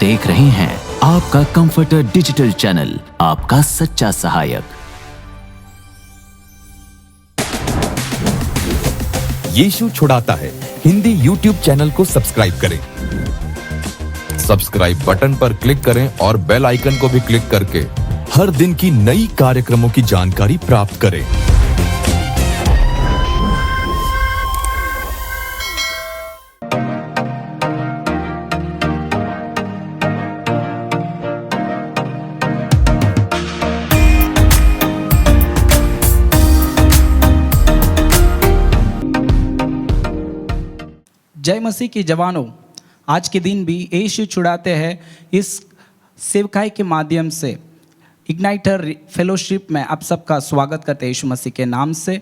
देख रहे हैं आपका कंफर्टर डिजिटल चैनल, आपका सच्चा सहायक। यीशु छुड़ाता है हिंदी YouTube चैनल को सब्सक्राइब करें। सब्सक्राइब बटन पर क्लिक करें और बेल आइकन को भी क्लिक करके हर दिन की नई कार्यक्रमों की जानकारी प्राप्त करें। जय मसीह की जवानों, आज के दिन भी यीशु छुड़ाते हैं इस सेवकाई के माध्यम से इग्नाइटर फेलोशिप में आप सबका स्वागत करते हैं यीशु मसीह के नाम से।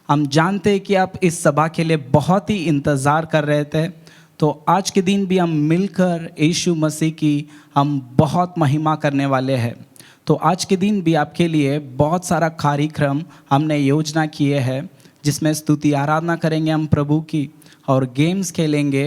हम जानते हैं कि आप इस सभा के लिए बहुत ही इंतज़ार कर रहे थे, तो आज के दिन भी हम मिलकर यीशु मसीह की हम बहुत महिमा करने वाले हैं। तो आज के दिन भी आपके लिए बहुत सारा कार्यक्रम हमने योजना किए हैं, जिसमें स्तुति आराधना करेंगे हम प्रभु की और गेम्स खेलेंगे।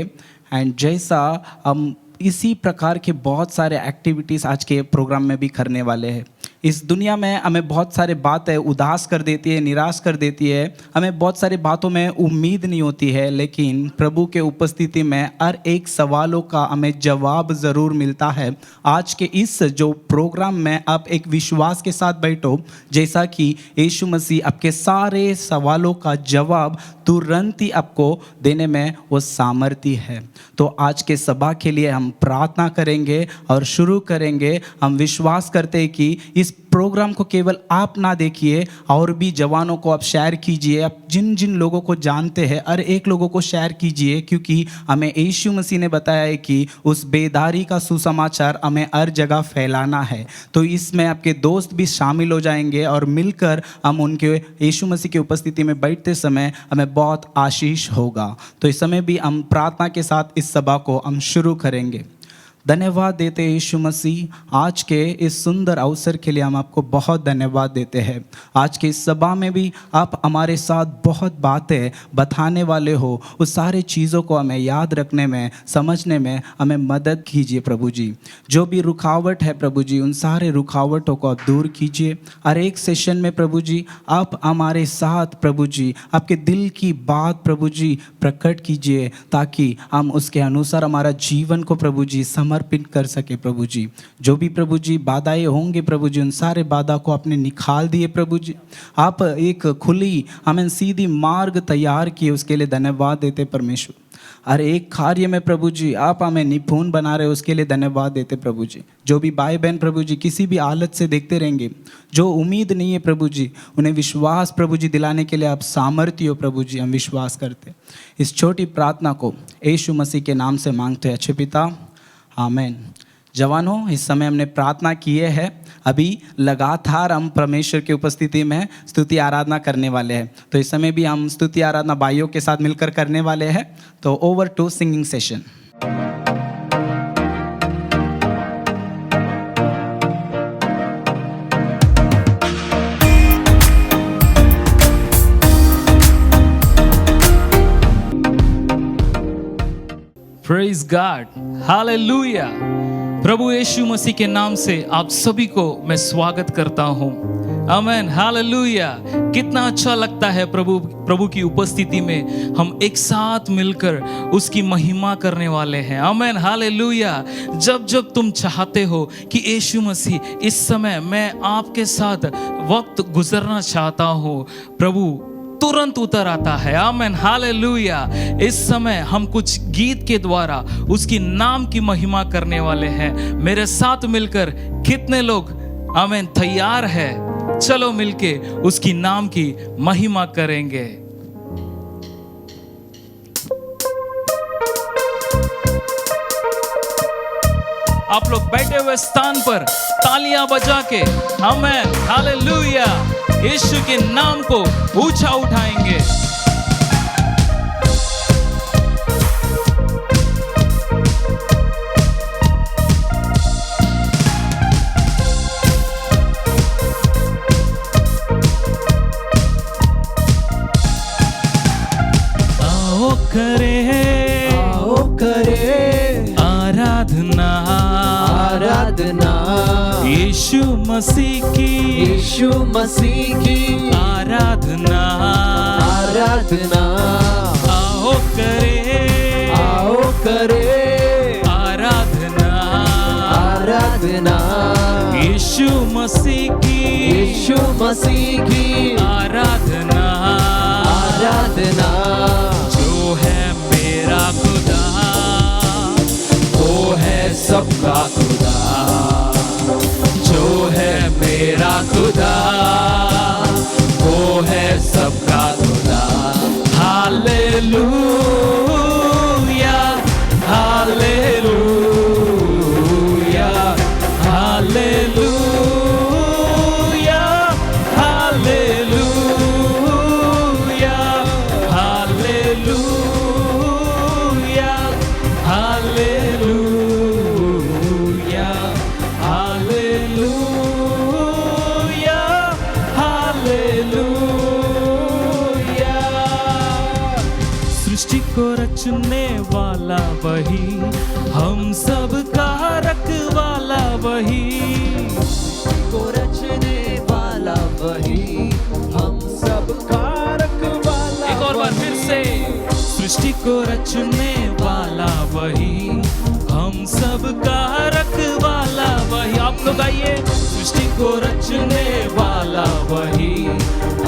एंड जैसा हम इसी प्रकार के बहुत सारे एक्टिविटीज़ आज के प्रोग्राम में भी करने वाले हैं। इस दुनिया में हमें बहुत सारे बातें उदास कर देती है, निराश कर देती है, हमें बहुत सारी बातों में उम्मीद नहीं होती है, लेकिन प्रभु के उपस्थिति में हर एक सवालों का हमें जवाब ज़रूर मिलता है। आज के इस जो प्रोग्राम में आप एक विश्वास के साथ बैठो, जैसा कि यीशु मसीह आपके सारे सवालों का जवाब तुरंत ही आपको देने में वो सामर्थ्य है। तो आज के सभा के लिए हम प्रार्थना करेंगे और शुरू करेंगे। हम विश्वास करते हैं कि इस प्रोग्राम को केवल आप ना देखिए, और भी जवानों को आप शेयर कीजिए। आप जिन जिन लोगों को जानते हैं हर एक लोगों को शेयर कीजिए, क्योंकि हमें यीशु मसीह ने बताया है कि उस बेदारी का सुसमाचार हमें हर जगह फैलाना है। तो इसमें आपके दोस्त भी शामिल हो जाएंगे और मिलकर हम उनके यीशु मसीह की उपस्थिति में बैठते समय हमें बहुत आशीष होगा। तो इस समय भी हम प्रार्थना के साथ इस सभा को हम शुरू करेंगे। धन्यवाद देते हैं यीशु मसीह, आज के इस सुंदर अवसर के लिए हम आपको बहुत धन्यवाद देते हैं। आज के इस सभा में भी आप हमारे साथ बहुत बातें बताने वाले हो, उस सारे चीज़ों को हमें याद रखने में, समझने में हमें मदद कीजिए प्रभु जी। जो भी रुकावट है प्रभु जी, उन सारे रुकावटों को आप दूर कीजिए। हर एक सेशन में प्रभु जी आप हमारे साथ प्रभु जी आपके दिल की बात प्रभु जी प्रकट कीजिए, ताकि हम उसके अनुसार हमारा जीवन को प्रभु जी समर्पित कर सके प्रभु जी। जो भी प्रभु जी बाधाएं होंगे प्रभु जी, उन सारे बाधा को आपने निकाल दिए प्रभु जी। आप एक खुली हमें सीधी मार्ग तैयार किए, उसके लिए धन्यवाद देते परमेश्वर। हर एक कार्य में प्रभु जी आप हमें निपुण बना रहे, उसके लिए धन्यवाद देते प्रभु जी। जो भी भाई बहन प्रभु जी किसी भी हालत से देखते रहेंगे, जो उम्मीद नहीं है प्रभु जी, उन्हें विश्वास प्रभु जी दिलाने के लिए आप सामर्थ्य हो प्रभु जी। हम विश्वास करते इस छोटी प्रार्थना को यीशु मसीह के नाम से मांगते हैं, अच्छे पिता, आमीन। जवानों, इस समय हमने प्रार्थना किए हैं, अभी लगातार हम परमेश्वर की उपस्थिति में स्तुति आराधना करने वाले हैं। तो इस समय भी हम स्तुति आराधना भाइयों के साथ मिलकर करने वाले हैं। तो over to singing session. Praise God, hallelujah. प्रभु यीशु मसीह के नाम से आप सभी को मैं स्वागत करता हूँ। आमीन, हालेलुया। कितना अच्छा लगता है प्रभु की उपस्थिति में हम एक साथ मिलकर उसकी महिमा करने वाले हैं। आमीन, हालेलुया। जब जब तुम चाहते हो कि यीशु मसीह इस समय मैं आपके साथ वक्त गुजरना चाहता हूँ, प्रभु तुरंत उतर आता है। आमीन, हालेलुया। इस समय हम कुछ गीत के द्वारा उसकी नाम की महिमा करने वाले हैं। मेरे साथ मिलकर कितने लोग आमीन तैयार है? चलो मिलके उसकी नाम की महिमा करेंगे। आप लोग बैठे हुए स्थान पर तालियां बजा के आमीन, हालेलुया, यीशु के नाम को ऊंचा उठाएंगे। आओ करे आराधना, मसीह की यीशु मसीह की आराधना आराधना आओ करे आराधना आराधना यीशु मसीह की आराधना आराधना जो है मेरा खुदा वो है सबका खुदा जो है मेरा खुदा वो है सबका खुदा hallelujah hallelujah hallelujah hallelujah hallelujah hallelujah hallelujah hallelujah सृष्टि को रचने वाला वही हम सब का रखवाला वही को रचने वाला वही हम सब का रखवाला एक और बार फिर से सृष्टि को रचने वाला वही हम सब का रखवाला वही आप लोग आइए सृष्टि को रचने वाला वही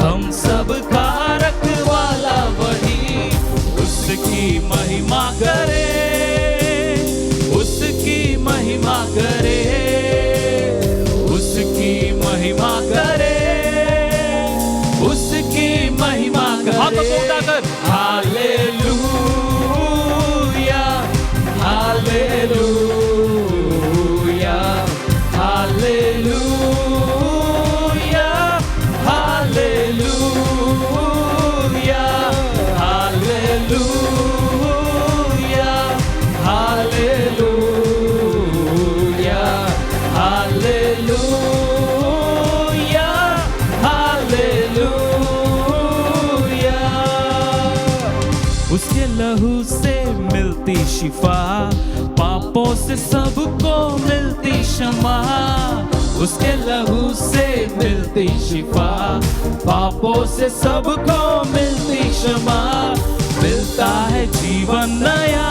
हम सब का रखवाला वही उसकी महिमा करे उसकी महिमा करे उसकी महिमा करे उसकी महिमा करे हाथों को उठाकर hallelujah hallelujah hallelujah hallelujah hallelujah hallelujah hallelujah hallelujah उसके लहू से मिलती शिफा पापों से सबको मिलती क्षमा उसके लहू से मिलती शिफा पापों से सबको मिलती क्षमा मिलता है जीवन नया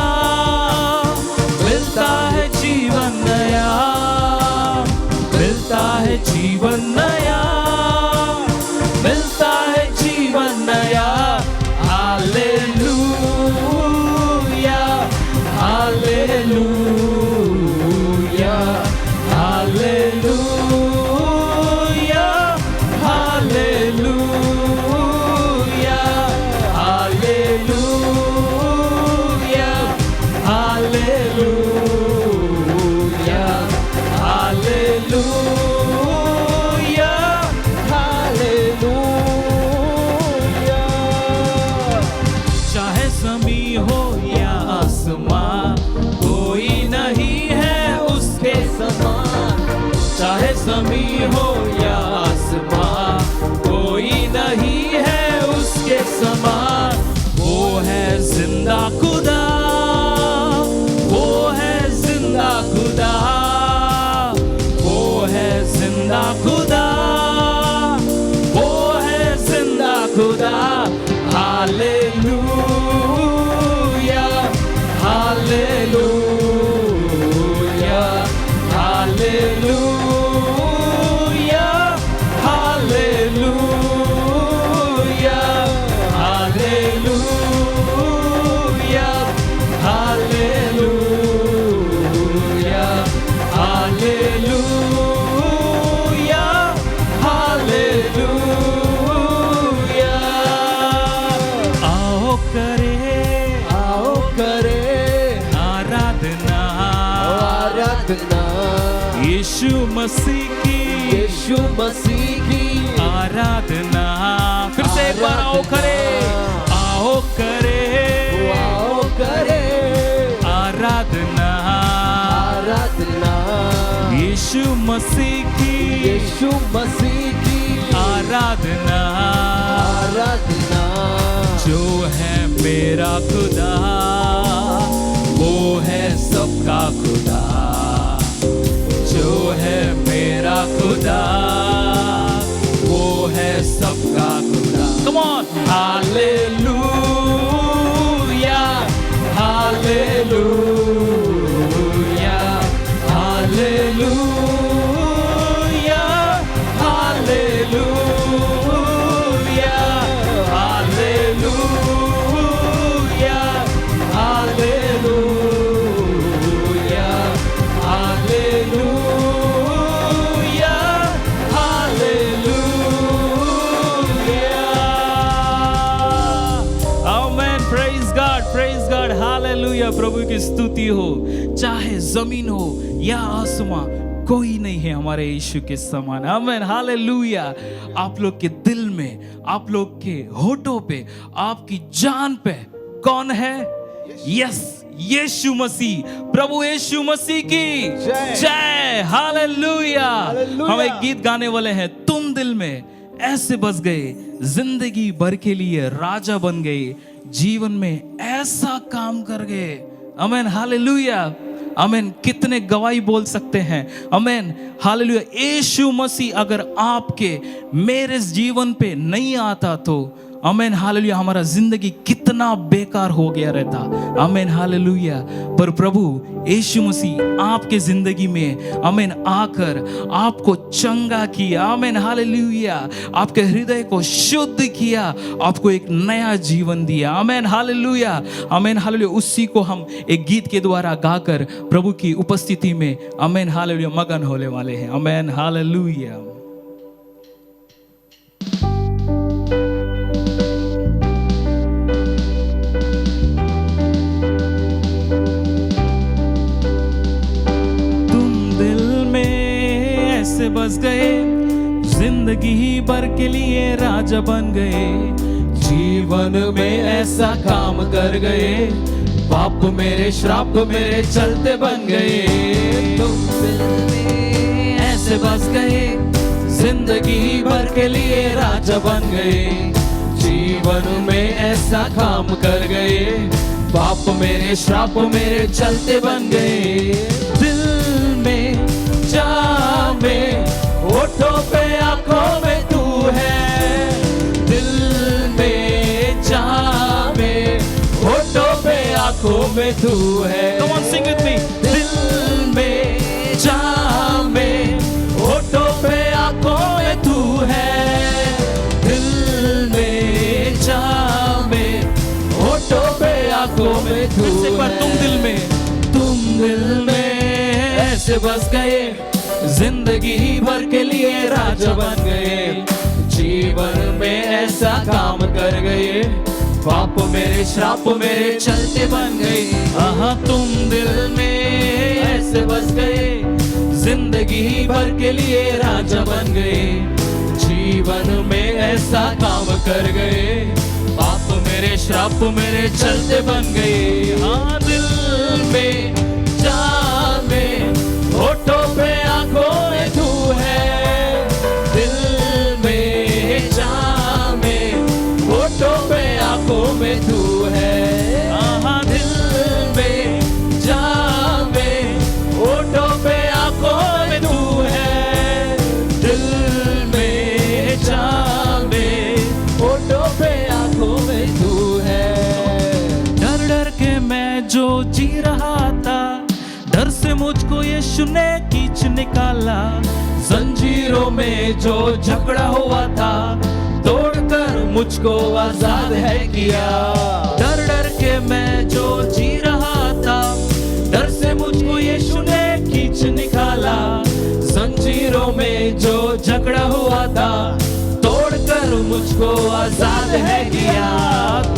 मिलता है जीवन नया मिलता है जीवन नया मिलता है जीवन नया hallelujah hallelujah hallelujah hallelujah hallelujah hallelujah hallelujah hallelujah चाहे ज़मी हो या आसमां कोई नहीं है उसके समान चाहे ज़मी हो या आसमां कोई नहीं है उसके समान वो है जिंदा खुदा वो है जिंदा खुदा वो है जिंदा खुदा वो है जिंदा खुदा hallelujah hallelujah hallelujah hallelujah hallelujah hallelujah hallelujah hallelujah आओ करे आराधना आराधना यीशु मसीह की आराधना फिर से एक बार आओ करे आराधना आराधना यीशु मसीह की आराधना आराधना जो है मेरा खुदा वो है सबका खुदा जो है मेरा खुदा hallelujah, hallelujah, hallelujah, hallelujah, hallelujah, hallelujah, hallelujah, hallelujah. Amen, praise God, hallelujah. प्रभु की स्तुति हो। चाहे जमीन हो या आसमां, कोई नहीं है हमारे यीशु के समान। आमेन, हालेलुया। आप लोग के दिल में, आप लोग के होठों पे, आपकी जान पे कौन है? यस, यीशु मसीह, प्रभु यीशु मसीह की जय। हालेलुया। हम एक गीत गाने वाले हैं, तुम दिल में ऐसे बस गए, जिंदगी भर के लिए राजा बन गए, जीवन में ऐसा काम कर गए। आमेन, हालेलुया, आमेन। कितने गवाही बोल सकते हैं? आमेन, हालेलुया। यीशु मसीह अगर आपके मेरे जीवन पे नहीं आता तो आमेन, हालेलुया, हमारा जिंदगी कितना बेकार हो गया रहता। आमेन, हालेलुया। पर प्रभु यीशु मसीह आपके जिंदगी में आमेन आकर आपको चंगा किया। आमेन, हालेलुया। आपके हृदय को शुद्ध किया, आपको एक नया जीवन दिया। आमेन, हालेलुया, आमेन, हालेलुया। उसी को हम एक गीत के द्वारा गाकर प्रभु की उपस्थिति में आमेन, हालेलुया, मगन होने वाले हैं। आमेन, हालेलुया। बस गए, जिंदगी भर के लिए राजा बन गए, जीवन में ऐसा काम कर गए, पाप मेरे श्राप मेरे चलते बन गए। तुम दिल में ऐसे बस गए, जिंदगी भर के लिए राजा बन गए, जीवन में ऐसा काम कर गए, पाप मेरे श्राप मेरे चलते बन गए। दिल में में होठों पे आंखों में तू है, दिल में जहां में होठों पे आंखों में तू है। Come on, sing with me. दिल में जहां में होठों पे आंखों में तू है, दिल में जहां में होठों पे आंखों में तू है। तुम दिल में ऐसे बस गए, जिंदगी भर के लिए राजा बन गए, जीवन में ऐसा काम कर गए, पाप मेरे श्राप मेरे चलते बन गए। हाँ, तुम दिल में ऐसे बस गए, जिंदगी भर के लिए राजा बन गए, जीवन में ऐसा काम कर गए, पाप मेरे श्राप मेरे चलते बन गए। हाँ, दिल में जान में होठों पे आंखों में तू है, दिल में जान में होठों पे आंखों में तू है। हाँ, दिल में जान में होठों पे आंखों में तू है, दिल में जान में होठों पे आंखों में तू है। डर डर के मैं जो जी रहा था, डर से मुझको यीशु ने खींच निकाला, जंजीरों में जो झगड़ा हुआ था, तोड़कर मुझको आजाद है किया। डर डर के मैं जो जी रहा था, डर से मुझको यीशु ने खींच निकाला, जंजीरों में जो झगड़ा हुआ था, तोड़कर मुझको आजाद है किया।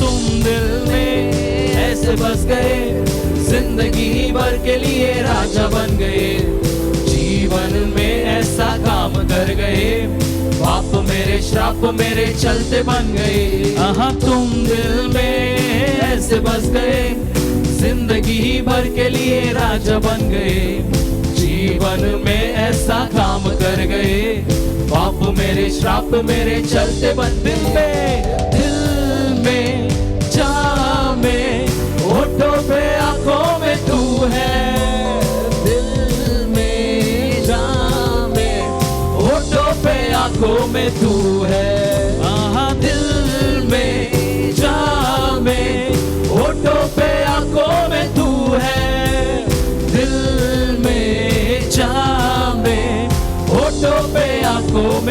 तुम दिल में ऐसे बस गए, जिंदगी भर के लिए राजा बन गए, जीवन में ऐसा काम कर गए, पाप मेरे श्राप मेरे चलते बन गए। हाँ, तुम दिल में ऐसे बस गए, जिंदगी भर के लिए राजा बन गए, जीवन में ऐसा काम कर गए, पाप मेरे श्राप मेरे चलते बन। दिल में जहां में होठों पे आंखों में तू है, दिल में जहां में होठों पे आंखों में तू है। हाँ, दिल में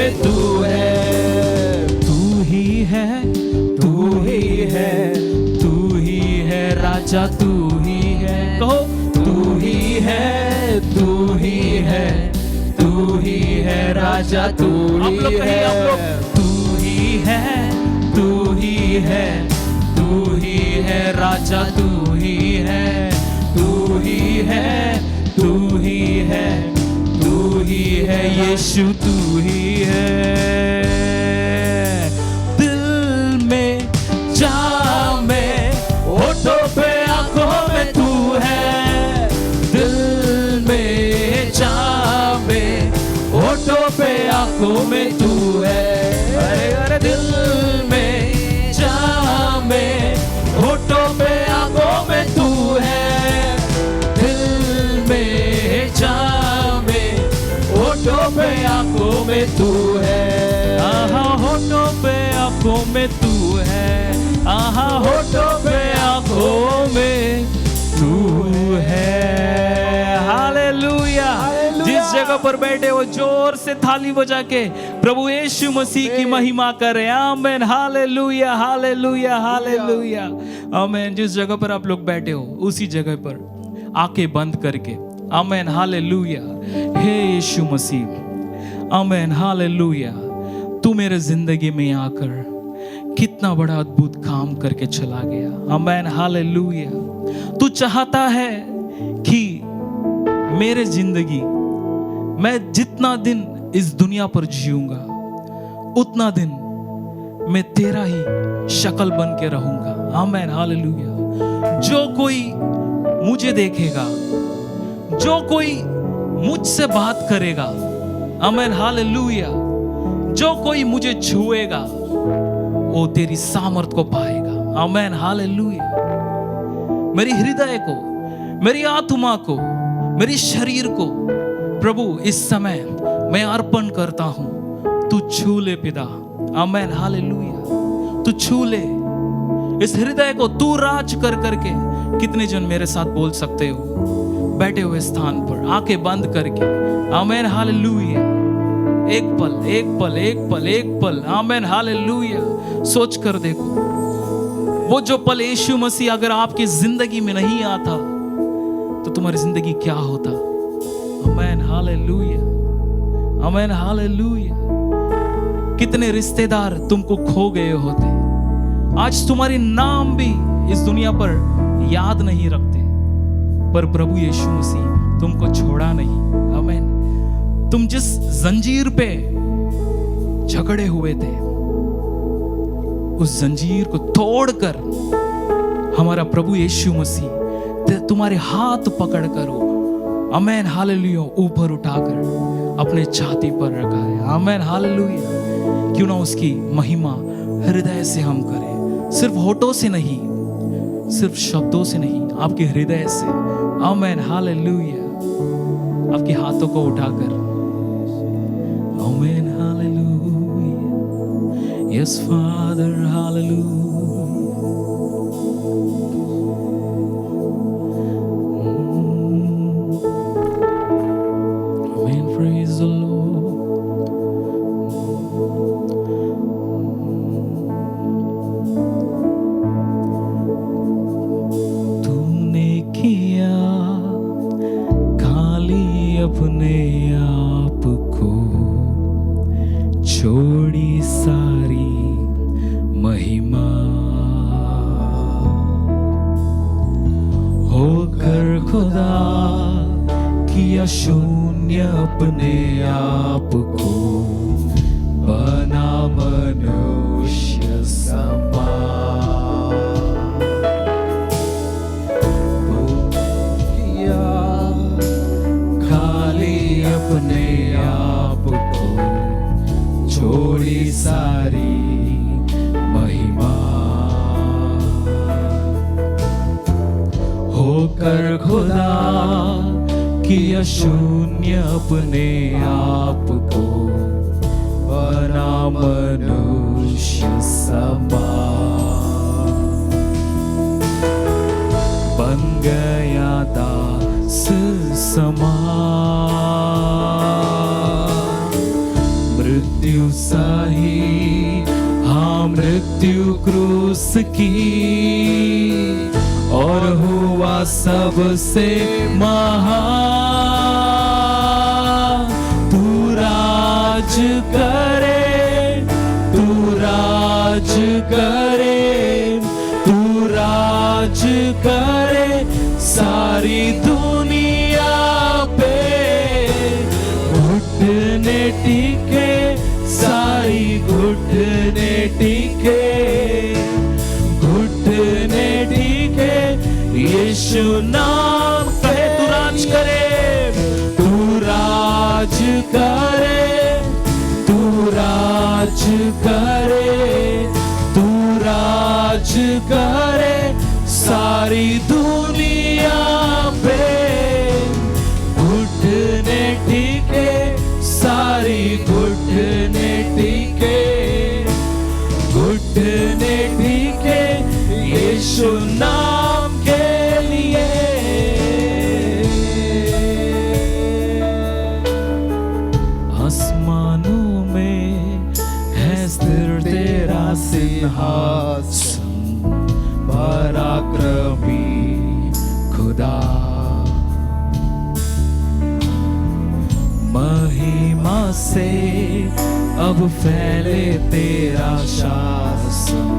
में तू है, तू ही है, तू ही है, तू ही है राजा, तू ही है, कहो तू ही है, तू ही है, तू ही है राजा, तू ही है, तू ही है, तू ही है, तू ही है राजा, तू ही है, तू ही है, तू ही है, तू ही है यीशु, तू ही है। दिल में जा में, होठों पे आंखों में तू है, दिल में जा में, होठों पे आंखों में तू है, अरे अरे दिल में जा में, होठों पे आंखों में तू है, दिल में जा में, होठों पे आंखों में तू है, आहा होठों पे आंखों में तू है, आहा होठों पे आंखों में तू है। हालेलुया। जिस जगह पर बैठे हो जोर से थाली बजा के प्रभु यीशु मसीह की महिमा करें। आमीन। हालेलुया, हालेलुया, हालेलुया, आमीन। जिस जगह पर आप लोग बैठे हो उसी जगह पर आंखें बंद करके आमीन। हालेलुया। हे यीशु मसीह, आमीन। हालेलुया। तू मेरे जिंदगी में आकर कितना बड़ा अद्भुत काम करके चला गया। आमीन। हालेलुया। तू चाहता है कि मेरे जिंदगी, मैं जितना दिन इस दुनिया पर जीऊंगा उतना दिन मैं तेरा ही शक्ल बन के रहूंगा। आमीन। हालेलुया। जो कोई मुझे देखेगा, जो कोई मुझसे बात करेगा, आमीन। हालेलुया। जो कोई मुझे छुएगा वो तेरी सामर्थ को पाएगा। आमीन। हालेलुया। मेरी हृदय को, मेरी आत्मा को, मेरी शरीर को प्रभु इस समय मैं अर्पण करता हूं। तू छू ले पिता। आमीन। हालेलुया। तू छू ले इस हृदय को। तू राज कर करके। कितने जन मेरे साथ बोल सकते हो बैठे हुए स्थान पर आंखें बंद करके? आमीन। हालेलुया। एक पल, एक पल, एक पल, एक पल। आमीन। हालेलुया। सोच कर देखो, वो जो पल यीशु मसीह अगर आपकी जिंदगी में नहीं आता तो तुम्हारी जिंदगी क्या होता? आमीन। हालेलुया। आमीन। हालेलुया। कितने रिश्तेदार तुमको खो गए होते, आज तुम्हारी नाम भी इस दुनिया पर याद नहीं रखते, पर प्रभु यीशु मसीह तुमको छोड़ा नहीं। आमीन। तुम जिस जंजीर पे झगड़े हुए थे उस जंजीर को तोड़कर हमारा प्रभु यीशु मसीह तुम्हारे हाथ पकड़कर, आमीन। हालेलुया, ऊपर उठाकर अपने छाती पर रखा है। आमीन। हालेलुया। क्यों ना उसकी महिमा हृदय से हम करें, सिर्फ होठों से नहीं, सिर्फ शब्दों से नहीं, आपके हृदय से। आमीन। हालेलुया। आपके हाथों को उठाकर आमीन। हालेलुया। Yes father. हालेलुया। आमीन। Praise the Lord. तूने किया खाली अपने आप को, छोड़ी सारी महिमा, होकर खुदा किया शून्य अपने आप को, बना मनुष्य समान, किया खाली अपने आप को, छोड़ी सारी महिमा, होकर खुदा किया शून्य अपने आप को, बना मनुष्य समान, बन गया दास समान, मृत्यु उसकी और हुआ सबसे महान। तू राज करे, तू राज करे, तू राज करे सारी दुनिया पे। घुटने टिके, सारी घुटने टिके, घुटने टिके यीशु नाम पे। तू राज करे, तू राज करे, तू राज करे, तू राज करे सारी दुनिया पे। घुटने टिके, सारी घुटने टिके, घुटने टिके यीशु नाम के लिए। आसमानों में है स्थिर तेरा सिंहासन, पराक्रमी खुदा। महिमा से अब फैले तेरा शासन,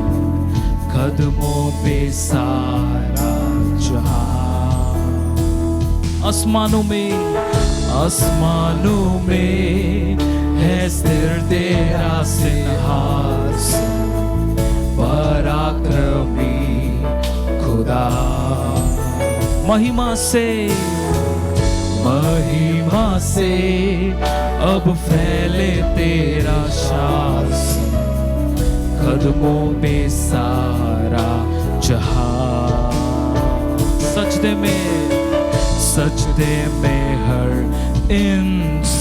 कदमों पे सारा जहां। आसमानों में, आसमानों में है स्थिर तेरा सिंहासन, पराक्रमी खुदा। महिमा से, महिमा से अब फैले तेरा शासन, कदमों पे सारा जहां। सजदे में, सजदे में हर इंसान।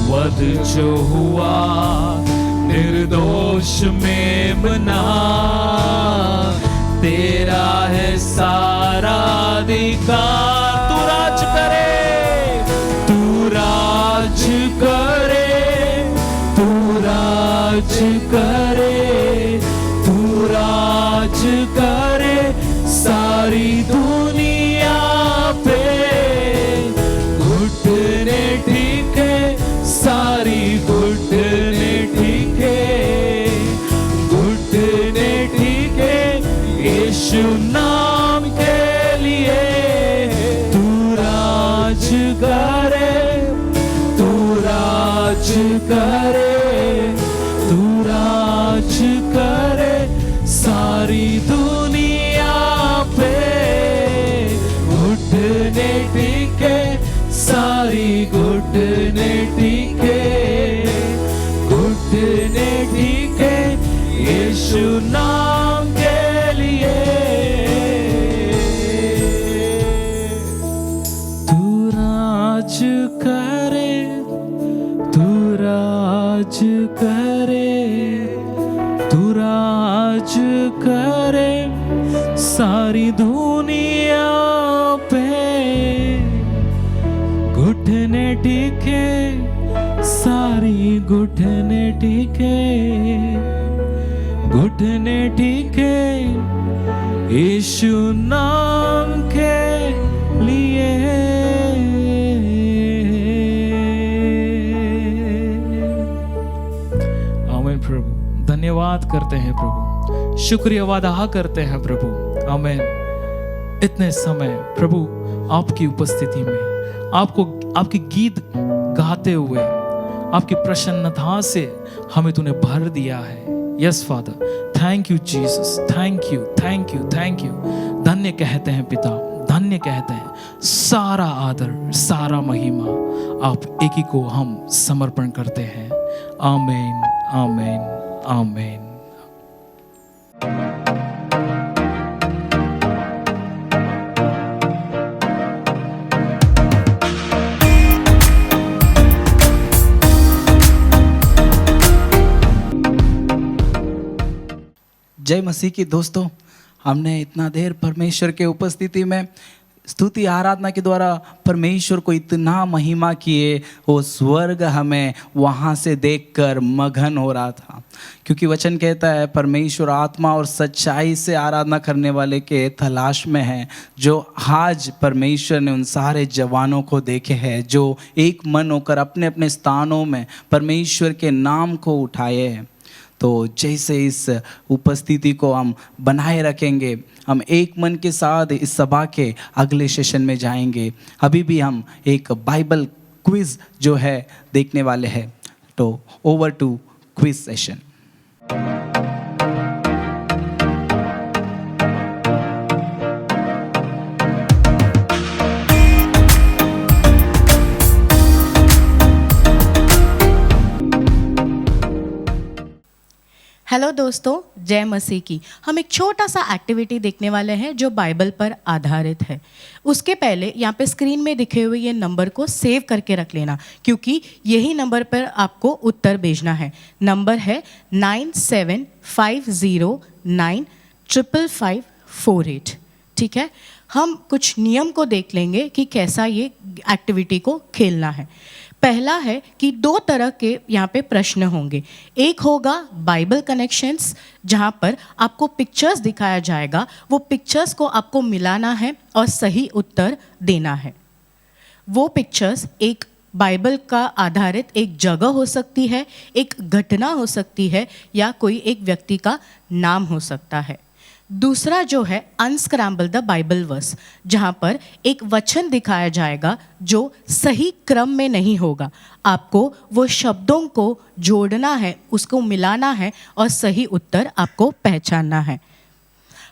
वध जो हुआ निर्दोष मेमना, तेरा है सारा अधिकार। तू राज करे, तू राज करे, तू राज करे, तू राज करे सारी दुनिया पे। घुटने टिके, सारी घुटने टिके, घुटने टिके यीशु नाम के लिए। तू राज करे, तू राज करे, तू राज करे सारी दुनिया पे। घुटने टिके, सारी घुटने टिके, घुटने टिके यीशु नाम के लिए। तू राज करे, तू राज करे, तू राज करे सारी दुनिया पे। घुटने टिके, सारी घुटने टिके, घुटने टिके यीशु नाम के लिए। आमीन प्रभु, धन्यवाद करते हैं प्रभु, शुक्रिया अदा करते हैं प्रभु। आमीन। इतने समय प्रभु आपकी उपस्थिति में आपको, आपकी गीत गाते हुए, आपकी प्रसन्नता से हमें तूने भर दिया है। Yes father, thank you Jesus, thank you, thank you, thank you. धन्य कहते हैं पिता, धन्य कहते हैं। सारा आदर, सारा महिमा आप एक ही को हम समर्पण करते हैं। आमीन, आमीन, आमीन। जय मसीह की दोस्तों, हमने इतना देर परमेश्वर के उपस्थिति में स्तुति आराधना के द्वारा परमेश्वर को इतना महिमा किए, वो स्वर्ग हमें वहाँ से देखकर मगन हो रहा था। क्योंकि वचन कहता है परमेश्वर आत्मा और सच्चाई से आराधना करने वाले के तलाश में है। जो आज परमेश्वर ने उन सारे जवानों को देखे हैं जो एक मन होकर अपने अपने स्थानों में परमेश्वर के नाम को उठाए हैं। तो जैसे इस उपस्थिति को हम बनाए रखेंगे, हम एक मन के साथ इस सभा के अगले सेशन में जाएंगे। अभी भी हम एक बाइबल क्विज जो है देखने वाले हैं। तो over to quiz session. Hello दोस्तों, जय मसीह की। हम एक छोटा सा एक्टिविटी देखने वाले हैं जो बाइबल पर आधारित है। उसके पहले यहाँ पे स्क्रीन में दिखे हुए ये नंबर को सेव करके रख लेना, क्योंकि यही नंबर पर आपको उत्तर भेजना है। नंबर है 9750955548। ठीक है, हम कुछ नियम को देख लेंगे कि कैसा ये एक्टिविटी को खेलना है। पहला है कि 2 तरह के यहाँ पे प्रश्न होंगे। एक होगा बाइबल कनेक्शंस, जहाँ पर आपको पिक्चर्स दिखाया जाएगा, वो पिक्चर्स को आपको मिलाना है और सही उत्तर देना है। वो पिक्चर्स एक बाइबल का आधारित एक जगह हो सकती है, एक घटना हो सकती है, या कोई एक व्यक्ति का नाम हो सकता है। दूसरा जो है अनस्क्रैम्बल द बाइबल वर्स, जहाँ पर एक वचन दिखाया जाएगा जो सही क्रम में नहीं होगा। आपको वो शब्दों को जोड़ना है, उसको मिलाना है और सही उत्तर आपको पहचानना है।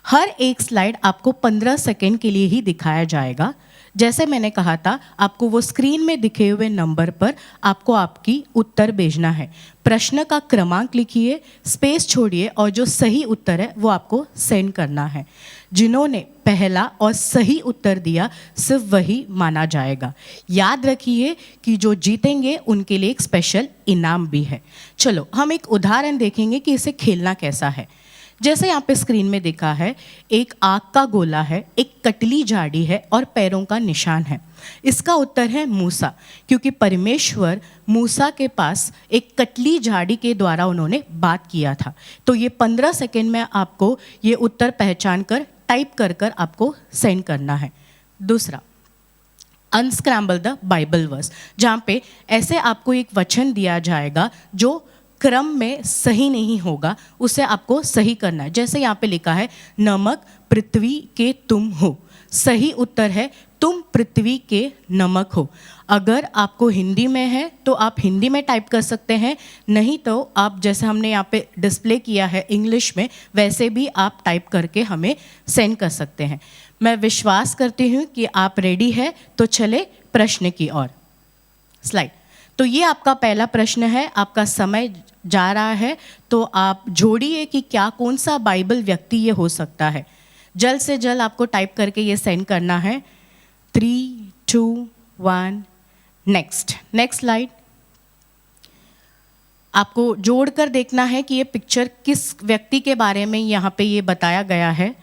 हर एक स्लाइड आपको 15 सेकेंड के लिए ही दिखाया जाएगा। जैसे मैंने कहा था, आपको वो स्क्रीन में दिखे हुए नंबर पर आपको आपकी उत्तर भेजना है। प्रश्न का क्रमांक लिखिए, स्पेस छोड़िए और जो सही उत्तर है वो आपको सेंड करना है। जिन्होंने पहला और सही उत्तर दिया सिर्फ वही माना जाएगा। याद रखिए कि जो जीतेंगे उनके लिए एक स्पेशल इनाम भी है। चलो हम एक उदाहरण देखेंगे कि इसे खेलना कैसा है। जैसे यहाँ पे स्क्रीन में दिखा है, एक आग का गोला है, एक कटली झाड़ी है और पैरों का निशान है। इसका उत्तर है मूसा, क्योंकि परमेश्वर मूसा के पास एक कटली झाड़ी के द्वारा उन्होंने बात किया था। तो ये 15 सेकेंड में आपको ये उत्तर पहचान कर टाइप कर आपको सेंड करना है। दूसरा अनस्क्रैम्बल द बाइबल वर्स, जहाँ पे ऐसे आपको एक वचन दिया जाएगा जो क्रम में सही नहीं होगा, उसे आपको सही करना है। जैसे यहाँ पे लिखा है नमक पृथ्वी के तुम हो। सही उत्तर है तुम पृथ्वी के नमक हो। अगर आपको हिंदी में है तो आप हिंदी में टाइप कर सकते हैं, नहीं तो आप जैसे हमने यहाँ पे डिस्प्ले किया है इंग्लिश में, वैसे भी आप टाइप करके हमें सेंड कर सकते हैं। मैं विश्वास करती हूँ कि आप रेडी है, तो चले प्रश्न की ओर। स्लाइड। तो ये आपका पहला प्रश्न है, आपका समय जा रहा है, तो आप जोड़िए कि क्या कौन सा बाइबल व्यक्ति ये हो सकता है। जल्द से जल्द आपको टाइप करके ये सेंड करना है। 3, 2, 1 नेक्स्ट स्लाइड। आपको जोड़कर देखना है कि ये पिक्चर किस व्यक्ति के बारे में यहाँ पे ये बताया गया है।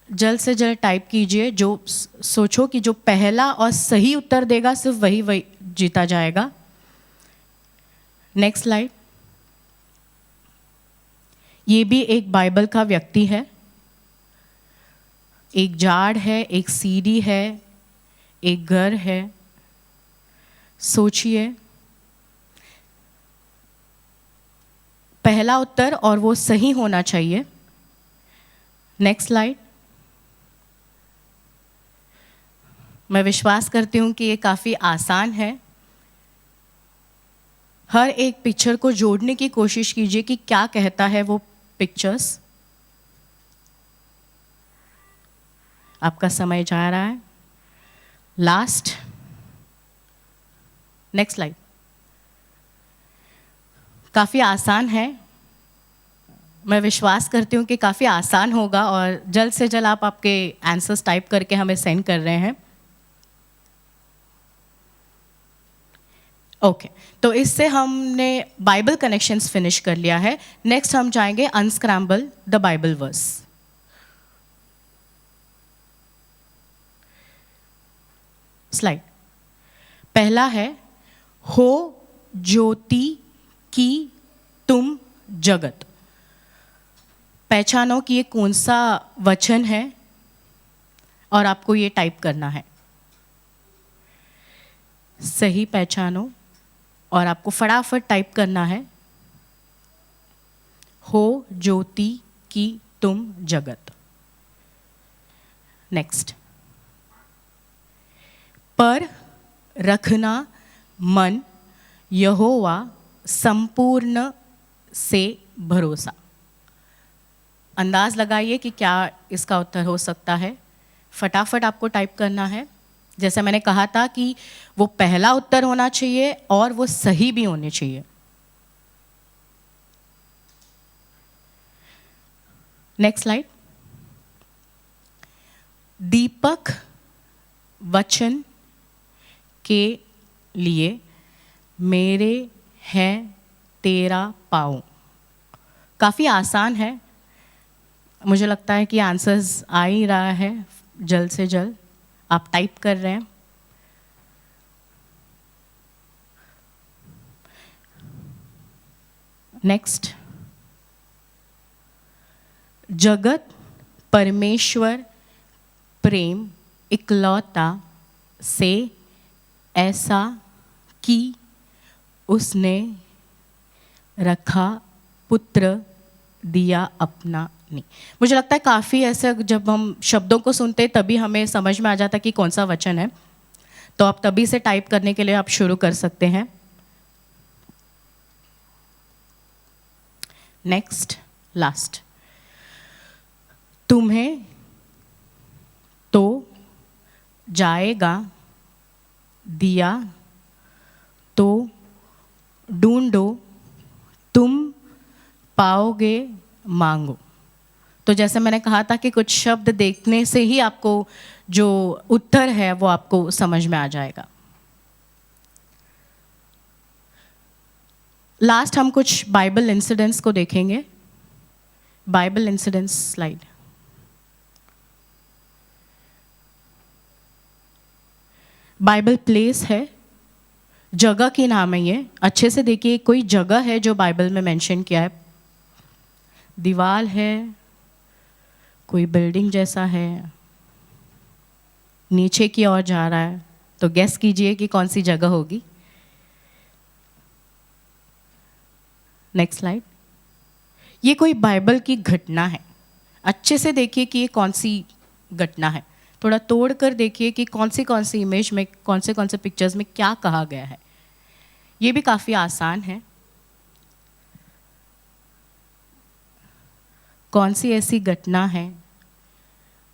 जल्द से जल्द टाइप कीजिए। जो सोचो कि जो पहला और सही उत्तर देगा सिर्फ वही जीता जाएगा। Next slide. ये भी एक बाइबल का व्यक्ति है। एक जाड़ है, एक सीढ़ी है, एक घर है। सोचिए पहला उत्तर और वो सही होना चाहिए। Next slide. मैं विश्वास करती हूँ कि ये काफ़ी आसान है। हर एक पिक्चर को जोड़ने की कोशिश कीजिए कि क्या कहता है वो पिक्चर्स। आपका समय जा रहा है। Last next slide. काफ़ी आसान है। मैं विश्वास करती हूँ कि काफ़ी आसान होगा और जल्द से जल्द आप आपके आंसर्स टाइप करके हमें सेंड कर रहे हैं। ओके, तो इससे हमने बाइबल कनेक्शंस फिनिश कर लिया है। नेक्स्ट हम जाएंगे unscramble the Bible verse. Slide. पहला है हो ज्योति की तुम जगत। पहचानो कि ये कौन सा वचन है और आपको ये टाइप करना है। सही पहचानो और आपको फटाफट टाइप करना है, हो ज्योति की तुम जगत। नेक्स्ट। पर रखना मन यहोवा संपूर्ण से भरोसा। अंदाज लगाइए कि क्या इसका उत्तर हो सकता है। फटाफट आपको टाइप करना है। जैसे मैंने कहा था कि वो पहला उत्तर होना चाहिए और वो सही भी होने चाहिए। Next slide. दीपक वचन के लिए मेरे है तेरा पाँव। काफ़ी आसान है। मुझे लगता है कि आंसर्स आ ही रहा है जल्द से जल्द। आप टाइप कर रहे हैं। नेक्स्ट। जगत परमेश्वर प्रेम इकलौता से ऐसा कि उसने रखा पुत्र दिया अपना नहीं। मुझे लगता है काफ़ी ऐसे जब हम शब्दों को सुनते हैं तभी हमें समझ में आ जाता है कि कौन सा वचन है। तो आप तभी से टाइप करने के लिए आप शुरू कर सकते हैं। Next last. तुम्हें तो जाएगा दिया तो ढूंढो तुम पाओगे मांगो। तो जैसे मैंने कहा था कि कुछ शब्द देखने से ही आपको जो उत्तर है वो आपको समझ में आ जाएगा। लास्ट हम कुछ बाइबल इंसिडेंट्स को देखेंगे। Bible incidents slide. Bible place है, जगह की नाम है ये। अच्छे से देखिए, कोई जगह है जो बाइबल में मेंशन किया है। दीवार है, कोई बिल्डिंग जैसा है, नीचे की ओर जा रहा है। तो गेस कीजिए कि कौन सी जगह होगी। Next slide. ये कोई बाइबल की घटना है। अच्छे से देखिए कि ये कौन सी घटना है। थोड़ा तोड़ कर देखिए कि कौन सी इमेज में, कौन से पिक्चर्स में क्या कहा गया है। ये भी काफ़ी आसान है। कौन सी ऐसी घटना है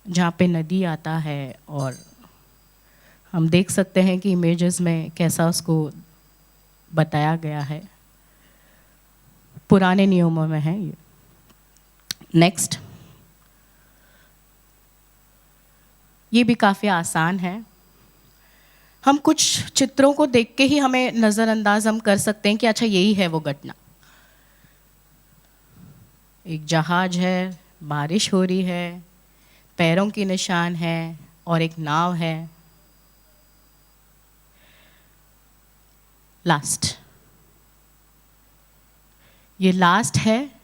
जहाँ पे नदी आता है और हम देख सकते हैं कि इमेजेस में कैसा उसको बताया गया है। पुराने नियमों में है ये। नेक्स्ट। ये भी काफ़ी आसान है। हम कुछ चित्रों को देख के ही हमें नज़रअंदाज हम कर सकते हैं कि अच्छा यही है वो घटना। एक जहाज है, बारिश हो रही है, पैरों के निशान है और एक नाव है। लास्ट। ये लास्ट है।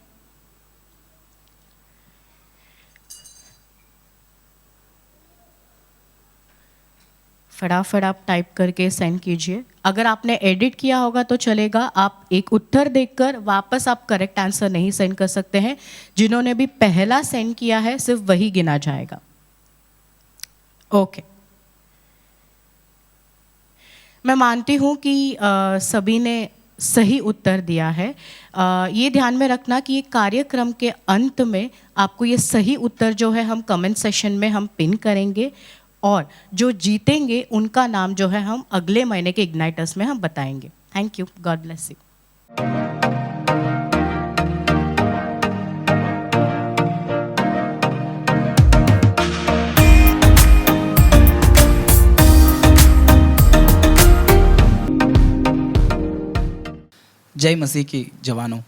फटाफट आप टाइप करके सेंड कीजिए। अगर आपने एडिट किया होगा तो चलेगा। आप एक उत्तर देखकर वापस आप करेक्ट आंसर नहीं सेंड कर सकते हैं। जिन्होंने भी पहला सेंड किया है सिर्फ वही गिना जाएगा। ओके। मैं मानती हूँ कि सभी ने सही उत्तर दिया है। ये ध्यान में रखना कि ये कार्यक्रम के अंत में आपको ये सही उत्तर जो है हम कमेंट सेक्शन में हम पिन करेंगे और जो जीतेंगे उनका नाम जो है हम अगले महीने के इग्नाइटर्स में हम बताएंगे। Thank you. God bless you. जय मसीह की जवानों।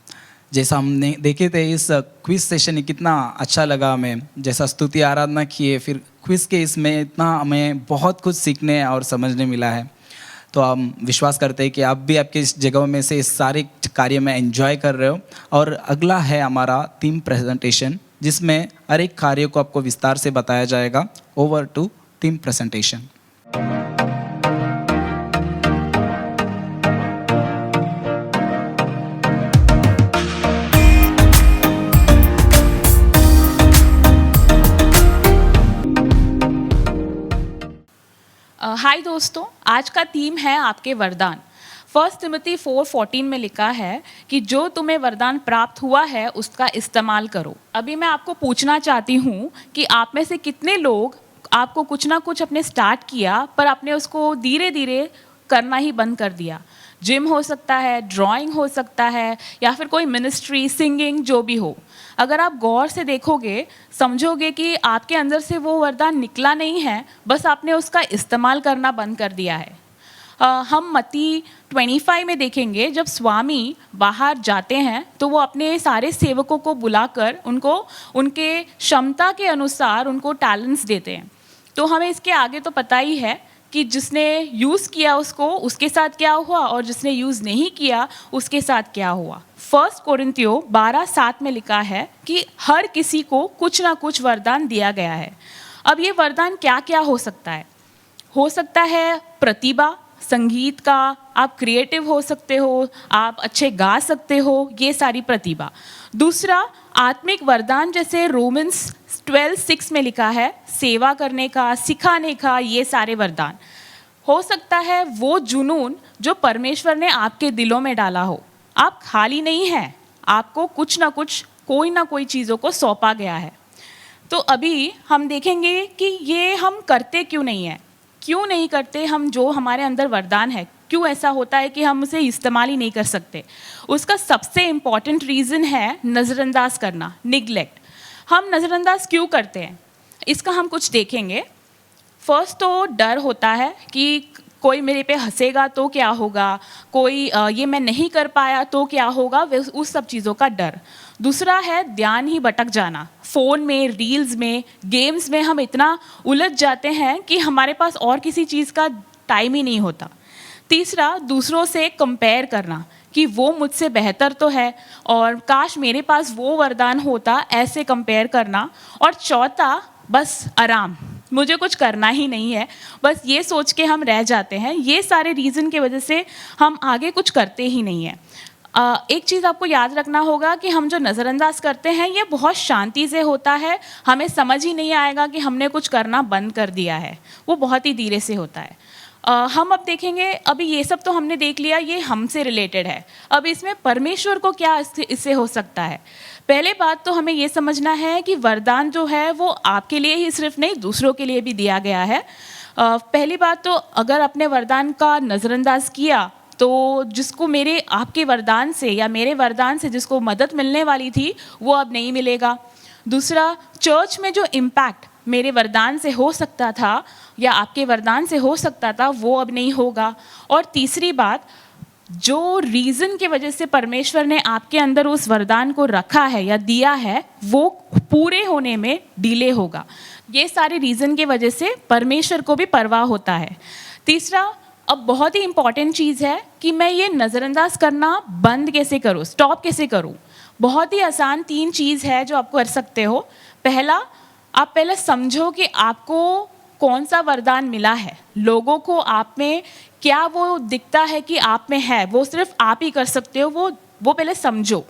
जैसा हमने देखे थे इस क्विज सेशन में, कितना अच्छा लगा हमें, जैसा स्तुति आराधना किए, फिर क्विज के इसमें इतना हमें बहुत कुछ सीखने और समझने मिला है। तो हम विश्वास करते हैं कि आप भी आपके इस जगहों में से इस सारे कार्य में एंजॉय कर रहे हो। और अगला है हमारा टीम प्रेजेंटेशन, जिसमें हर एक कार्य को आपको विस्तार से बताया जाएगा। Over to team presentation. Hi दोस्तों, आज का थीम है आपके वरदान। 1 तिमोथी 4:14 में लिखा है कि जो तुम्हें वरदान प्राप्त हुआ है उसका इस्तेमाल करो। अभी मैं आपको पूछना चाहती हूँ कि आप में से कितने लोग आपको कुछ ना कुछ अपने स्टार्ट किया पर आपने उसको धीरे धीरे करना ही बंद कर दिया। जिम हो सकता है, ड्राइंग हो सकता है, या फिर कोई मिनिस्ट्री, सिंगिंग, जो भी हो। अगर आप गौर से देखोगे, समझोगे कि आपके अंदर से वो वरदान निकला नहीं है, बस आपने उसका इस्तेमाल करना बंद कर दिया है। हम मत्ती 25 में देखेंगे, जब स्वामी बाहर जाते हैं तो वो अपने सारे सेवकों को बुलाकर उनको उनके क्षमता के अनुसार उनको टैलेंट्स देते हैं। तो हमें इसके आगे तो पता ही है कि जिसने यूज़ किया उसको, उसके साथ क्या हुआ, और जिसने यूज़ नहीं किया उसके साथ क्या हुआ। 1 कोरिन्थियों 12:7 में लिखा है कि हर किसी को कुछ ना कुछ वरदान दिया गया है। अब ये वरदान क्या क्या हो सकता है? हो सकता है प्रतिभा, संगीत का, आप क्रिएटिव हो सकते हो, आप अच्छे गा सकते हो, ये सारी प्रतिभा। दूसरा, आत्मिक वरदान, जैसे रोमन्स 12:6 में लिखा है, सेवा करने का, सिखाने का, ये सारे वरदान। हो सकता है वो जुनून जो परमेश्वर ने आपके दिलों में डाला हो। आप खाली नहीं हैं, आपको कुछ ना कुछ, कोई ना कोई चीज़ों को सौंपा गया है। तो अभी हम देखेंगे कि ये हम करते क्यों नहीं हैं, क्यों नहीं करते हम जो हमारे अंदर वरदान है, क्यों ऐसा होता है कि हम उसे इस्तेमाल ही नहीं कर सकते। उसका सबसे इम्पॉर्टेंट रीज़न है नज़रअंदाज करना, निगलेक्ट। हम नज़रअंदाज क्यों करते हैं, इसका हम कुछ देखेंगे। फर्स्ट तो डर होता है कि कोई मेरे पे हंसेगा तो क्या होगा, कोई ये मैं नहीं कर पाया तो क्या होगा, उस सब चीज़ों का डर। दूसरा है ध्यान ही भटक जाना, फ़ोन में, रील्स में, गेम्स में हम इतना उलझ जाते हैं कि हमारे पास और किसी चीज़ का टाइम ही नहीं होता। तीसरा, दूसरों से कंपेयर करना कि वो मुझसे बेहतर तो है और काश मेरे पास वो वरदान होता, ऐसे कंपेयर करना। और चौथा, बस आराम, मुझे कुछ करना ही नहीं है, बस ये सोच के हम रह जाते हैं। ये सारे रीज़न की वजह से हम आगे कुछ करते ही नहीं हैं। एक चीज़ आपको याद रखना होगा कि हम जो नज़रअंदाज करते हैं ये बहुत शांति से होता है, हमें समझ ही नहीं आएगा कि हमने कुछ करना बंद कर दिया है, वो बहुत ही धीरे से होता है। हम अब देखेंगे, अभी ये सब तो हमने देख लिया, ये हमसे रिलेटेड है। अब इसमें परमेश्वर को क्या इससे हो सकता है। पहले बात तो हमें ये समझना है कि वरदान जो है वो आपके लिए ही सिर्फ नहीं, दूसरों के लिए भी दिया गया है। पहली बात तो अगर अपने वरदान का नज़रअंदाज किया तो जिसको मेरे आपके वरदान से या मेरे वरदान से जिसको मदद मिलने वाली थी वो अब नहीं मिलेगा। दूसरा, चर्च में जो इम्पैक्ट मेरे वरदान से हो सकता था या आपके वरदान से हो सकता था वो अब नहीं होगा। और तीसरी बात, जो रीज़न की वजह से परमेश्वर ने आपके अंदर उस वरदान को रखा है या दिया है वो पूरे होने में डिले होगा। ये सारे रीज़न की वजह से परमेश्वर को भी परवाह होता है। तीसरा, अब बहुत ही इम्पॉर्टेंट चीज़ है कि मैं ये नज़रअंदाज करना बंद कैसे करूँ, स्टॉप कैसे करूँ। बहुत ही आसान 3 चीज़ है जो आप कर सकते हो। पहला, आप पहले समझो कि आपको कौन सा वरदान मिला है, लोगों को आप में क्या वो दिखता है कि आप में है, वो सिर्फ आप ही कर सकते हो, वो पहले समझो।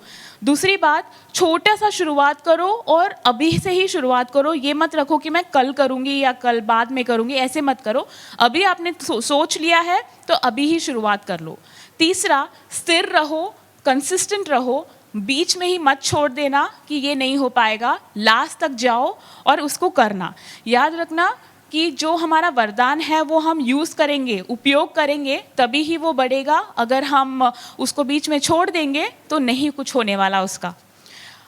दूसरी बात, छोटा सा शुरुआत करो और अभी से ही शुरुआत करो। ये मत रखो कि मैं कल करूँगी या कल बाद में करूँगी, ऐसे मत करो। अभी आपने सोच लिया है तो अभी ही शुरुआत कर लो। तीसरा, स्थिर रहो, कंसिस्टेंट रहो, बीच में ही मत छोड़ देना कि ये नहीं हो पाएगा, लास्ट तक जाओ और उसको करना। याद रखना कि जो हमारा वरदान है वो हम यूज़ करेंगे, उपयोग करेंगे, तभी ही वो बढ़ेगा। अगर हम उसको बीच में छोड़ देंगे तो नहीं कुछ होने वाला उसका।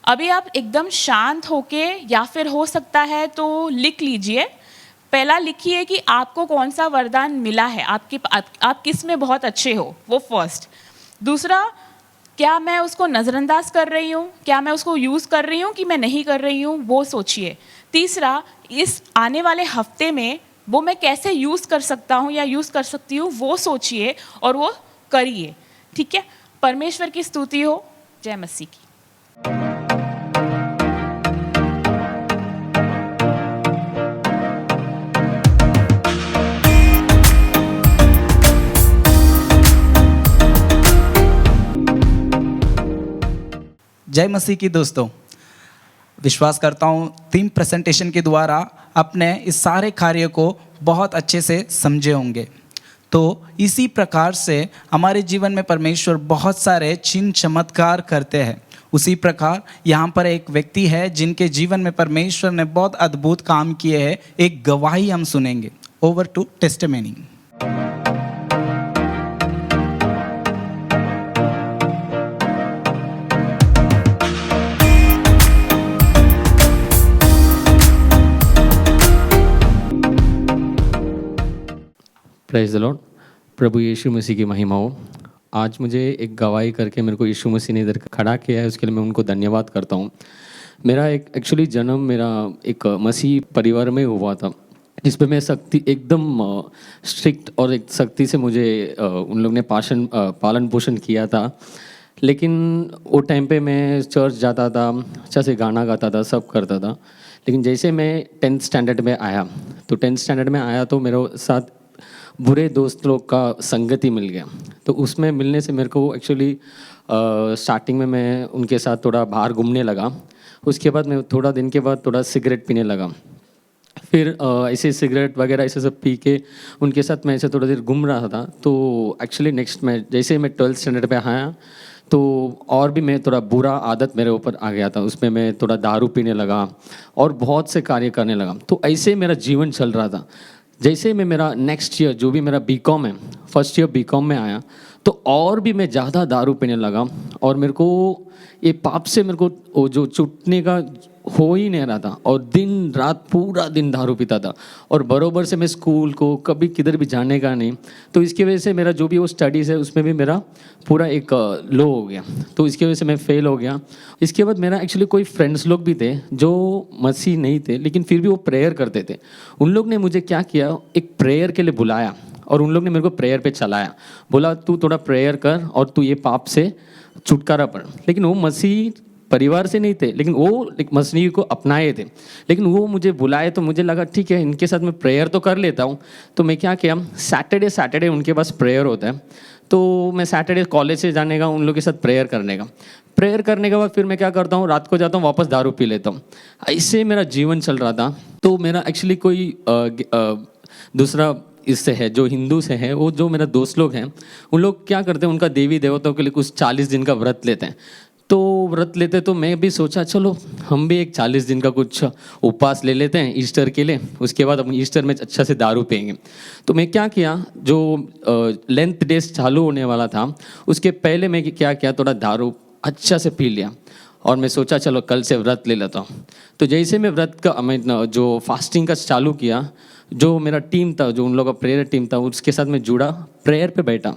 अभी आप एकदम शांत होके, या फिर हो सकता है तो लिख लीजिए। पहला लिखिए कि आपको कौन सा वरदान मिला है, आप किस में बहुत अच्छे हो, वो फर्स्ट। दूसरा, क्या मैं उसको नज़रअंदाज कर रही हूँ, क्या मैं उसको यूज़ कर रही हूँ कि मैं नहीं कर रही हूँ, वो सोचिए। तीसरा, इस आने वाले हफ्ते में वो मैं कैसे यूज़ कर सकता हूँ या यूज़ कर सकती हूँ, वो सोचिए और वो करिए। ठीक है, परमेश्वर की स्तुति हो। जय मसीह की। जय मसीह की दोस्तों, विश्वास करता हूँ टीम प्रेजेंटेशन के द्वारा अपने इस सारे कार्य को बहुत अच्छे से समझे होंगे। तो इसी प्रकार से हमारे जीवन में परमेश्वर बहुत सारे चिन्ह चमत्कार करते हैं। उसी प्रकार यहाँ पर एक व्यक्ति है जिनके जीवन में परमेश्वर ने बहुत अद्भुत काम किए हैं। एक गवाही हम सुनेंगे। Over to testimony. Praise the lord. प्रभु यीशु मसीह की महिमा हो। आज मुझे एक गवाही करके मेरे को यीशु मसीह ने इधर खड़ा किया है, उसके लिए मैं उनको धन्यवाद करता हूँ। मेरा एक एक्चुअली जन्म मेरा एक मसीह परिवार में हुआ था, जिस पे मैं सख्ती एकदम स्ट्रिक्ट और एक सख्ती से मुझे उन लोग ने पालन पोषण किया था। लेकिन वो टाइम पे मैं चर्च जाता था, अच्छा से गाना गाता था, सब करता था। लेकिन जैसे मैं 10th स्टैंडर्ड में आया तो मेरे साथ बुरे दोस्त लोग का संगति मिल गया। तो उसमें मिलने से मेरे को एक्चुअली स्टार्टिंग में मैं उनके साथ थोड़ा बाहर घूमने लगा। उसके बाद मैं थोड़ा दिन के बाद थोड़ा सिगरेट पीने लगा। फिर ऐसे सिगरेट वगैरह ऐसे सब पी के उनके साथ मैं ऐसे थोड़ा देर घूम रहा था। तो एक्चुअली नेक्स्ट में जैसे मैं 12th स्टैंडर्ड पे आया तो और भी मैं थोड़ा बुरा आदत मेरे ऊपर आ गया था। उसमें मैं थोड़ा दारू पीने लगा और बहुत से कार्य करने लगा। तो ऐसे मेरा जीवन चल रहा था। जैसे मैं मेरा नेक्स्ट ईयर जो भी मेरा बीकॉम है, फर्स्ट ईयर बीकॉम में आया तो और भी मैं ज़्यादा दारू पीने लगा। और मेरे को ये पाप से मेरे को वो जो छूटने का हो ही नहीं रहा था। और दिन रात पूरा दिन दारू पीता था और बरोबर से मैं स्कूल को कभी किधर भी जाने का नहीं। तो इसकी वजह से मेरा जो भी वो स्टडीज़ है उसमें भी मेरा पूरा एक लो हो गया। तो इसकी वजह से मैं फेल हो गया। इसके बाद मेरा एक्चुअली कोई फ्रेंड्स लोग भी थे जो मसीह नहीं थे, लेकिन फिर भी वो प्रेयर करते थे। उन लोग ने मुझे क्या किया, एक प्रेयर के लिए बुलाया और उन लोग ने मेरे को प्रेयर पे चलाया। बोला तू थोड़ा प्रेयर कर और तू ये पाप से छुटकारा पड़। लेकिन वो मसीह परिवार से नहीं थे, लेकिन वो एक मसीह को अपनाए थे। लेकिन वो मुझे बुलाए तो मुझे लगा ठीक है, इनके साथ मैं प्रेयर तो कर लेता हूँ। तो मैं क्या किया, सैटरडे उनके पास प्रेयर होता है। तो मैं सैटरडे कॉलेज से जाने का, उन लोग के साथ प्रेयर करने के बाद फिर मैं क्या करता हूँ, रात को जाता हूँ, वापस दारू पी लेता हूँ। ऐसे मेरा जीवन चल रहा था। तो मेरा एक्चुअली कोई दूसरा इससे है जो हिंदू से है, वो जो मेरा दोस्त लोग हैं उन लोग क्या करते हैं, उनका देवी देवताओं के लिए कुछ 40 दिन का व्रत लेते हैं। तो व्रत लेते तो मैं भी सोचा चलो हम भी एक 40 दिन का कुछ उपवास ले लेते हैं ईस्टर के लिए। उसके बाद हम ईस्टर में अच्छा से दारू पिएंगे। तो मैं क्या किया, जो लेंथ डेज चालू होने वाला था उसके पहले मैं क्या किया, थोड़ा दारू अच्छा से पी लिया और मैं सोचा चलो कल से व्रत ले लेता हूँ। तो जैसे मैं व्रत का मैं जो फास्टिंग का चालू किया, जो मेरा टीम था, जो उन लोगों का प्रेयर टीम था, उसके साथ मैं जुड़ा, प्रेयर पे बैठा।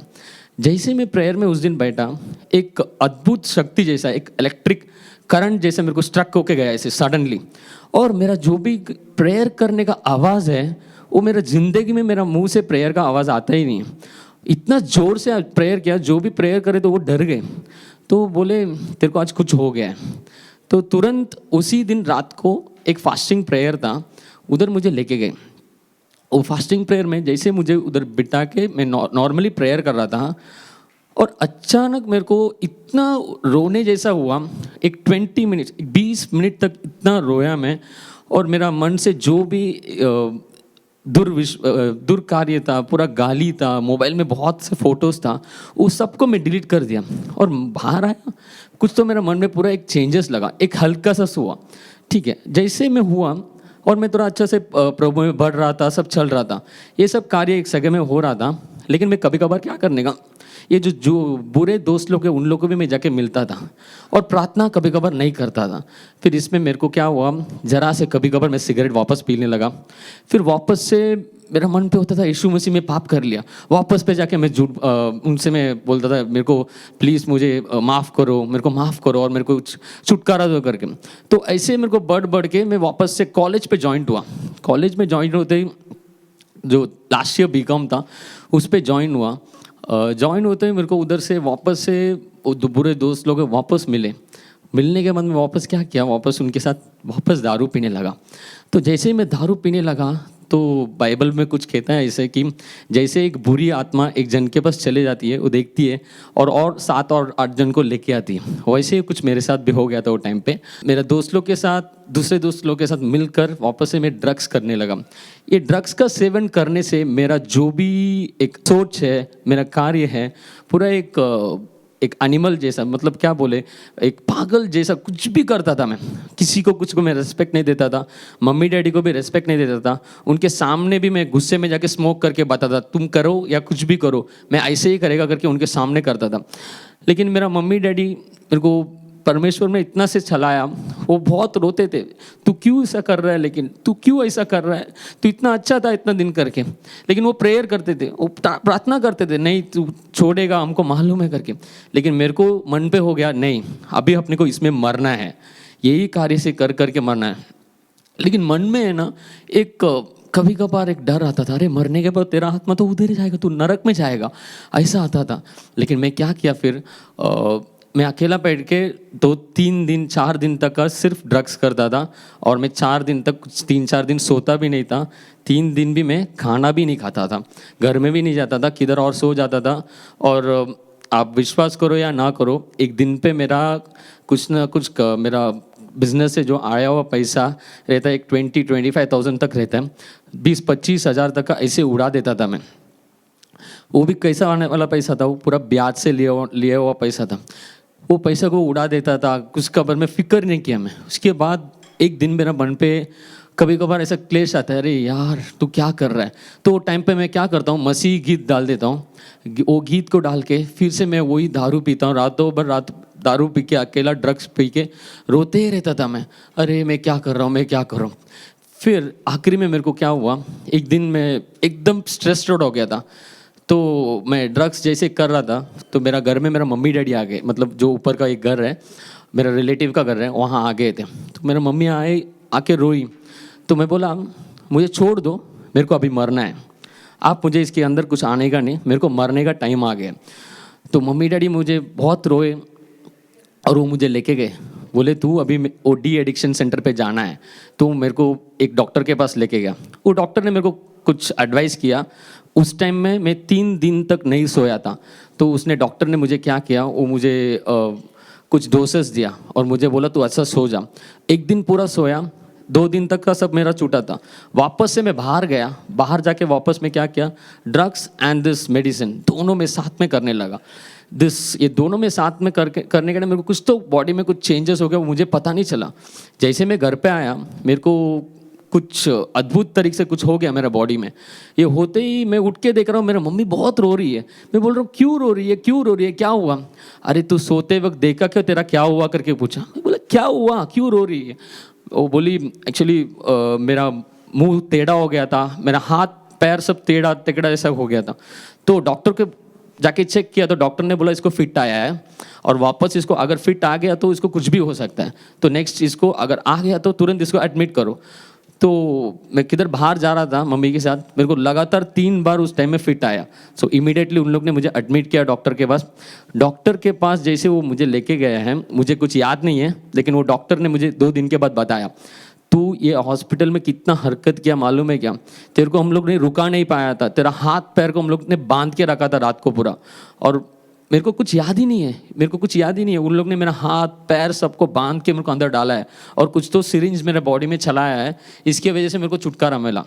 जैसे मैं प्रेयर में उस दिन बैठा, एक अद्भुत शक्ति जैसा, एक इलेक्ट्रिक करंट जैसे मेरे को स्ट्रक होके गया ऐसे सडनली। और मेरा जो भी प्रेयर करने का आवाज़ है वो मेरा ज़िंदगी में मेरा मुंह से प्रेयर का आवाज़ आता ही नहीं। इतना ज़ोर से प्रेयर किया, जो भी प्रेयर करे तो वो डर गए। तो बोले तेरे को आज कुछ हो गया है। तो तुरंत उसी दिन रात को एक फास्टिंग प्रेयर था, उधर मुझे लेके गए। वो फास्टिंग प्रेयर में जैसे मुझे उधर बिठा के मैं नॉर्मली प्रेयर कर रहा था और अचानक मेरे को इतना रोने जैसा हुआ। एक 20 मिनट तक इतना रोया मैं। और मेरा मन से जो भी दुर्कार्य था, पूरा गाली था, मोबाइल में बहुत से फोटोज़ था, वो सबको मैं डिलीट कर दिया। और बाहर आया कुछ तो मेरा मन में पूरा एक चेंजेस लगा, एक हल्का सा हुआ। ठीक है, जैसे मैं हुआ और मैं थोड़ा अच्छा से प्रभु में बढ़ रहा था, सब चल रहा था, ये सब कार्य एक जगह में हो रहा था। लेकिन मैं कभी कभार क्या करने का, ये जो बुरे दोस्त लोग हैं उन लोगों को भी मैं जाके मिलता था और प्रार्थना कभी कभार नहीं करता था। फिर इसमें मेरे को क्या हुआ, ज़रा से कभी कभार मैं सिगरेट वापस पीने लगा। फिर वापस से मेरा मन पे होता था यीशु मसीह में पाप कर लिया, वापस पे जाके मैं उनसे मैं बोलता था मेरे को प्लीज़ मुझे माफ़ करो, मेरे को माफ़ करो और मेरे को छुटकारा दो करके। तो ऐसे मेरे को बढ़ के मैं वापस से कॉलेज पे ज्वाइन हुआ। कॉलेज में ज्वाइन होते ही जो लास्ट ईयर बीकॉम था उस पर ज्वाइन हुआ। ज्वाइन होते ही मेरे को उधर से वापस से बुरे दोस्त लोग वापस मिलने के बाद में वापस क्या किया, वापस उनके साथ वापस दारू पीने लगा। तो जैसे ही मैं दारू पीने लगा तो बाइबल में कुछ कहता है ऐसे कि जैसे एक बुरी आत्मा एक जन के पास चले जाती है, वो देखती है और 7 और 8 जन को लेके आती है, वैसे ही कुछ मेरे साथ भी हो गया था वो टाइम पे। मेरा दोस्त लोग के साथ, दूसरे दोस्त लोग के साथ मिलकर वापस से मैं ड्रग्स करने लगा। ये ड्रग्स का सेवन करने से मेरा जो भी एक सोच है, मेरा कार्य है, पूरा एक एनिमल जैसा, मतलब क्या बोले, एक पागल जैसा कुछ भी करता था मैं। किसी को कुछ को मैं रेस्पेक्ट नहीं देता था, मम्मी डैडी को भी रेस्पेक्ट नहीं देता था। उनके सामने भी मैं गुस्से में जाके स्मोक करके बताता था तुम करो या कुछ भी करो, मैं ऐसे ही करेगा करके उनके सामने करता था। लेकिन मेरा मम्मी डैडी मेरे को परमेश्वर में इतना से चलाया, वो बहुत रोते थे, तू क्यों ऐसा कर रहा है, लेकिन तू क्यों ऐसा कर रहा है, तू इतना अच्छा था इतना दिन करके। लेकिन वो प्रेयर करते थे, वो प्रार्थना करते थे, नहीं तू छोड़ेगा हमको मालूम है करके। लेकिन मेरे को मन पे हो गया नहीं, अभी अपने को इसमें मरना है, यही कार्य से कर करके मरना है। लेकिन मन में है ना एक कभी कभार एक डर आता था, अरे मरने के बाद तेरा आत्मा तो उधर ही जाएगा, तू नरक में जाएगा, ऐसा आता था। लेकिन मैं क्या किया फिर, मैं अकेला बैठ के 2-3 दिन 4 दिन तक का सिर्फ ड्रग्स करता था। और मैं 4 दिन तक 3-4 दिन सोता भी नहीं था, 3 दिन भी मैं खाना भी नहीं खाता था, घर में भी नहीं जाता था, किधर और सो जाता था। और आप विश्वास करो या ना करो, एक दिन पे मेरा कुछ ना कुछ मेरा बिजनेस से जो आया हुआ पैसा रहता है, एक 20-25,000 तक रहता है, 20-25 हज़ार तक का ऐसे उड़ा देता था मैं। वो भी कैसा आने वाला पैसा था, वो पूरा ब्याज से लिया हुआ पैसा था। वो पैसा को उड़ा देता था, कुछ कबर में फिक्र नहीं किया मैं। उसके बाद एक दिन मेरा मन पे कभी कभार ऐसा क्लेश आता है, अरे यार तू क्या कर रहा है। तो वो टाइम पे मैं क्या करता हूँ, मसीह गीत डाल देता हूँ, वो गीत को डाल के फिर से मैं वही दारू पीता हूँ। रातों भर रात दारू पी के अकेला ड्रग्स पी के रोते ही रहता था मैं, अरे मैं क्या कर रहा हूँ, मैं क्या कर रहा हूँ। फिर आखिरी में मेरे को क्या हुआ, एक दिन मैं एकदम स्ट्रेस्ड आउट हो गया था। तो मैं ड्रग्स जैसे कर रहा था तो मेरा घर में मेरा मम्मी डैडी आ गए, मतलब जो ऊपर का एक घर है, मेरा रिलेटिव का घर है, वहाँ आ गए थे। तो मेरा मम्मी आके रोई। तो मैं बोला मुझे छोड़ दो, मेरे को अभी मरना है, आप मुझे इसके अंदर कुछ आने का नहीं, मेरे को मरने का टाइम आ गया। तो मम्मी डैडी मुझे बहुत रोए और वो मुझे लेके गए, बोले तू अभी OD एडिक्शन सेंटर पे जाना है। तो मेरे को एक डॉक्टर के पास लेके गया। वो डॉक्टर ने मेरे को कुछ एडवाइस किया। उस टाइम में मैं 3 दिन तक नहीं सोया था। तो उसने डॉक्टर ने मुझे क्या किया, वो मुझे कुछ डोसेस दिया और मुझे बोला तू अच्छा सो जा। एक दिन पूरा सोया, 2 दिन तक का सब मेरा छूटा था। वापस से मैं बाहर गया, बाहर जाके वापस में क्या किया, ड्रग्स एंड दिस मेडिसिन दोनों में साथ में करने लगा। ये दोनों में साथ में करने के लिए मेरे को कुछ तो बॉडी में कुछ चेंजेस हो गया, वो मुझे पता नहीं चला। जैसे मैं घर पे आया, मेरे को कुछ अद्भुत तरीके से कुछ हो गया मेरा बॉडी में। ये होते ही मैं उठ के देख रहा हूँ, मेरा मम्मी बहुत रो रही है। मैं बोल रहा हूँ क्यों रो रही है, क्यों रो रही है, क्या हुआ। अरे तू सोते वक्त देखा क्या, तेरा क्या हुआ करके पूछा। मैं बोला क्या हुआ, क्यों रो रही है। वो बोली एक्चुअली मेरा मुंह टेढ़ा हो गया था, मेरा हाथ पैर सब टेढ़ा टेढ़ा ऐसा हो गया था। तो डॉक्टर के जाके चेक किया तो डॉक्टर ने बोला इसको फिट आया है और वापस इसको अगर फिट आ गया तो इसको कुछ भी हो सकता है, तो नेक्स्ट इसको अगर आ गया तो तुरंत इसको एडमिट करो। तो मैं किधर बाहर जा रहा था मम्मी के साथ, मेरे को लगातार 3 बार उस टाइम में फिट आया। सो इमीडिएटली उन लोग ने मुझे एडमिट किया डॉक्टर के पास। डॉक्टर के पास जैसे वो मुझे लेके गए हैं, मुझे कुछ याद नहीं है, लेकिन वो डॉक्टर ने मुझे 2 दिन के बाद बताया तू ये हॉस्पिटल में कितना हरकत किया मालूम है क्या, तेरे को हम लोग ने रुका नहीं पाया था, तेरा हाथ पैर को हम लोग ने बांध के रखा था रात को पूरा। और मेरे को कुछ याद ही नहीं है, मेरे को कुछ याद ही नहीं है। उन लोग ने मेरा हाथ पैर सबको बांध के मेरे को अंदर डाला है और कुछ तो सिरिंज मेरे बॉडी में चलाया है, इसकी वजह से मेरे को छुटकारा मिला।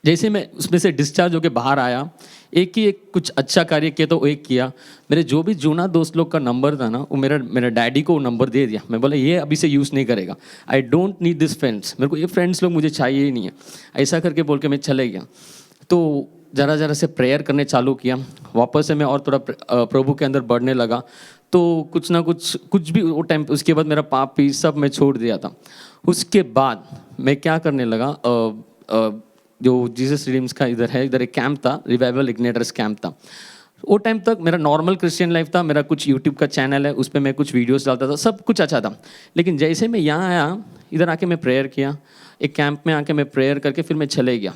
जैसे मैं उसमें से डिस्चार्ज होकर बाहर आया, एक कुछ अच्छा कार्य किया तो एक किया। मेरे जो भी जूना दोस्त लोग का नंबर था ना, वो मेरा डैडी को नंबर दे दिया। मैं बोला ये अभी से यूज़ नहीं करेगा, I don't need this friends, मेरे को ये फ्रेंड्स लोग मुझे चाहिए ही नहीं है, ऐसा करके बोल के मैं चले गया। तो ज़रा से प्रेयर करने चालू किया, वापस से मैं और थोड़ा प्रभु के अंदर बढ़ने लगा। तो कुछ ना कुछ भी वो टाइम, उसके बाद मेरा पाप भी सब मैं छोड़ दिया था। उसके बाद मैं क्या करने लगा, जो जीसस रिडीम्स का इधर है, इधर एक कैंप था, रिवाइवल इग्नाइटर्स कैंप था। वो टाइम तक मेरा नॉर्मल क्रिश्चियन लाइफ था, मेरा कुछ यूट्यूब का चैनल है, उस पर मैं कुछ वीडियोस डालता था, सब कुछ अच्छा था। लेकिन जैसे मैं यहाँ आया, इधर आके मैं प्रेयर किया, एक कैंप में आके मैं प्रेयर करके फिर मैं चले गया,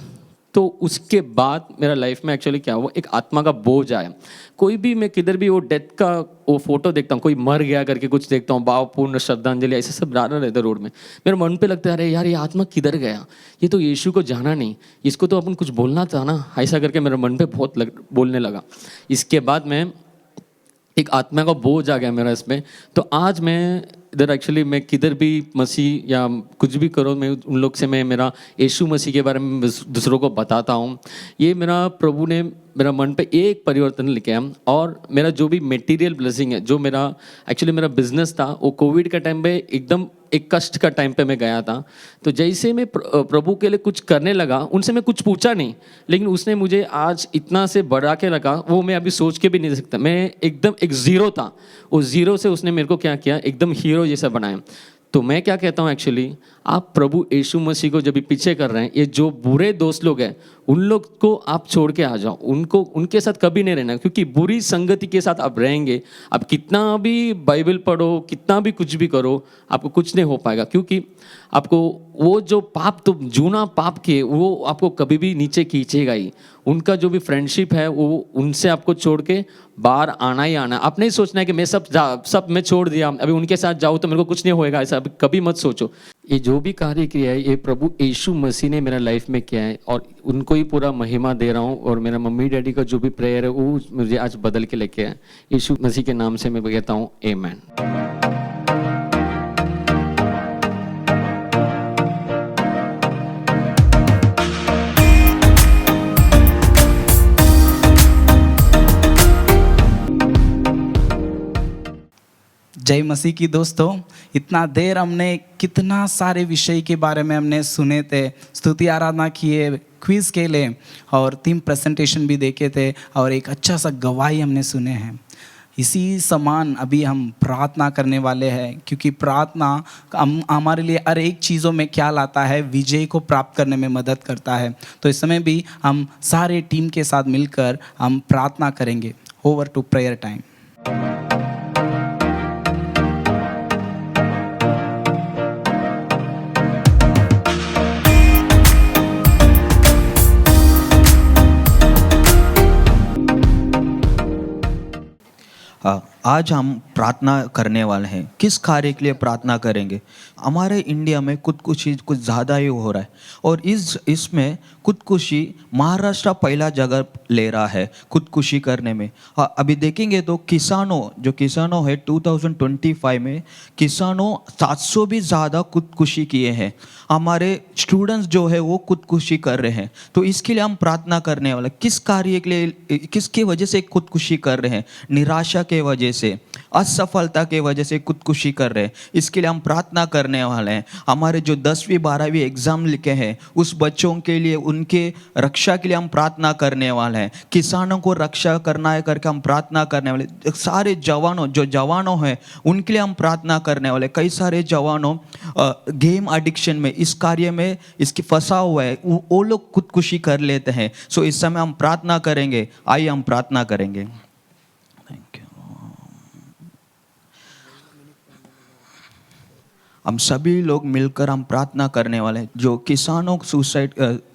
तो उसके बाद मेरा लाइफ में एक्चुअली क्या हुआ, एक आत्मा का बोझ आया। कोई भी मैं किधर भी वो डेथ का वो फोटो देखता हूँ, कोई मर गया करके कुछ देखता हूँ, भावपूर्ण श्रद्धांजलि ऐसे सब डाला रहता है रोड में, मेरे मन पे लगता है अरे यार ये आत्मा किधर गया, ये तो यीशु को जाना नहीं, इसको तो अपन कुछ बोलना था ना, ऐसा करके मेरे मन पे बहुत बोलने लगा। इसके बाद में एक आत्मा का बोझ आ गया मेरा इसमें। तो आज मैं इधर एक्चुअली मैं किधर भी मसीह या कुछ भी करो, मैं उन लोग से मैं मेरा यीशु मसीह के बारे में दूसरों को बताता हूँ। ये मेरा प्रभु ने मेरा मन पे एक परिवर्तन लेके आया, और मेरा जो भी मटेरियल ब्लेसिंग है, जो मेरा एक्चुअली मेरा बिजनेस था, वो कोविड का टाइम पे एकदम एक कष्ट का टाइम पे मैं गया था। तो जैसे मैं प्रभु के लिए कुछ करने लगा, उनसे मैं कुछ पूछा नहीं, लेकिन उसने मुझे आज इतना से बढ़ा के रखा, वो मैं अभी सोच के भी नहीं सकता। मैं एकदम एक ज़ीरो था, उस ज़ीरो से उसने मेरे को क्या किया, एकदम हीरो जैसा बनाया। तो मैं क्या कहता हूँ एक्चुअली, आप प्रभु यीशु मसीह को जब भी पीछे कर रहे हैं, ये जो बुरे दोस्त लोग हैं उन लोग को आप छोड़ के आ जाओ, उनको उनके साथ कभी नहीं रहना, क्योंकि बुरी संगति के साथ आप रहेंगे, आप कितना भी बाइबल पढ़ो, कितना भी कुछ भी करो, आपको कुछ नहीं हो पाएगा। क्योंकि आपको वो जो पाप तो जूना पाप के वो आपको कभी भी नीचे खींचेगा ही। उनका जो भी फ्रेंडशिप है वो उनसे आपको छोड़ के बाहर आना ही आना। आप नहीं सोचना है कि मैं सब मैं छोड़ दिया, अभी उनके साथ जाऊँ तो मेरे को कुछ नहीं होएगा, ऐसा अभी कभी मत सोचो। ये जो भी कार्य किया है ये प्रभु यीशु मसीह ने मेरा लाइफ में किया है, और उनको ही पूरा महिमा दे रहा हूँ। और मेरा मम्मी डैडी का जो भी प्रेयर है वो मुझे आज बदल के लेके आया। यीशु मसीह के नाम से मैं कहता हूँ आमीन। जय मसीह की दोस्तों, इतना देर हमने कितना सारे विषय के बारे में हमने सुने थे, स्तुति आराधना किए, क्विज खेले और 3 प्रेजेंटेशन भी देखे थे, और एक अच्छा सा गवाही हमने सुने हैं। इसी समान अभी हम प्रार्थना करने वाले हैं, क्योंकि प्रार्थना हमारे लिए हर एक चीज़ों में क्या लाता है, विजय को प्राप्त करने में मदद करता है। तो इस समय भी हम सारे टीम के साथ मिलकर हम प्रार्थना करेंगे। Over to prayer time. आज हम प्रार्थना करने वाले हैं। किस कार्य के लिए प्रार्थना करेंगे? हमारे इंडिया में खुदकुशी कुछ ज़्यादा ही हो रहा है, और इसमें खुदकुशी महाराष्ट्र पहला जगह ले रहा है खुदकुशी करने में। अभी देखेंगे तो किसानों है 2025 में किसानों 700 भी ज़्यादा खुदकुशी किए हैं। हमारे स्टूडेंट्स जो है वो खुदकुशी कर रहे हैं। तो इसके लिए हम प्रार्थना करने वाले, किस कार्य के लिए, किसकी वजह से खुदकुशी कर रहे हैं? निराशा के वजह से, असफलता के वजह से खुदकुशी कर रहे हैं। इसके लिए हम प्रार्थना करने वाले हैं। हमारे जो 10वीं 12वीं एग्जाम लिखे हैं उस बच्चों के लिए, उनके रक्षा के लिए हम प्रार्थना करने वाले हैं। किसानों को रक्षा करना है करके हम प्रार्थना करने वाले। सारे जवानों हैं उनके लिए हम प्रार्थना करने वाले। कई सारे जवानों गेम एडिक्शन में, इस कार्य में इसकी फंसा हुआ है, वो लोग खुदकुशी कर लेते हैं। सो इस समय हम प्रार्थना करेंगे। आइए हम प्रार्थना करेंगे। Thank you. हम सभी लोग मिलकर हम प्रार्थना करने वाले हैं। जो किसानों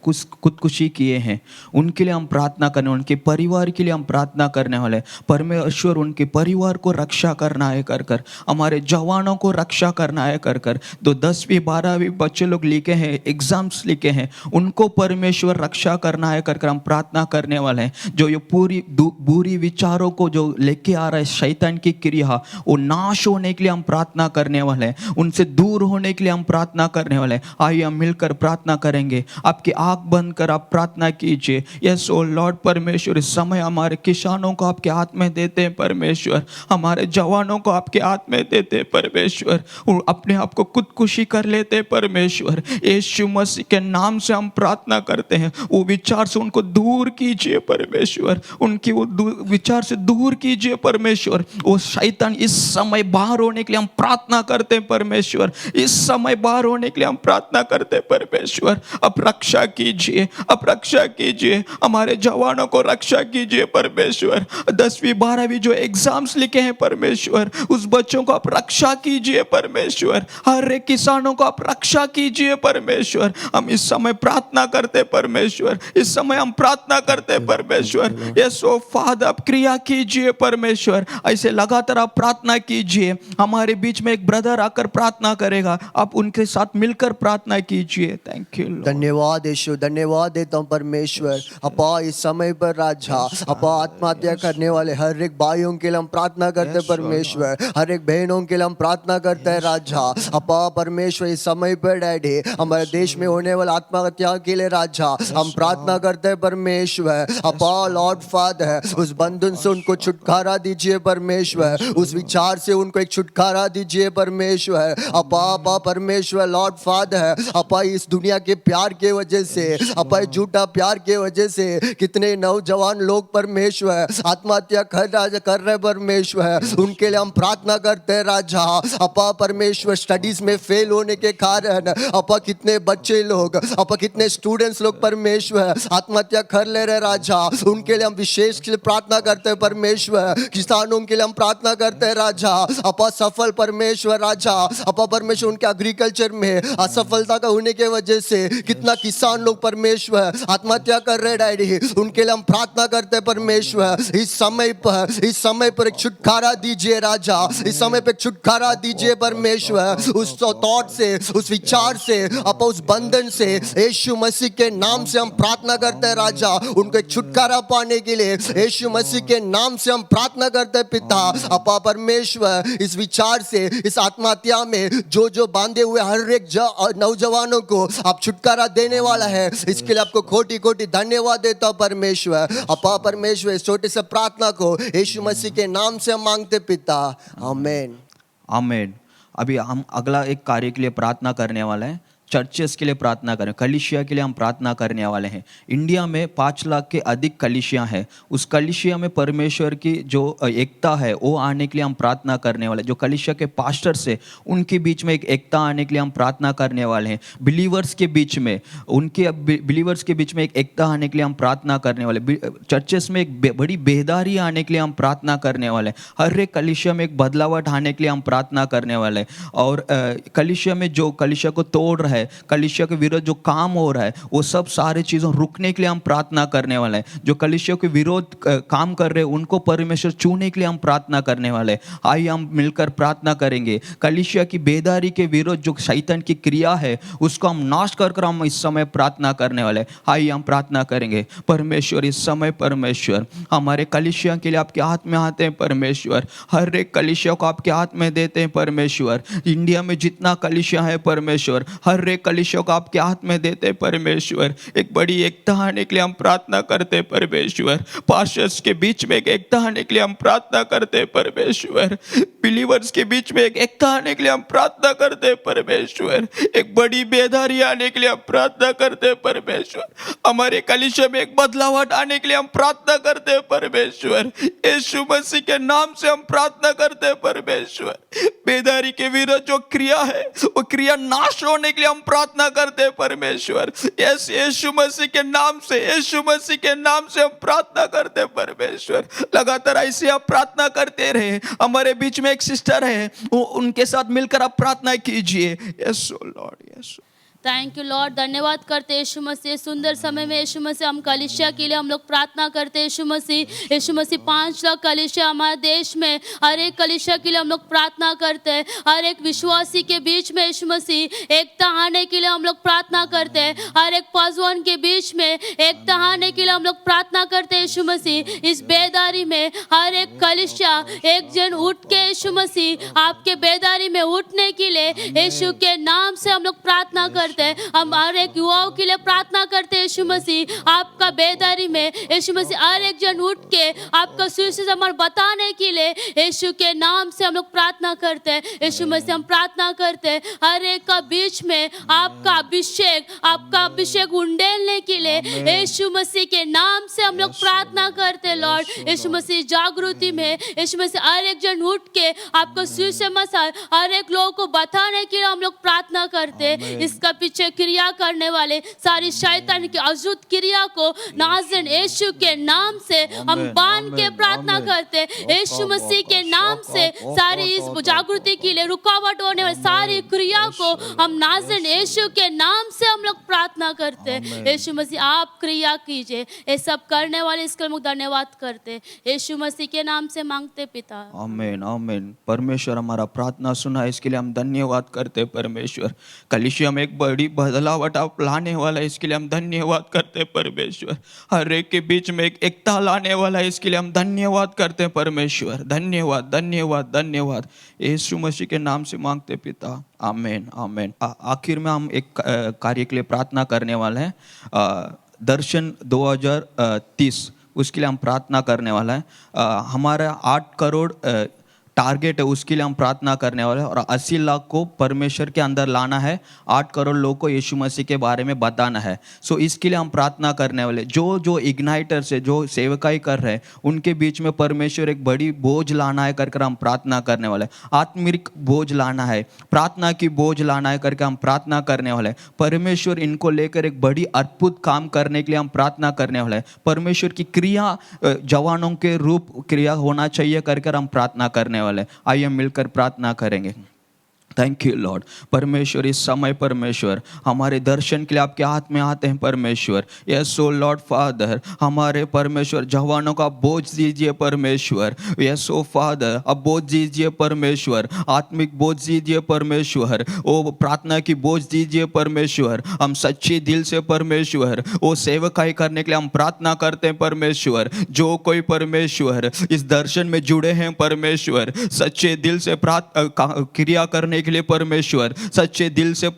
खुदकुशी किए हैं उनके लिए हम प्रार्थना करने, उनके परिवार के लिए हम प्रार्थना करने वाले। परमेश्वर उनके परिवार को रक्षा करना है कर हमारे जवानों को रक्षा करना है कर तो 10वीं 12वीं बच्चे लोग लिखे हैं, एग्जाम्स लिखे हैं, उनको परमेश्वर रक्षा करना है कर हम प्रार्थना करने वाले हैं। जो ये पूरी बुरी विचारों को जो लेके आ रहा है शैतान की क्रिया, वो नाश होने के लिए हम प्रार्थना करने वाले हैं। उनसे दूर होने के लिए हम प्रार्थना करने वाले हैं। आइए हम मिलकर प्रार्थना करेंगे। आपकी आंख बंद कर आप प्रार्थना कीजिए। यस ओ लॉर्ड परमेश्वर, इस समय हमारे किसानों को आपके हाथ में देते हैं परमेश्वर, हमारे जवानों को आपके हाथ में देते हैं परमेश्वर, और अपने आप को खुदकुशी कर लेते हैं परमेश्वर। यीशु मसीह के नाम से हम प्रार्थना करते हैं। वो विचार से उनको दूर कीजिए परमेश्वर, उनकी वो विचार से दूर कीजिए परमेश्वर। वो शैतान इस समय बाहर होने के लिए हम प्रार्थना करते हैं परमेश्वर। इस समय बाहर होने के लिए हम प्रार्थना करते हैं परमेश्वर। अब रक्षा की कीजिए, आप रक्षा कीजिए, हमारे जवानों को रक्षा कीजिए परमेश्वर। 10वीं 12वीं जो एग्जाम्स लिखे हैं परमेश्वर, उस बच्चों को आप रक्षा कीजिए परमेश्वर। हर एक किसानों को आप रक्षा कीजिए परमेश्वर। हम इस समय प्रार्थना करते परमेश्वर, इस समय हम प्रार्थना करते परमेश्वर। यीशु फादर आप क्रिया कीजिए परमेश्वर, ऐसे लगातार आप प्रार्थना कीजिए। हमारे बीच में एक ब्रदर आकर प्रार्थना करेगा, आप उनके साथ मिलकर प्रार्थना कीजिए। Thank you. धन्यवाद यीशु, धन्यवाद देता हूँ परमेश्वर। अपा इस समय पर राजा, अपा आत्महत्या करने वाले हर एक भाइयों के लिए हम प्रार्थना करते हैं परमेश्वर, हर एक बहनों के लिए हम प्रार्थना करते हैं राजा। अपा परमेश्वर इस समय पर डैडी हमारे देश में होने वाले आत्महत्या के लिए राजा हम प्रार्थना करते हैं परमेश्वर। अपा लॉर्ड फादर उस बंधन से उनको छुटकारा दीजिए परमेश्वर, उस विचार से उनको एक छुटकारा दीजिए परमेश्वर। अपा परमेश्वर लॉर्ड फादर, अपा इस दुनिया के प्यार के वजह से, अपा झूठा प्यार के वजह से कितने नौजवान लोग परमेश्वर आत्महत्या कर रहे परमेश्वर, उनके लिए हम प्रार्थना करते हैं राजा। अपा परमेश्वर स्टडीज में फेल होने के कारण अपा कितने बच्चे लोग, अपा कितने स्टूडेंट्स लोग परमेश्वर आत्महत्या कर ले रहे राजा, उनके लिए हम विशेष प्रार्थना करते हैं परमेश्वर। किसानों के लिए हम प्रार्थना करते हैं राजा। अपा सफल परमेश्वर राजा, अपा परमेश्वर उनके एग्रीकल्चर में असफलता का होने के वजह से कितना किसान लोग परमेश्वर आत्महत्या कर रहे डैडी, उनके लिए हम प्रार्थना करते हैं परमेश्वर। इस समय पर एक छुटकारा दीजिए राजा, इस समय पर छुटकारा दीजिए परमेश्वर। उस थॉट से, उस विचार से, अपा उस बंधन से यीशु मसीह के नाम से हम प्रार्थना करते हैं राजा। उनको एक छुटकारा पाने के लिए यीशु मसीह के नाम से हम प्रार्थना करते हैं पिता। अपा परमेश्वर इस विचार से, इस आत्महत्या में जो बांधे हुए हर एक नौजवानों को आप छुटकारा देने वाला है, इसके लिए आपको कोटि कोटि धन्यवाद देता हूं परमेश्वर। अपा परमेश्वर इस छोटे से प्रार्थना को यीशु मसीह के नाम से हम मांगते पिता, आमीन आमीन। अभी हम अगला एक कार्य के लिए प्रार्थना करने वाले हैं। चर्चेस के लिए प्रार्थना करें, कलीसिया के लिए हम प्रार्थना करने वाले हैं। इंडिया में 5 लाख के अधिक कलीसिया हैं। उस कलीसिया में परमेश्वर की जो एकता है वो आने के लिए हम प्रार्थना करने वाले हैं। जो कलीसिया के पास्टर्स है उनके बीच में एक एकता आने के लिए हम प्रार्थना करने वाले हैं। बिलीवर्स के बीच में, उनके बिलीवर्स के बीच में एक एकता आने के लिए हम प्रार्थना करने वाले। चर्चेस में एक बड़ी बेदारी आने के लिए हम प्रार्थना करने वाले हैं। हर एक कलीसिया में एक बदलावट आने के लिए हम प्रार्थना करने वाले हैं। और कलीसिया में जो कलीसिया को तोड़ रहा है, कलीसिया के विरोध जो काम हो रहा है, वो सब सारे चीज़ों रुकने के लिए हम प्रार्थना करने वाले हैं। जो कलीसिया के विरोध काम कर रहे हैं उनको परमेश्वर छूने के लिए हम प्रार्थना करने वाले हैं। आइए हम मिलकर प्रार्थना करेंगे। कलीसिया की बेदारी के विरोध जो शैतान की क्रिया है उसको हम नाश कर हम इस समय प्रार्थना करने वाले हैं। आइए हम प्रार्थना करेंगे। परमेश्वर इस समय परमेश्वर हमारे कलीसिया के लिए आपके हाथ में आते हैं परमेश्वर। हर एक कलीसिया को आपके हाथ में देते हैं परमेश्वर। इंडिया में जितना कलीसिया है परमेश्वर, हर एक कलीसिया को आपके हाथ में देते परमेश्वर। एक बड़ी एकता आने के लिए हम प्रार्थना करते परमेश्वर। पास्टर्स के बीच में एक एकता आने के लिए हम प्रार्थना करते परमेश्वर। बिलीवर्स के बीच में एक एकता आने के लिए हम प्रार्थना करते परमेश्वर। एक बड़ी बेदारी आने के लिए हम प्रार्थना करते परमेश्वर। हमारे कलीसिया में एक बदलावट आने के लिए हम प्रार्थना करते परमेश्वर। यीशु मसीह के नाम से हम प्रार्थना करते परमेश्वर। बेदारी के विरुद्ध जो क्रिया है वो क्रिया नाश होने के लिए हम प्रार्थना करते परमेश्वर। यीशु मसीह के नाम से, यीशु मसीह के नाम से हम प्रार्थना करते परमेश्वर। लगातार ऐसे आप प्रार्थना करते रहे। हमारे बीच में एक सिस्टर है, उनके साथ मिलकर आप प्रार्थना कीजिए। Yeshu lord, Yeshu thank you lord. धन्यवाद करते हैं यीशु मसीह। सुंदर समय में यीशु मसीह हम कलीसिया के लिए हम लोग प्रार्थना करते हैं यीशु मसीह 5 लाख कलीसिया हमारे देश में, हर एक कलीसिया के लिए हम लोग प्रार्थना करते हैं। हर एक विश्वासी के बीच में यीशु मसीह एकता आने के लिए हम लोग प्रार्थना करते हैं। हर एक पासवान के बीच में एकता आने के लिए हम लोग प्रार्थना करते हैं यीशु मसीह। इस बेदारी में हर एक कलीसिया एक जन उठ के यीशु मसीह आपके बेदारी में उठने के लिए यीशु के नाम से हम लोग प्रार्थना करते हैं। हम हर एक युवाओं के लिए प्रार्थना करते हैं यीशु मसीह आपका बेदारी में यीशु मसीह हर एक जन उठ के आपका सुसमाचार बताने के लिए यीशु के नाम से हम लोग प्रार्थना करते हैं। यीशु मसीह हम प्रार्थना करते हैं हर एक का बीच में आपका अभिषेक उंडेलने के लिए यीशु मसीह के नाम से हम लोग प्रार्थना करते हैं। लॉर्ड यीशु मसीह जागृति में यीशु मसीह हर एक जन उठ के आपका सुसमाचार हर एक लोगों को बताने के लिए हम लोग प्रार्थना करते हैं। इसका पीछे क्रिया करने वाले सारी शैतान की अशुद्ध क्रिया को नाज़रेन यीशु के नाम से हम बांध के प्रार्थना करते हैं। यीशु मसीह के नाम से सारी इस जागृति के लिए रुकावट होने वाली सारी क्रिया को हम नाज़रेन यीशु के नाम से हम लोग प्रार्थना करते हैं। यीशु मसीह आप क्रिया कीजिए, ये सब करने वाले इसके लिए धन्यवाद करते हैं। यीशु मसीह के नाम से मांगते पिता, आमीन आमीन। परमेश्वर हमारा प्रार्थना सुना, इसके लिए हम धन्यवाद करते हैं परमेश्वर। कलीसिया में एक बड़ी बदलावट आप लाने वाला है, इसके लिए हम धन्यवाद करते हैं परमेश्वर। हर एक के बीच में एक एकता लाने वाला है, इसके लिए हम धन्यवाद करते हैं परमेश्वर। धन्यवाद धन्यवाद धन्यवाद। यीशु मसीह के नाम से मांगते पिता, आमीन आमीन। आखिर में हम एक कार्य के लिए प्रार्थना करने वाले हैं, दर्शन 2030, उसके लिए हम प्रार्थना करने वाला है। हमारा 8 करोड़ टारगेट है, उसके लिए हम प्रार्थना करने वाले हैं और 80 लाख को परमेश्वर के अंदर लाना है। 8 करोड़ लोगों को यीशु मसीह के बारे में बताना है। सो इसके लिए हम प्रार्थना करने वाले। जो इग्नाइटर से जो सेवकाई कर रहे हैं उनके बीच में परमेश्वर एक बड़ी बोझ लाना है करके हम प्रार्थना करने वाले। आत्मिक बोझ लाना है, प्रार्थना की बोझ लाना है करके हम प्रार्थना करने वाले। परमेश्वर इनको लेकर एक बड़ी अद्भुत काम करने के लिए हम प्रार्थना करने वाले। परमेश्वर की क्रिया जवानों के रूप क्रिया होना चाहिए करके हम प्रार्थना करने वाले। आइए मिलकर प्रार्थना करेंगे। Thank you Lord. परमेश्वर इस समय परमेश्वर हमारे दर्शन के लिए आपके हाथ में आते हैं परमेश्वर। यस सो लॉर्ड फादर, हमारे परमेश्वर जवानों का बोझ दीजिए परमेश्वर। यस ओ फादर, अब बोझ दीजिए परमेश्वर, आत्मिक बोझ दीजिए परमेश्वर, ओ प्रार्थना की बोझ दीजिए परमेश्वर। हम सच्चे दिल से परमेश्वर वो सेवकाई करने के लिए हम प्रार्थना करते हैं परमेश्वर। जो कोई परमेश्वर इस दर्शन में जुड़े हैं परमेश्वर, सच्चे दिल से क्रिया करने के लिए परमेश्वर, सच्चे दिल से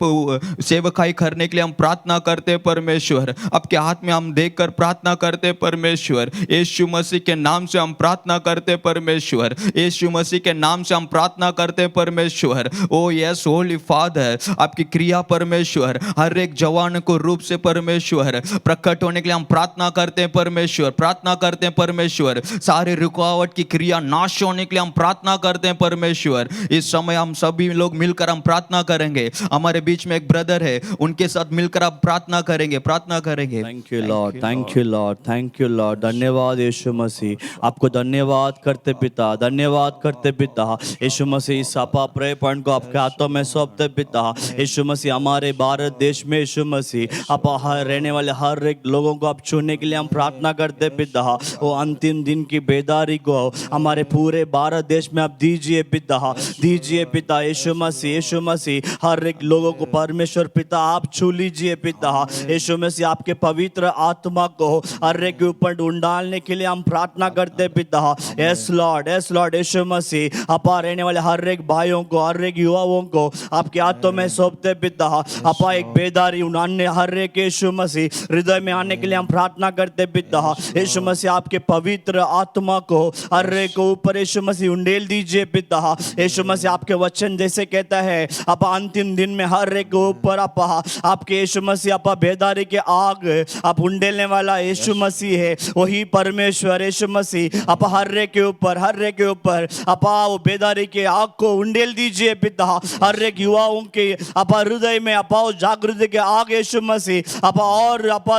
सेवकाई करने के लिए हम प्रार्थना करते हैं परमेश्वर। आपके हाथ में हम देखकर प्रार्थना करते हैं परमेश्वर। यीशु मसीह के नाम से हम प्रार्थना करते हैं परमेश्वर। यीशु मसीह के नाम से हम प्रार्थना करते हैं परमेश्वर। ओ यस होली फादर, आपकी क्रिया परमेश्वर हर एक जवान को रूप से परमेश्वर प्रकट होने के लिए हम प्रार्थना करते हैं परमेश्वर। प्रार्थना करते हैं परमेश्वर, सारे रुकावट की क्रिया नाश होने के लिए हम प्रार्थना करते हैं परमेश्वर। इस समय हम सभी लोग मिलकर हम प्रार्थना करेंगे। हमारे बीच में एक ब्रदर है, उनके साथ मिलकर आप प्रार्थना करेंगे, प्रार्थना करेंगे। Thank you Lord, thank you Lord, thank you lord. धन्यवाद यीशु मसीह, आपको धन्यवाद करते पिता, धन्यवाद करते पिता। यीशु मसीह इस आपा प्रे पॉइंट को आपके हाथों में सौंपते पिता। यीशु मसीह हमारे भारत देश में यीशु मसीह आपा रहने वाले हर एक लोगों को आप चुनने के लिए हम प्रार्थना करते पिता। वो अंतिम दिन की बेदारी को हमारे पूरे भारत देश में आप दीजिए पिता, दीजिए पिता। यीशु मसीह हर एक लोगों को परमेश्वर पिता आप छू लीजिए पिता। यीशु मसीह आपके पवित्र आत्मा को हर एक के ऊपर ढूंढालने के लिए हम प्रार्थना करते पिता। Yes lord, yes lord. Yeshu Masih आपा रहने वाले हर एक भाइयों को, हर एक युवाओं को आपके हाथों में सौंपते पिता। आपा एक बेदारी उन्होंने हर एक यीशु मसीह हृदय में आने के लिए हम प्रार्थना करते पिता। यीशु मसीह आपके पवित्र आत्मा को हर एक के ऊपर यीशु मसीह उंडेल दीजिए पिता। यीशु मसीह आपके वचन जैसे कहता है आप अंतिम दिन में हर एक ऊपर आपके यीशु मसीह आप बेदारी के आग आप उंडेलने वाला यीशु मसीह है। वही परमेश्वर यीशु मसीह आप हर एक के ऊपर, हर एक के ऊपर आप वो बेदारी के आग को उंडेल दीजिए पिता। हर एक युवाओं के आप हृदय में आप जागृति के आग यीशु मसीह आप और आप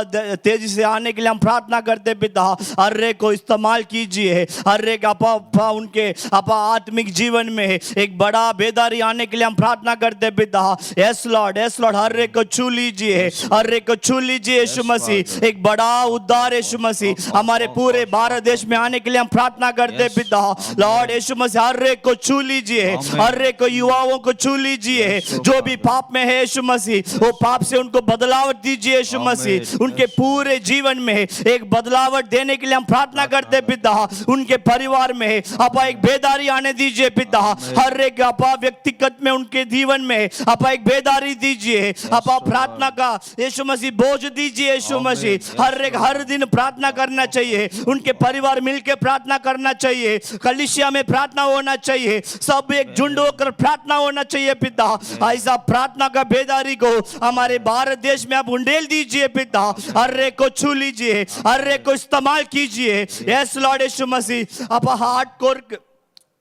तेजी से आने के लिए हम प्रार्थना करते पिता। हर एक को इस्तेमाल कीजिए, हर एक आप उनके आप आत्मिक जीवन में एक बड़ा बेदारी आने के लिए हम प्रार्थना करते पिता। Yes lord, yes lord. हर एक को छू लीजिए, हर एक को छू लीजिए यीशु मसीह। एक बड़ा उद्धार यीशु मसीह हमारे पूरे भारत देश में आने के लिए हम प्रार्थना करते पिता। लॉर्ड यीशु मसीह हर एक को छू लीजिए, हर एक को युवाओं को छू लीजिए। जो भी पाप में है यीशु मसीह वो पाप से उनको बदलावट दीजिए यीशु मसीह। उनके पूरे जीवन में एक बदलावट देने के लिए हम प्रार्थना करते पिता। उनके परिवार में आप एक बेदारी आने दीजिए पिता। हर एक आप व्यक्तिगत में उनके जीवन में आप एक बेदारी दीजिए। आप प्रार्थना का यीशु मसीह बोझ दीजिए यीशु मसीह। हर दिन प्रार्थना करना चाहिए, उनके परिवार मिलकर प्रार्थना करना चाहिए, कलीसिया में प्रार्थना होना चाहिए, सब एक झुंड होकर प्रार्थना होना चाहिए पिता। ऐसा प्रार्थना का बेदारी को हमारे भारत देश में आप उंडेल दीजिए पिता। हर एक को छू लीजिए, हर एक को इस्तेमाल कीजिए। यस लॉर्ड यीशु मसीह आप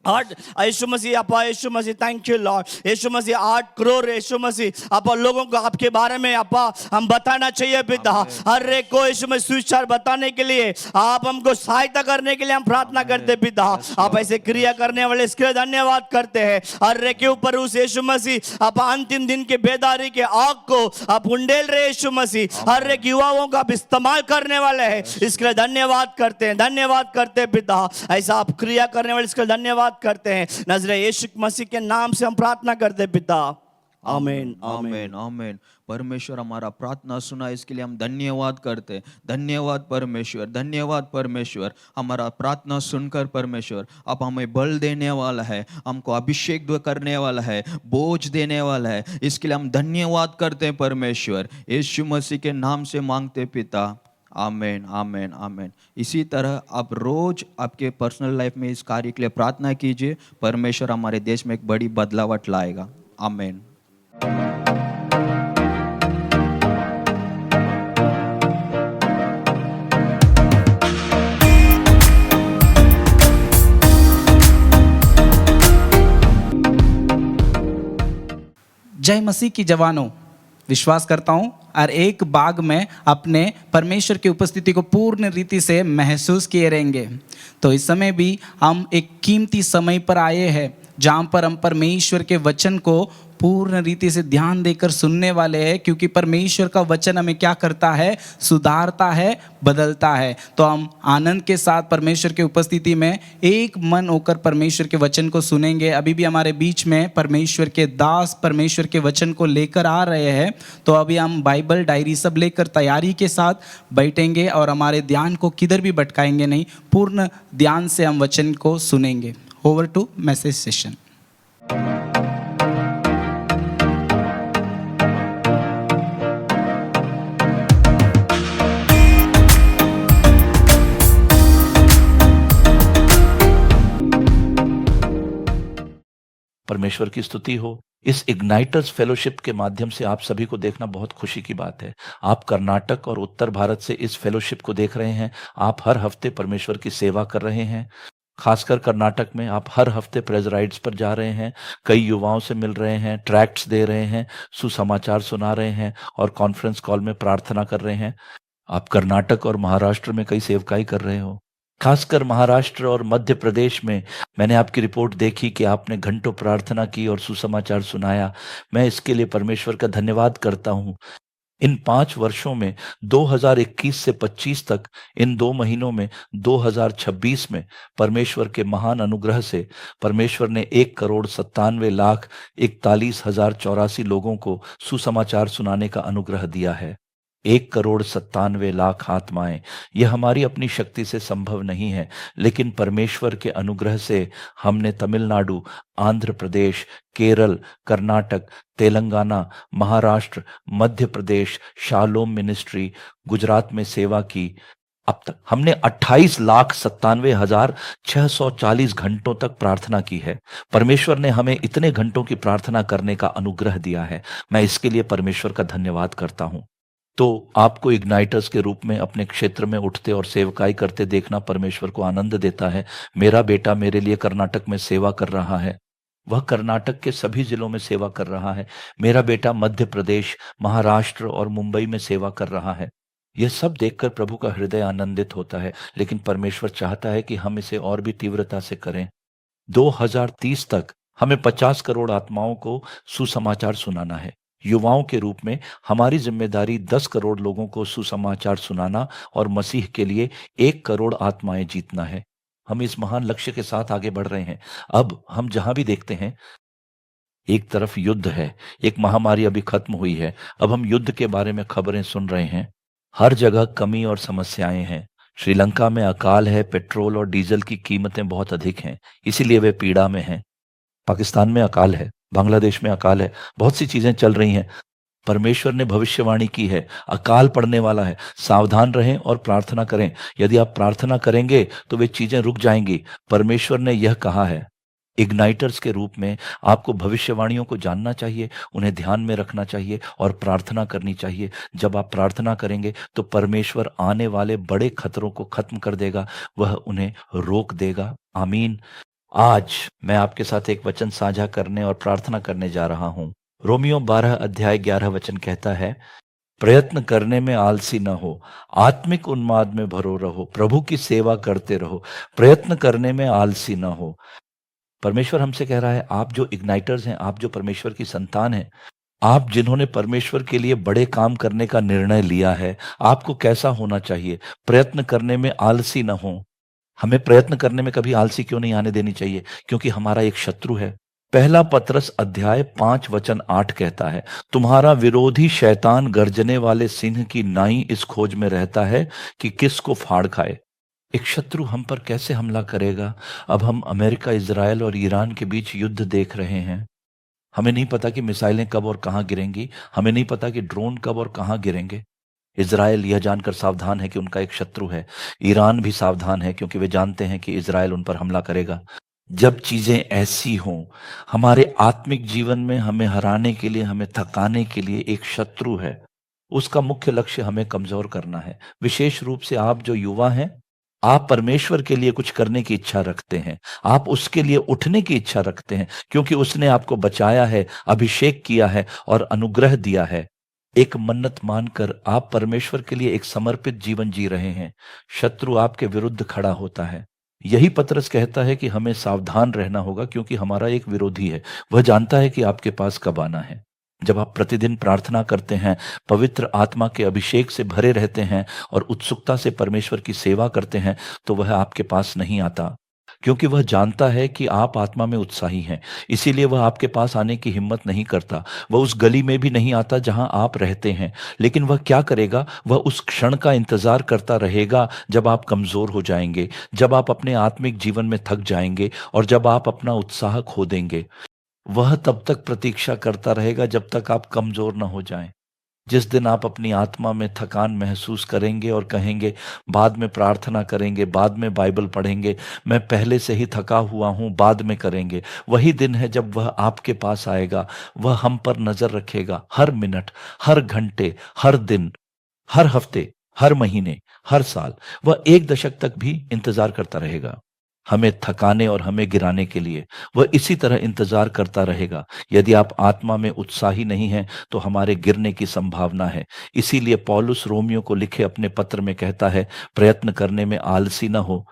8 यीशु मसीह अपा यीशु मसीह थैंक यू लॉर्ड यीशु मसीह 8 करोड़ यीशु मसीह अपा लोगों को आपके बारे में अपा हम बताना चाहिए पिता हर एक को यीशु मसीह सुविचार बताने के लिए आप हमको सहायता करने के लिए हम प्रार्थना करते पिता आप ऐसे क्रिया करने वाले इसके लिए धन्यवाद करते हैं हर एक के ऊपर उस यीशु मसीह आप अंतिम दिन के बेदारी के आग को आप उंडेल रहे यीशु मसीह हर एक युवाओं का आप इस्तेमाल करने वाले हैं इसके लिए धन्यवाद करते हैं पिता ऐसा आप क्रिया करने वाले इसके लिए धन्यवाद करते हैं नजरे यीशु मसीह के नाम से हम प्रार्थना करते हैं पिता आमीन आमीन आमीन परमेश्वर हमारा प्रार्थना सुना इसके लिए हम धन्यवाद करते हैं धन्यवाद परमेश्वर हमारा प्रार्थना सुनकर परमेश्वर आप हमें बल देने वाला है हमको अभिषेक करने वाला है बोझ देने वाला है इसके लिए हम धन्यवाद करते हैं परमेश्वर यीशु मसीह के नाम से मांगते पिता आमेन आमेन आमेन इसी तरह आप रोज आपके पर्सनल लाइफ में इस कार्य के लिए प्रार्थना कीजिए परमेश्वर हमारे देश में एक बड़ी बदलावट लाएगा आमेन जय मसीह की जवानों विश्वास करता हूँ और एक बाग में अपने परमेश्वर की उपस्थिति को पूर्ण रीति से महसूस किए रहेंगे। तो इस समय भी हम एक कीमती समय पर आए हैं जहाँ पर हम परमेश्वर के वचन को पूर्ण रीति से ध्यान देकर सुनने वाले हैं क्योंकि परमेश्वर का वचन हमें क्या करता है सुधारता है बदलता है। तो हम आनंद के साथ परमेश्वर की उपस्थिति में एक मन होकर परमेश्वर के वचन को सुनेंगे। अभी भी हमारे बीच में परमेश्वर के दास परमेश्वर के वचन को लेकर आ रहे हैं। तो अभी हम बाइबल डायरी सब लेकर तैयारी के साथ बैठेंगे और हमारे ध्यान को किधर भी भटकाएंगे नहीं, पूर्ण ध्यान से हम वचन को सुनेंगे। Over to message session. परमेश्वर की स्तुति हो। इस इग्नाइटर्स फेलोशिप के माध्यम से आप सभी को देखना बहुत खुशी की बात है। आप कर्नाटक और उत्तर भारत से इस फेलोशिप को देख रहे हैं। आप हर हफ्ते परमेश्वर की सेवा कर रहे हैं। खासकर कर्नाटक में आप हर हफ्ते प्रेज राइड्स पर जा रहे हैं, कई युवाओं से मिल रहे हैं, ट्रैक्ट्स दे रहे हैं, सुसमाचार सुना रहे हैं और कॉन्फ्रेंस कॉल में प्रार्थना कर रहे हैं। आप कर्नाटक और महाराष्ट्र में कई सेवकाई कर रहे हो। खासकर महाराष्ट्र और मध्य प्रदेश में मैंने आपकी रिपोर्ट देखी कि आपने घंटों प्रार्थना की और सुसमाचार सुनाया। मैं इसके लिए परमेश्वर का धन्यवाद करता हूँ। इन 5 वर्षों में 2021 से 25 तक इन 2 महीनों में 2026 में परमेश्वर के महान अनुग्रह से परमेश्वर ने 1,97,41,84 लोगों को सुसमाचार सुनाने का अनुग्रह दिया है। 1,97,00,000 आत्माएं। यह हमारी अपनी शक्ति से संभव नहीं है, लेकिन परमेश्वर के अनुग्रह से हमने तमिलनाडु, आंध्र प्रदेश, केरल, कर्नाटक, तेलंगाना, महाराष्ट्र, मध्य प्रदेश, शालोम मिनिस्ट्री, गुजरात में सेवा की। अब तक हमने 28,97,640 घंटों तक प्रार्थना की है। परमेश्वर ने हमें इतने घंटों की प्रार्थना करने का अनुग्रह दिया है। मैं इसके लिए परमेश्वर का धन्यवाद करता हूं। तो आपको इग्नाइटर्स के रूप में अपने क्षेत्र में उठते और सेवकाई करते देखना परमेश्वर को आनंद देता है। मेरा बेटा मेरे लिए कर्नाटक में सेवा कर रहा है। वह कर्नाटक के सभी जिलों में सेवा कर रहा है। मेरा बेटा मध्य प्रदेश, महाराष्ट्र और मुंबई में सेवा कर रहा है। यह सब देखकर प्रभु का हृदय आनंदित होता है, लेकिन परमेश्वर चाहता है कि हम इसे और भी तीव्रता से करें। 2030 तक हमें 50 करोड़ आत्माओं को सुसमाचार सुनाना है। युवाओं के रूप में हमारी जिम्मेदारी 10 करोड़ लोगों को सुसमाचार सुनाना और मसीह के लिए 1 करोड़ आत्माएं जीतना है। हम इस महान लक्ष्य के साथ आगे बढ़ रहे हैं। अब हम जहां भी देखते हैं, एक तरफ युद्ध है, एक महामारी अभी खत्म हुई है। अब हम युद्ध के बारे में खबरें सुन रहे हैं। हर जगह कमी और समस्याएं हैं। श्रीलंका में अकाल है, पेट्रोल और डीजल की कीमतें बहुत अधिक हैं, इसीलिए वे पीड़ा में हैं। पाकिस्तान में अकाल है, बांग्लादेश में अकाल है, बहुत सी चीजें चल रही हैं। परमेश्वर ने भविष्यवाणी की है, अकाल पड़ने वाला है। सावधान रहें और प्रार्थना करें। यदि आप प्रार्थना करेंगे तो वे चीजें रुक जाएंगी। परमेश्वर ने यह कहा है। इग्नाइटर्स के रूप में आपको भविष्यवाणियों को जानना चाहिए, उन्हें ध्यान में रखना चाहिए और प्रार्थना करनी चाहिए। जब आप प्रार्थना करेंगे तो परमेश्वर आने वाले बड़े खतरों को खत्म कर देगा, वह उन्हें रोक देगा। आमीन। आज मैं आपके साथ एक वचन साझा करने और प्रार्थना करने जा रहा हूं। रोमियो 12 अध्याय 11 वचन कहता है, प्रयत्न करने में आलसी न हो, आत्मिक उन्माद में भरो रहो, प्रभु की सेवा करते रहो, प्रयत्न करने में आलसी न हो। परमेश्वर हमसे कह रहा है, आप जो इग्नाइटर्स हैं, आप जो परमेश्वर की संतान हैं, आप जिन्होंने परमेश्वर के लिए बड़े काम करने का निर्णय लिया है, आपको कैसा होना चाहिए? प्रयत्न करने में आलसी न हो। हमें प्रयत्न करने में कभी आलसी क्यों नहीं आने देनी चाहिए? क्योंकि हमारा एक शत्रु है। पहला पत्रस अध्याय 5 वचन 8 कहता है, तुम्हारा विरोधी शैतान गर्जने वाले सिंह की नाई इस खोज में रहता है कि किसको फाड़ खाए। एक शत्रु हम पर कैसे हमला करेगा? अब हम अमेरिका, इजराइल और ईरान के बीच युद्ध देख रहे हैं। हमें नहीं पता कि मिसाइलें कब और कहां गिरेंगी, हमें नहीं पता कि ड्रोन कब और कहां गिरेंगे। इजराइल यह जानकर सावधान है कि उनका एक शत्रु है। ईरान भी सावधान है क्योंकि वे जानते हैं कि इजराइल उन पर हमला करेगा। जब चीजें ऐसी हों, हमारे आत्मिक जीवन में हमें हराने के लिए, हमें थकाने के लिए एक शत्रु है। उसका मुख्य लक्ष्य हमें कमजोर करना है। विशेष रूप से आप जो युवा हैं, आप परमेश्वर के लिए कुछ करने की इच्छा रखते हैं, आप उसके लिए उठने की इच्छा रखते हैं, क्योंकि उसने आपको बचाया है, अभिषेक किया है और अनुग्रह दिया है। एक मन्नत मानकर आप परमेश्वर के लिए एक समर्पित जीवन जी रहे हैं। शत्रु आपके विरुद्ध खड़ा होता है। यही पतरस कहता है कि हमें सावधान रहना होगा, क्योंकि हमारा एक विरोधी है। वह जानता है कि आपके पास कब आना है। जब आप प्रतिदिन प्रार्थना करते हैं, पवित्र आत्मा के अभिषेक से भरे रहते हैं और उत्सुकता से परमेश्वर की सेवा करते हैं, तो वह आपके पास नहीं आता, क्योंकि वह जानता है कि आप आत्मा में उत्साही हैं। इसीलिए वह आपके पास आने की हिम्मत नहीं करता। वह उस गली में भी नहीं आता जहां आप रहते हैं। लेकिन वह क्या करेगा? वह उस क्षण का इंतजार करता रहेगा जब आप कमजोर हो जाएंगे, जब आप अपने आत्मिक जीवन में थक जाएंगे और जब आप अपना उत्साह खो देंगे। वह तब तक प्रतीक्षा करता रहेगा जब तक आप कमजोर न हो जाएं। जिस दिन आप अपनी आत्मा में थकान महसूस करेंगे और कहेंगे, बाद में प्रार्थना करेंगे, बाद में बाइबल पढ़ेंगे, मैं पहले से ही थका हुआ हूं, बाद में करेंगे, वही दिन है जब वह आपके पास आएगा। वह हम पर नजर रखेगा, हर मिनट, हर घंटे, हर दिन, हर हफ्ते, हर महीने, हर साल। वह 1 दशक तक भी इंतजार करता रहेगा, हमें थकाने और हमें गिराने के लिए। वह इसी तरह इंतजार करता रहेगा। यदि आप आत्मा में उत्साही नहीं हैं, तो हमारे गिरने की संभावना है। इसीलिए पौलुस रोमियो को लिखे अपने पत्र में कहता है, प्रयत्न करने में आलसी न हो।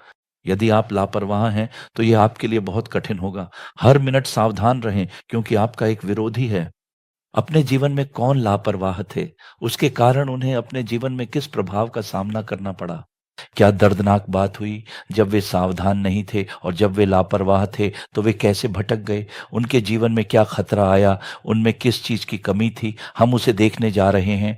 यदि आप लापरवाह हैं, तो यह आपके लिए बहुत कठिन होगा। हर मिनट सावधान रहें, क्योंकि आपका एक विरोधी है। अपने जीवन में कौन लापरवाह थे? उसके कारण उन्हें अपने जीवन में किस प्रभाव का सामना करना पड़ा? क्या दर्दनाक बात हुई जब वे सावधान नहीं थे, और जब वे लापरवाह थे तो वे कैसे भटक गए? उनके जीवन में क्या खतरा आया? उनमें किस चीज की कमी थी? हम उसे देखने जा रहे हैं।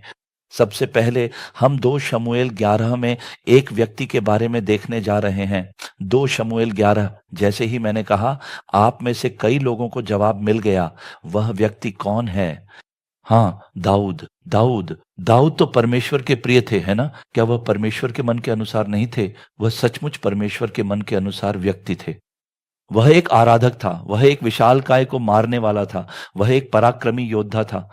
सबसे पहले हम 2 शमूएल 11 में एक व्यक्ति के बारे में देखने जा रहे हैं। 2 शमूएल 11, जैसे ही मैंने कहा, आप में से कई लोगों को जवाब मिल गया। वह व्यक्ति कौन है? हाँ, दाऊद। दाऊद तो परमेश्वर के प्रिय थे, है ना? क्या वह परमेश्वर के मन के अनुसार नहीं थे? वह सचमुच परमेश्वर के मन के अनुसार व्यक्ति थे। वह एक आराधक था, वह एक विशालकाय को मारने वाला था, वह एक पराक्रमी योद्धा था।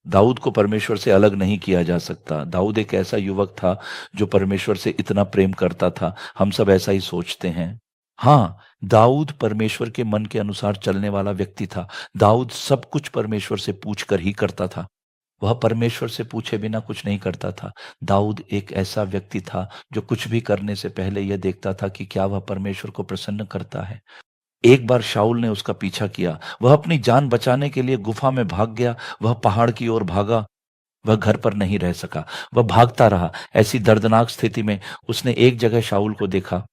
दाऊद को परमेश्वर से अलग नहीं किया जा सकता। दाऊद एक ऐसा युवक था जो परमेश्वर से इतना प्रेम करता था। हम सब ऐसा ही सोचते हैं। हाँ, दाऊद परमेश्वर के मन के अनुसार चलने वाला व्यक्ति था। दाऊद सब कुछ परमेश्वर से पूछकर ही करता था। वह परमेश्वर से पूछे बिना कुछ नहीं करता था। दाऊद एक ऐसा व्यक्ति था जो कुछ भी करने से पहले यह देखता था कि क्या वह परमेश्वर को प्रसन्न करता है। एक बार शाऊल ने उसका पीछा किया। वह अपनी जान बचाने के लिए गुफा में भाग गया। वह पहाड़ की ओर भागा। वह घर पर नहीं रह सका। वह भागता रहा। ऐसी दर्दनाक स्थिति में उसने एक जगह शाऊल को देखा।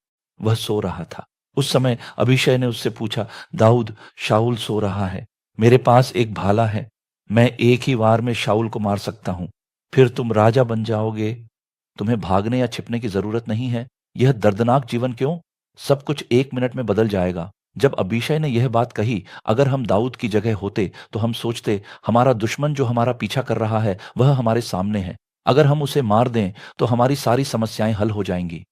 वह सो रहा था। उस समय अभिषय ने उससे पूछा, दाऊद, शाऊल सो रहा है। मेरे पास एक भाला है। मैं एक ही वार में शाऊल को मार सकता हूं। फिर तुम राजा बन जाओगे। तुम्हें भागने या छिपने की जरूरत नहीं है। यह दर्दनाक जीवन क्यों? सब कुछ 1 मिनट में बदल जाएगा। जब अबीशै ने यह बात कही, अगर हम दाऊद की जगह होते तो हम सोचते, हमारा दुश्मन जो हमारा पीछा कर रहा है वह हमारे सामने है। अगर हम उसे मार दें तो हमारी सारी समस्याएं हल हो जाएंगी।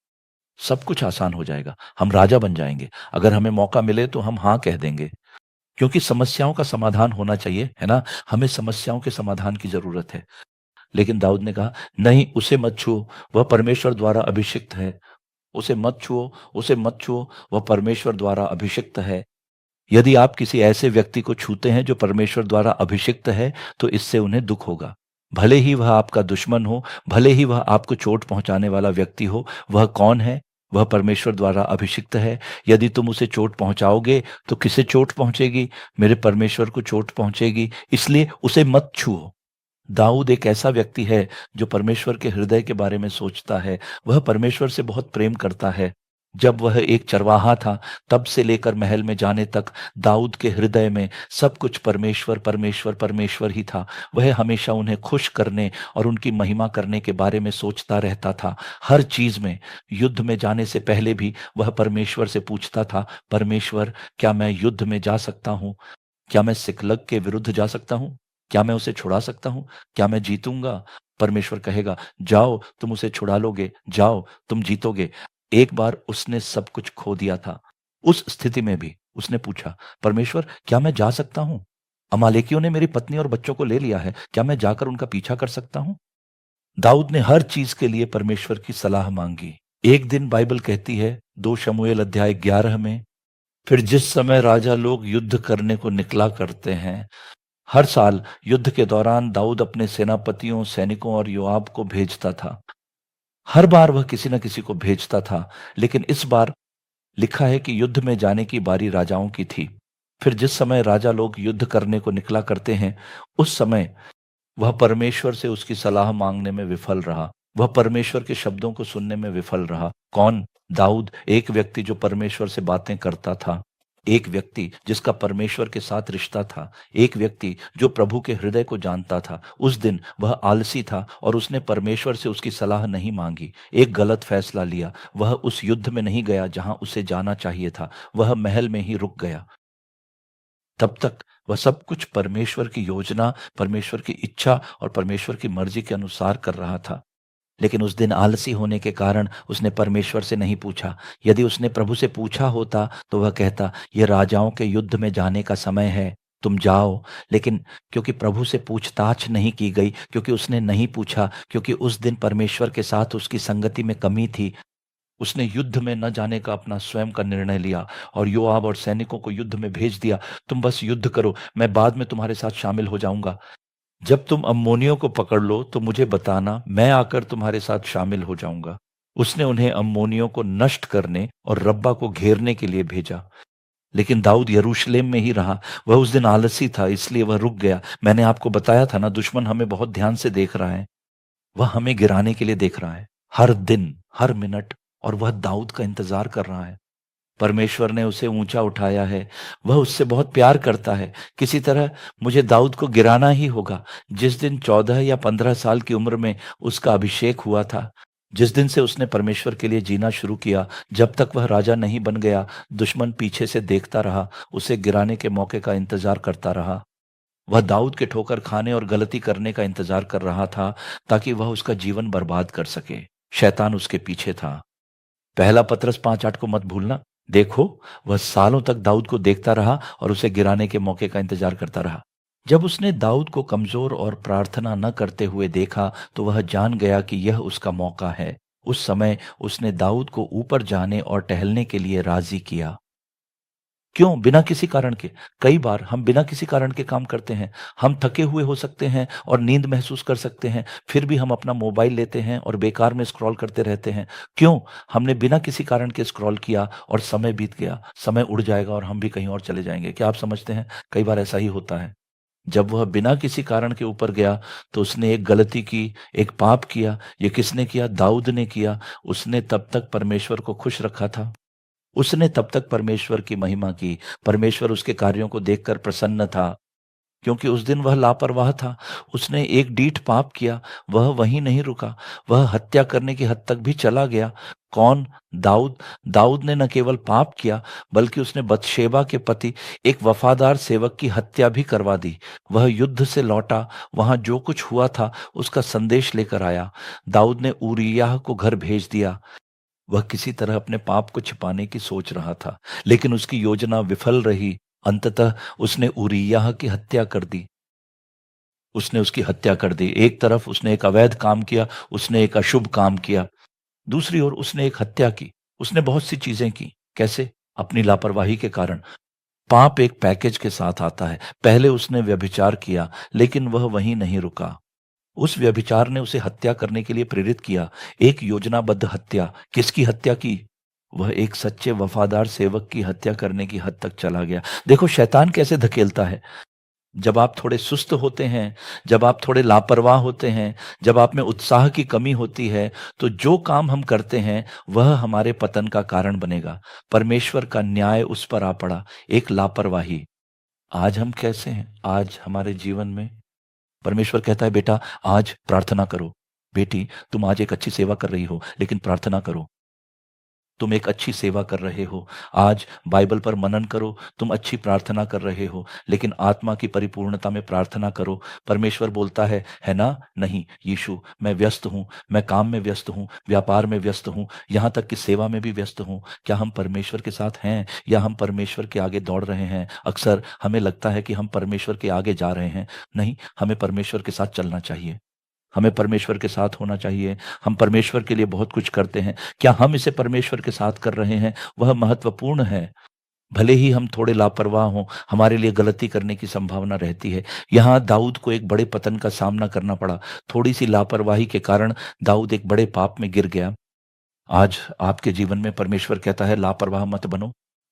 सब कुछ आसान हो जाएगा। हम राजा बन जाएंगे। अगर हमें मौका मिले तो हम हाँ कह देंगे, क्योंकि समस्याओं का समाधान होना चाहिए, है ना? हमें समस्याओं के समाधान की जरूरत है। लेकिन दाऊद ने कहा, नहीं, उसे मत छुओ, वह परमेश्वर द्वारा अभिषिक्त है। उसे मत छुओ, उसे मत छुओ, वह परमेश्वर द्वारा अभिषिक्त है। यदि आप किसी ऐसे व्यक्ति को छूते हैं जो परमेश्वर द्वारा अभिषिक्त है, तो इससे उन्हें दुख होगा। भले ही वह आपका दुश्मन हो, भले ही वह आपको चोट पहुंचाने वाला व्यक्ति हो, वह कौन है? वह परमेश्वर द्वारा अभिषिक्त है। यदि तुम उसे चोट पहुंचाओगे तो किसे चोट पहुंचेगी? मेरे परमेश्वर को चोट पहुंचेगी। इसलिए उसे मत छुओ। दाऊद एक ऐसा व्यक्ति है जो परमेश्वर के हृदय के बारे में सोचता है। वह परमेश्वर से बहुत प्रेम करता है। जब वह एक चरवाहा था, तब से लेकर महल में जाने तक दाऊद के हृदय में सब कुछ परमेश्वर परमेश्वर परमेश्वर ही था। वह हमेशा उन्हें खुश करने और उनकी महिमा करने के बारे में सोचता रहता था। हर चीज में, युद्ध में जाने से पहले भी वह परमेश्वर से पूछता था, परमेश्वर, क्या मैं युद्ध में जा सकता हूँ? क्या मैं सिकलग के विरुद्ध जा सकता हूँ? क्या मैं उसे छुड़ा सकता हूँ? क्या मैं जीतूंगा? परमेश्वर कहेगा, जाओ, तुम उसे छुड़ा लोगे, जाओ, तुम जीतोगे। एक बार उसने सब कुछ खो दिया था। उस स्थिति में भी उसने पूछा, परमेश्वर, क्या मैं जा सकता हूं? अमालेकियों ने मेरी पत्नी और बच्चों को ले लिया है, क्या मैं जाकर उनका पीछा कर सकता हूं? दाऊद ने हर चीज के लिए परमेश्वर की सलाह मांगी। एक दिन बाइबल कहती है 2 शमूएल अध्याय 11 में, फिर जिस समय राजा लोग युद्ध करने को निकला करते हैं, हर साल युद्ध के दौरान दाऊद अपने सेनापतियों, सैनिकों और योआब को भेजता था। हर बार वह किसी न किसी को भेजता था, लेकिन इस बार लिखा है कि युद्ध में जाने की बारी राजाओं की थी। फिर जिस समय राजा लोग युद्ध करने को निकला करते हैं, उस समय वह परमेश्वर से उसकी सलाह मांगने में विफल रहा। वह परमेश्वर के शब्दों को सुनने में विफल रहा। कौन? दाऊद, एक व्यक्ति जो परमेश्वर से बातें करता था, एक व्यक्ति जिसका परमेश्वर के साथ रिश्ता था, एक व्यक्ति जो प्रभु के हृदय को जानता था। उस दिन वह आलसी था और उसने परमेश्वर से उसकी सलाह नहीं मांगी। एक गलत फैसला लिया। वह उस युद्ध में नहीं गया जहां उसे जाना चाहिए था। वह महल में ही रुक गया। तब तक वह सब कुछ परमेश्वर की योजना, परमेश्वर की इच्छा और परमेश्वर की मर्जी के अनुसार कर रहा था। लेकिन उस दिन आलसी होने के कारण उसने परमेश्वर से नहीं पूछा। यदि उसने प्रभु से पूछा होता तो वह कहता, ये राजाओं के युद्ध में जाने का समय है, तुम जाओ। लेकिन क्योंकि प्रभु से पूछताछ नहीं की गई, क्योंकि उसने नहीं पूछा, क्योंकि उस दिन परमेश्वर के साथ उसकी संगति में कमी थी, उसने युद्ध में न जाने का अपना स्वयं का निर्णय लिया और योआब और सैनिकों को युद्ध में भेज दिया। तुम बस युद्ध करो, मैं बाद में तुम्हारे साथ शामिल हो जाऊंगा। जब तुम अम्मोनियों को पकड़ लो तो मुझे बताना, मैं आकर तुम्हारे साथ शामिल हो जाऊंगा। उसने उन्हें अम्मोनियों को नष्ट करने और रब्बा को घेरने के लिए भेजा। लेकिन दाऊद यरूशलेम में ही रहा। वह उस दिन आलसी था, इसलिए वह रुक गया। मैंने आपको बताया था ना, दुश्मन हमें बहुत ध्यान से देख रहा है। वह हमें गिराने के लिए देख रहा है, हर दिन, हर मिनट, और वह दाऊद का इंतजार कर रहा है। परमेश्वर ने उसे ऊंचा उठाया है। वह उससे बहुत प्यार करता है। किसी तरह मुझे दाऊद को गिराना ही होगा। जिस दिन 14 या 15 साल की उम्र में उसका अभिषेक हुआ था, जिस दिन से उसने परमेश्वर के लिए जीना शुरू किया, जब तक वह राजा नहीं बन गया, दुश्मन पीछे से देखता रहा, उसे गिराने के मौके का इंतजार करता रहा। वह दाऊद के ठोकर खाने और गलती करने का इंतजार कर रहा था ताकि वह उसका जीवन बर्बाद कर सके। शैतान उसके पीछे था। पहला पत्रस 5:8 को मत भूलना। देखो, वह सालों तक दाऊद को देखता रहा और उसे गिराने के मौके का इंतजार करता रहा। जब उसने दाऊद को कमजोर और प्रार्थना न करते हुए देखा तो वह जान गया कि यह उसका मौका है। उस समय उसने दाऊद को ऊपर जाने और टहलने के लिए राजी किया। क्यों? बिना किसी कारण के। कई बार हम बिना किसी कारण के काम करते हैं। हम थके हुए हो सकते हैं और नींद महसूस कर सकते हैं, फिर भी हम अपना मोबाइल लेते हैं और बेकार में स्क्रॉल करते रहते हैं। क्यों? हमने बिना किसी कारण के स्क्रॉल किया और समय बीत गया। समय उड़ जाएगा और हम भी कहीं और चले जाएंगे। क्या आप समझते हैं? कई बार ऐसा ही होता है। जब वह बिना किसी कारण के ऊपर गया तो उसने एक गलती की, एक पाप किया। ये किसने किया? दाऊद ने किया। उसने तब तक परमेश्वर को खुश रखा था। उसने तब तक परमेश्वर की महिमा की। परमेश्वर उसके कार्यों को देखकर प्रसन्न था, क्योंकि उस दिन वह लापरवाह था। उसने एक डीठ पाप किया। वह वहीं नहीं रुका, वह हत्या करने की हद तक भी चला गया। कौन? दाऊद। दाऊद ने न केवल पाप किया, बल्कि उसने बतशेबा के पति, एक वफादार सेवक की हत्या भी करवा दी। वह युद्ध से लौटा, वहां जो कुछ हुआ था उसका संदेश लेकर आया। दाऊद ने ऊरिय्याह को घर भेज दिया। वह किसी तरह अपने पाप को छिपाने की सोच रहा था, लेकिन उसकी योजना विफल रही। अंततः उसने ऊरिय्याह की हत्या कर दी। उसने उसकी हत्या कर दी। एक तरफ उसने एक अवैध काम किया, उसने एक अशुभ काम किया। दूसरी ओर उसने एक हत्या की। उसने बहुत सी चीजें की। कैसे? अपनी लापरवाही के कारण। पाप एक पैकेज के साथ आता है। पहले उसने व्यभिचार किया, लेकिन वह वहीं नहीं रुका। उस व्यभिचार ने उसे हत्या करने के लिए प्रेरित किया, एक योजनाबद्ध हत्या। किसकी हत्या की? वह एक सच्चे वफादार सेवक की हत्या करने की हद तक चला गया। देखो शैतान कैसे धकेलता है। जब आप थोड़े सुस्त होते हैं, जब आप थोड़े लापरवाह होते हैं, जब आप में उत्साह की कमी होती है, तो जो काम हम करते हैं वह हमारे पतन का कारण बनेगा। परमेश्वर का न्याय उस पर आ पड़ा, एक लापरवाही। आज हम कैसे हैं? आज हमारे जीवन में परमेश्वर कहता है, बेटा आज प्रार्थना करो। बेटी तुम आज एक अच्छी सेवा कर रही हो, लेकिन प्रार्थना करो। तुम एक अच्छी सेवा कर रहे हो, आज बाइबल पर मनन करो। तुम अच्छी प्रार्थना कर रहे हो, लेकिन आत्मा की परिपूर्णता में प्रार्थना करो। परमेश्वर बोलता है ना? नहीं यीशु, मैं व्यस्त हूँ, मैं काम में व्यस्त हूँ, व्यापार में व्यस्त हूँ, यहाँ तक कि सेवा में भी व्यस्त हूँ। क्या हम परमेश्वर के साथ हैं या हम परमेश्वर के आगे दौड़ रहे हैं? अक्सर हमें लगता है कि हम परमेश्वर के आगे जा रहे हैं। नहीं, हमें परमेश्वर के साथ चलना चाहिए, हमें परमेश्वर के साथ होना चाहिए। हम परमेश्वर के लिए बहुत कुछ करते हैं। क्या हम इसे परमेश्वर के साथ कर रहे हैं? वह महत्वपूर्ण है। भले ही हम थोड़े लापरवाह हों, हमारे लिए गलती करने की संभावना रहती है। यहाँ दाऊद को एक बड़े पतन का सामना करना पड़ा। थोड़ी सी लापरवाही के कारण दाऊद एक बड़े पाप में गिर गया। आज आपके जीवन में परमेश्वर कहता है, लापरवाह मत बनो।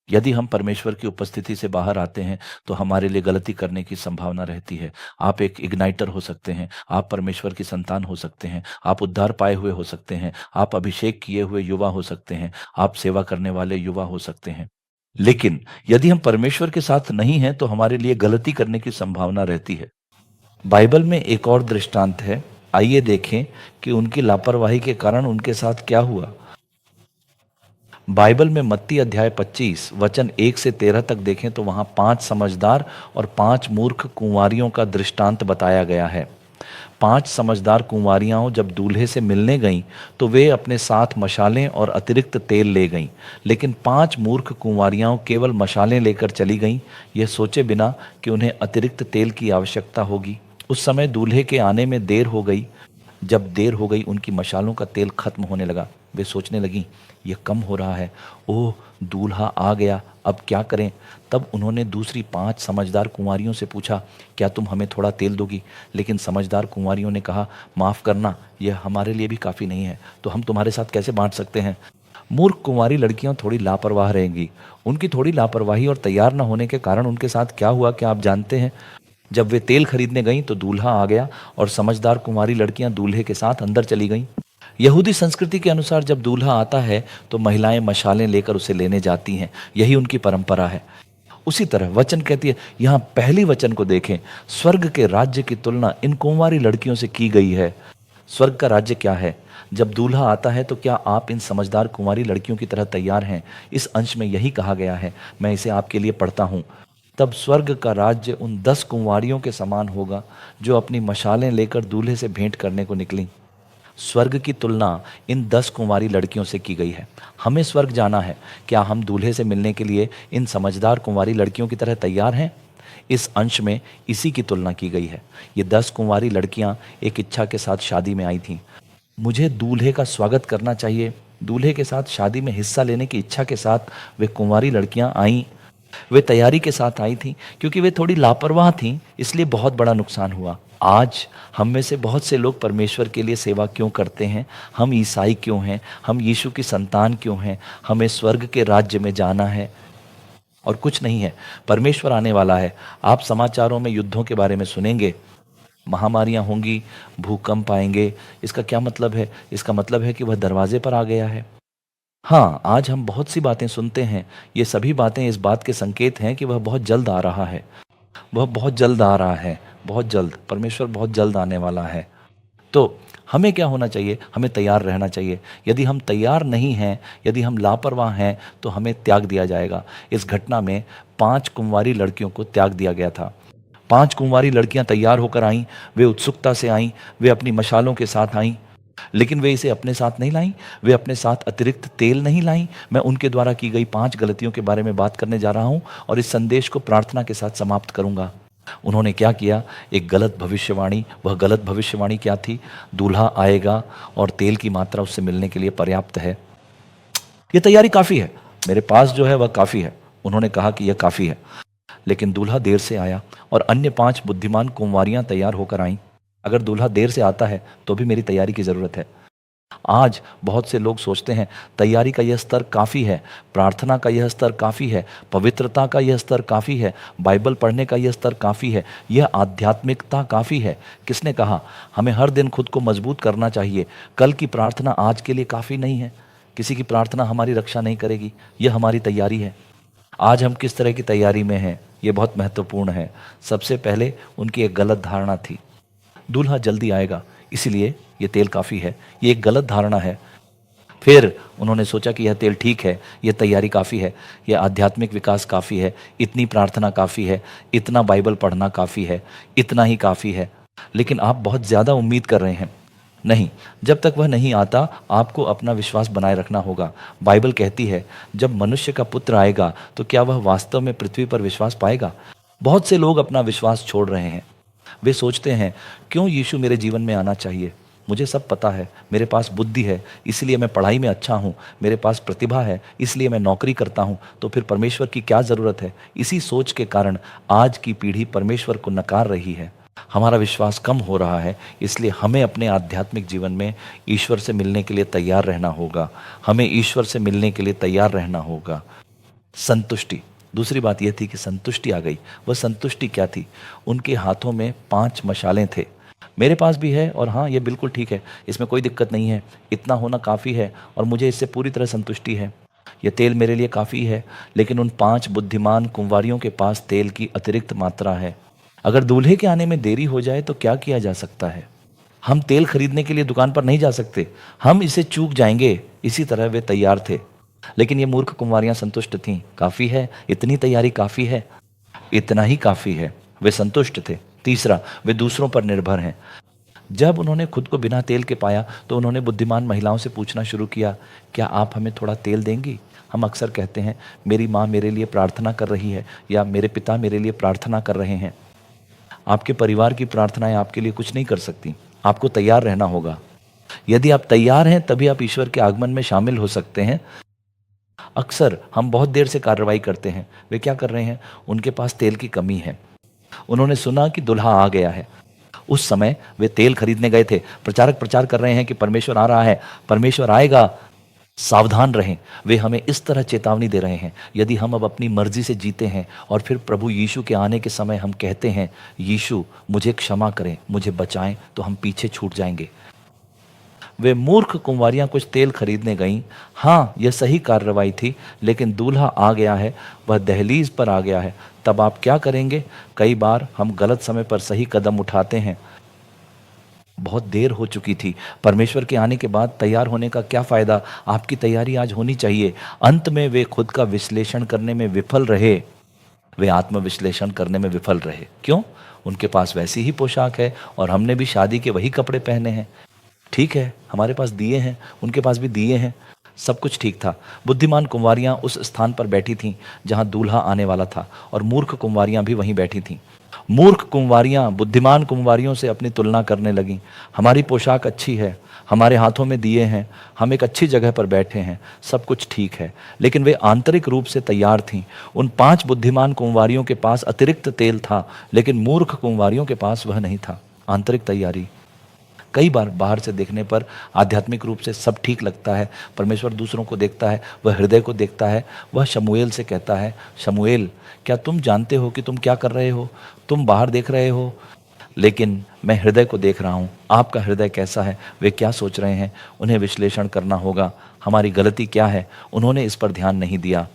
यदि हम परमेश्वर की उपस्थिति से बाहर आते हैं तो हमारे लिए गलती करने की संभावना रहती है। आप एक इग्नाइटर हो सकते हैं, आप परमेश्वर की संतान हो सकते हैं, आप उद्धार पाए हुए हो सकते हैं, आप अभिषेक किए हुए युवा हो सकते हैं, आप सेवा करने वाले युवा हो सकते हैं। लेकिन यदि हम परमेश्वर के साथ नहीं हैं तो हमारे लिए गलती करने की संभावना रहती है। बाइबल में एक और दृष्टांत है, आइए देखें कि उनकी लापरवाही के कारण उनके साथ क्या हुआ। बाइबल में मत्ती अध्याय 25 वचन 1 से 13 तक देखें तो वहाँ 5 समझदार और 5 मूर्ख कुंवारियों का दृष्टांत बताया गया है। 5 समझदार कुंवारियाँ जब दूल्हे से मिलने गईं तो वे अपने साथ मशालें और अतिरिक्त तेल ले गईं, लेकिन 5 मूर्ख कुंवारियाँ केवल मशालें लेकर चली गईं, यह सोचे बिना कि उन्हें अतिरिक्त तेल की आवश्यकता होगी। उस समय दूल्हे के आने में देर हो गई। जब देर हो गई उनकी मशालों का तेल खत्म होने लगा। वे सोचने लगीं, ये कम हो रहा है, ओह दूल्हा आ गया, अब क्या करें। तब उन्होंने दूसरी 5 समझदार कुंवारियों से पूछा, क्या तुम हमें थोड़ा तेल दोगी? लेकिन समझदार कुंवारियों ने कहा, माफ़ करना, यह हमारे लिए भी काफ़ी नहीं है, तो हम तुम्हारे साथ कैसे बांट सकते हैं। मूर्ख कुंवारी लड़कियां थोड़ी लापरवाह रहेंगी। उनकी थोड़ी लापरवाही और तैयार न होने के कारण उनके साथ क्या हुआ, क्या आप जानते हैं? जब वे तेल खरीदने गईं तो दूल्हा आ गया और समझदार कुंवारी लड़कियां दूल्हे के साथ अंदर चली गईं। यहूदी संस्कृति के अनुसार जब दूल्हा आता है तो महिलाएं मशालें लेकर उसे लेने जाती हैं, यही उनकी परंपरा है। उसी तरह वचन कहती है, यहाँ पहली वचन को देखें, स्वर्ग के राज्य की तुलना इन कुंवारी लड़कियों से की गई है। स्वर्ग का राज्य क्या है? जब दूल्हा आता है तो क्या आप इन समझदार कुंवारी लड़कियों की तरह तैयार हैं? इस अंश में यही कहा गया है, मैं इसे आपके लिए पढ़ता हूँ। तब स्वर्ग का राज्य उन 10 कुंवारियों के समान होगा जो अपनी मशालें लेकर दूल्हे से भेंट करने को निकलीं। स्वर्ग की तुलना इन 10 कुंवारी लड़कियों से की गई है। हमें स्वर्ग जाना है, क्या हम दूल्हे से मिलने के लिए इन समझदार कुंवारी लड़कियों की तरह तैयार हैं? इस अंश में इसी की तुलना की गई है। ये 10 कुंवारी लड़कियां एक इच्छा के साथ शादी में आई थीं। मुझे दूल्हे का स्वागत करना चाहिए। दूल्हे के साथ शादी में हिस्सा लेने की इच्छा के साथ वे कुंवारी लड़कियां आईं। वे तैयारी के साथ आई थीं, क्योंकि वे थोड़ी लापरवाह थीं, इसलिए बहुत बड़ा नुकसान हुआ। आज हम में से बहुत से लोग परमेश्वर के लिए सेवा क्यों करते हैं? हम ईसाई क्यों हैं? हम यीशु की संतान क्यों हैं? हमें स्वर्ग के राज्य में जाना है और कुछ नहीं है। परमेश्वर आने वाला है। आप समाचारों में युद्धों के बारे में सुनेंगे, महामारियां होंगी, भूकंप आएंगे। इसका क्या मतलब है? इसका मतलब है कि वह दरवाजे पर आ गया है। हाँ, आज हम बहुत सी बातें सुनते हैं। ये सभी बातें इस बात के संकेत हैं कि वह बहुत जल्द आ रहा है। वह बहुत जल्द आ रहा है, बहुत जल्द। परमेश्वर बहुत जल्द आने वाला है। तो हमें क्या होना चाहिए? हमें तैयार रहना चाहिए। यदि हम तैयार नहीं हैं, यदि हम लापरवाह हैं, तो हमें त्याग दिया जाएगा। इस घटना में 5 कुंवारी लड़कियों को त्याग दिया गया था। 5 कुंवारी लड़कियां तैयार होकर आईं। वे उत्सुकता से आईं, वे अपनी मशालों के साथ आईं, लेकिन वे इसे अपने साथ नहीं लाईं। वे अपने साथ अतिरिक्त तेल नहीं लाईं। मैं उनके द्वारा की गई 5 गलतियों के बारे में बात करने जा रहा हूं और इस संदेश को प्रार्थना के साथ समाप्त करूंगा। उन्होंने क्या किया? एक गलत भविष्यवाणी। वह गलत भविष्यवाणी क्या थी? दूल्हा आएगा और तेल की मात्रा उससे मिलने के लिए पर्याप्त है। यह तैयारी काफ़ी है, मेरे पास जो है वह काफ़ी है। उन्होंने कहा कि यह काफ़ी है। लेकिन दूल्हा देर से आया और अन्य 5 बुद्धिमान कुंवारियां तैयार होकर आईं। अगर दूल्हा देर से आता है तो भी मेरी तैयारी की ज़रूरत है। आज बहुत से लोग सोचते हैं तैयारी का यह स्तर काफ़ी है, प्रार्थना का यह स्तर काफ़ी है, पवित्रता का यह स्तर काफ़ी है, बाइबल पढ़ने का यह स्तर काफ़ी है, यह आध्यात्मिकता काफ़ी है। किसने कहा? हमें हर दिन खुद को मजबूत करना चाहिए। कल की प्रार्थना आज के लिए काफ़ी नहीं है। किसी की प्रार्थना हमारी रक्षा नहीं करेगी। यह हमारी तैयारी है। आज हम किस तरह की तैयारी में हैं, ये बहुत महत्वपूर्ण है। सबसे पहले उनकी एक गलत धारणा थी, दूल्हा जल्दी आएगा इसीलिए ये तेल काफ़ी है। ये एक गलत धारणा है। फिर उन्होंने सोचा कि यह तेल ठीक है, यह तैयारी काफ़ी है, यह आध्यात्मिक विकास काफ़ी है, इतनी प्रार्थना काफ़ी है, इतना बाइबल पढ़ना काफ़ी है, इतना ही काफ़ी है। लेकिन आप बहुत ज़्यादा उम्मीद कर रहे हैं। नहीं, जब तक वह नहीं आता आपको अपना विश्वास बनाए रखना होगा। बाइबल कहती है जब मनुष्य का पुत्र आएगा तो क्या वह वास्तव में पृथ्वी पर विश्वास पाएगा? बहुत से लोग अपना विश्वास छोड़ रहे हैं। वे सोचते हैं क्यों यीशु मेरे जीवन में आना चाहिए? मुझे सब पता है, मेरे पास बुद्धि है इसलिए मैं पढ़ाई में अच्छा हूँ, मेरे पास प्रतिभा है इसलिए मैं नौकरी करता हूँ, तो फिर परमेश्वर की क्या ज़रूरत है? इसी सोच के कारण आज की पीढ़ी परमेश्वर को नकार रही है। हमारा विश्वास कम हो रहा है, इसलिए हमें अपने आध्यात्मिक जीवन में ईश्वर से मिलने के लिए तैयार रहना होगा। हमें ईश्वर से मिलने के लिए तैयार रहना होगा। संतुष्टि, दूसरी बात यह थी कि संतुष्टि आ गई। वह संतुष्टि क्या थी? उनके हाथों में 5 मशालें थे। मेरे पास भी है और हाँ, ये बिल्कुल ठीक है, इसमें कोई दिक्कत नहीं है, इतना होना काफ़ी है और मुझे इससे पूरी तरह संतुष्टि है। यह तेल मेरे लिए काफ़ी है। लेकिन उन 5 बुद्धिमान कुंवारियों के पास तेल की अतिरिक्त मात्रा है। अगर दूल्हे के आने में देरी हो जाए तो क्या किया जा सकता है? हम तेल खरीदने के लिए दुकान पर नहीं जा सकते, हम इसे चूक जाएंगे। इसी तरह वे तैयार थे, लेकिन ये मूर्ख कुंवारियां संतुष्ट थीं। काफ़ी है, इतनी तैयारी काफ़ी है, इतना ही काफ़ी है। वे संतुष्ट थे। तीसरा, वे दूसरों पर निर्भर हैं। जब उन्होंने खुद को बिना तेल के पाया तो उन्होंने बुद्धिमान महिलाओं से पूछना शुरू किया, क्या आप हमें थोड़ा तेल देंगी? हम अक्सर कहते हैं मेरी माँ मेरे लिए प्रार्थना कर रही है या मेरे पिता मेरे लिए प्रार्थना कर रहे हैं। आपके परिवार की प्रार्थनाएं आपके लिए कुछ नहीं कर सकती। आपको तैयार रहना होगा। यदि आप तैयार हैं तभी आप ईश्वर के आगमन में शामिल हो सकते हैं। अक्सर हम बहुत देर से कार्रवाई करते हैं। वे क्या कर रहे हैं? उनके पास तेल की कमी है। उन्होंने सुना कि दुल्हा आ गया है। उस समय वे तेल खरीदने गए थे। प्रचारक प्रचार कर रहे हैं कि परमेश्वर आ रहा है, परमेश्वर आएगा, सावधान रहें। वे हमें इस तरह चेतावनी दे रहे हैं। यदि हम अब अपनी मर्जी से जीते हैं और फिर प्रभु यीशु के आने के समय हम कहते हैं यीशु मुझे क्षमा करें, मुझे बचाएं, तो हम पीछे छूट जाएंगे। वे मूर्ख कुंवारियां कुछ तेल खरीदने गईं। हाँ, यह सही कार्रवाई थी, लेकिन दूल्हा आ गया है, वह दहलीज पर आ गया है। तब आप क्या करेंगे? कई बार हम गलत समय पर सही कदम उठाते हैं। बहुत देर हो चुकी थी। परमेश्वर के आने के बाद तैयार होने का क्या फ़ायदा? आपकी तैयारी आज होनी चाहिए। अंत में वे खुद का विश्लेषण करने में विफल रहे। वे आत्मविश्लेषण करने में विफल रहे। क्यों? उनके पास वैसी ही पोशाक है और हमने भी शादी के वही कपड़े पहने हैं। ठीक है, हमारे पास दिए हैं, उनके पास भी दिए हैं, सब कुछ ठीक था। बुद्धिमान कुंवारियां उस स्थान पर बैठी थीं जहां दूल्हा आने वाला था और मूर्ख कुंवारियां भी वहीं बैठी थीं। मूर्ख कुंवारियां बुद्धिमान कुंवारियों से अपनी तुलना करने लगीं। हमारी पोशाक अच्छी है, हमारे हाथों में दिए हैं, हम एक अच्छी जगह पर बैठे हैं, सब कुछ ठीक है। लेकिन वे आंतरिक रूप से तैयार थीं। उन 5 बुद्धिमान कुंवारियों के पास अतिरिक्त तेल था, लेकिन मूर्ख कुंवारियों के पास वह नहीं था। आंतरिक तैयारी। कई बार बाहर से देखने पर आध्यात्मिक रूप से सब ठीक लगता है। परमेश्वर दूसरों को देखता है, वह हृदय को देखता है। वह शमूएल से कहता है, शमूएल, क्या तुम जानते हो कि तुम क्या कर रहे हो? तुम बाहर देख रहे हो, लेकिन मैं हृदय को देख रहा हूँ। आपका हृदय कैसा है? वे क्या सोच रहे हैं? उन्हें विश्लेषण करना होगा। हमारी गलती क्या है? उन्होंने इस पर ध्यान नहीं दिया।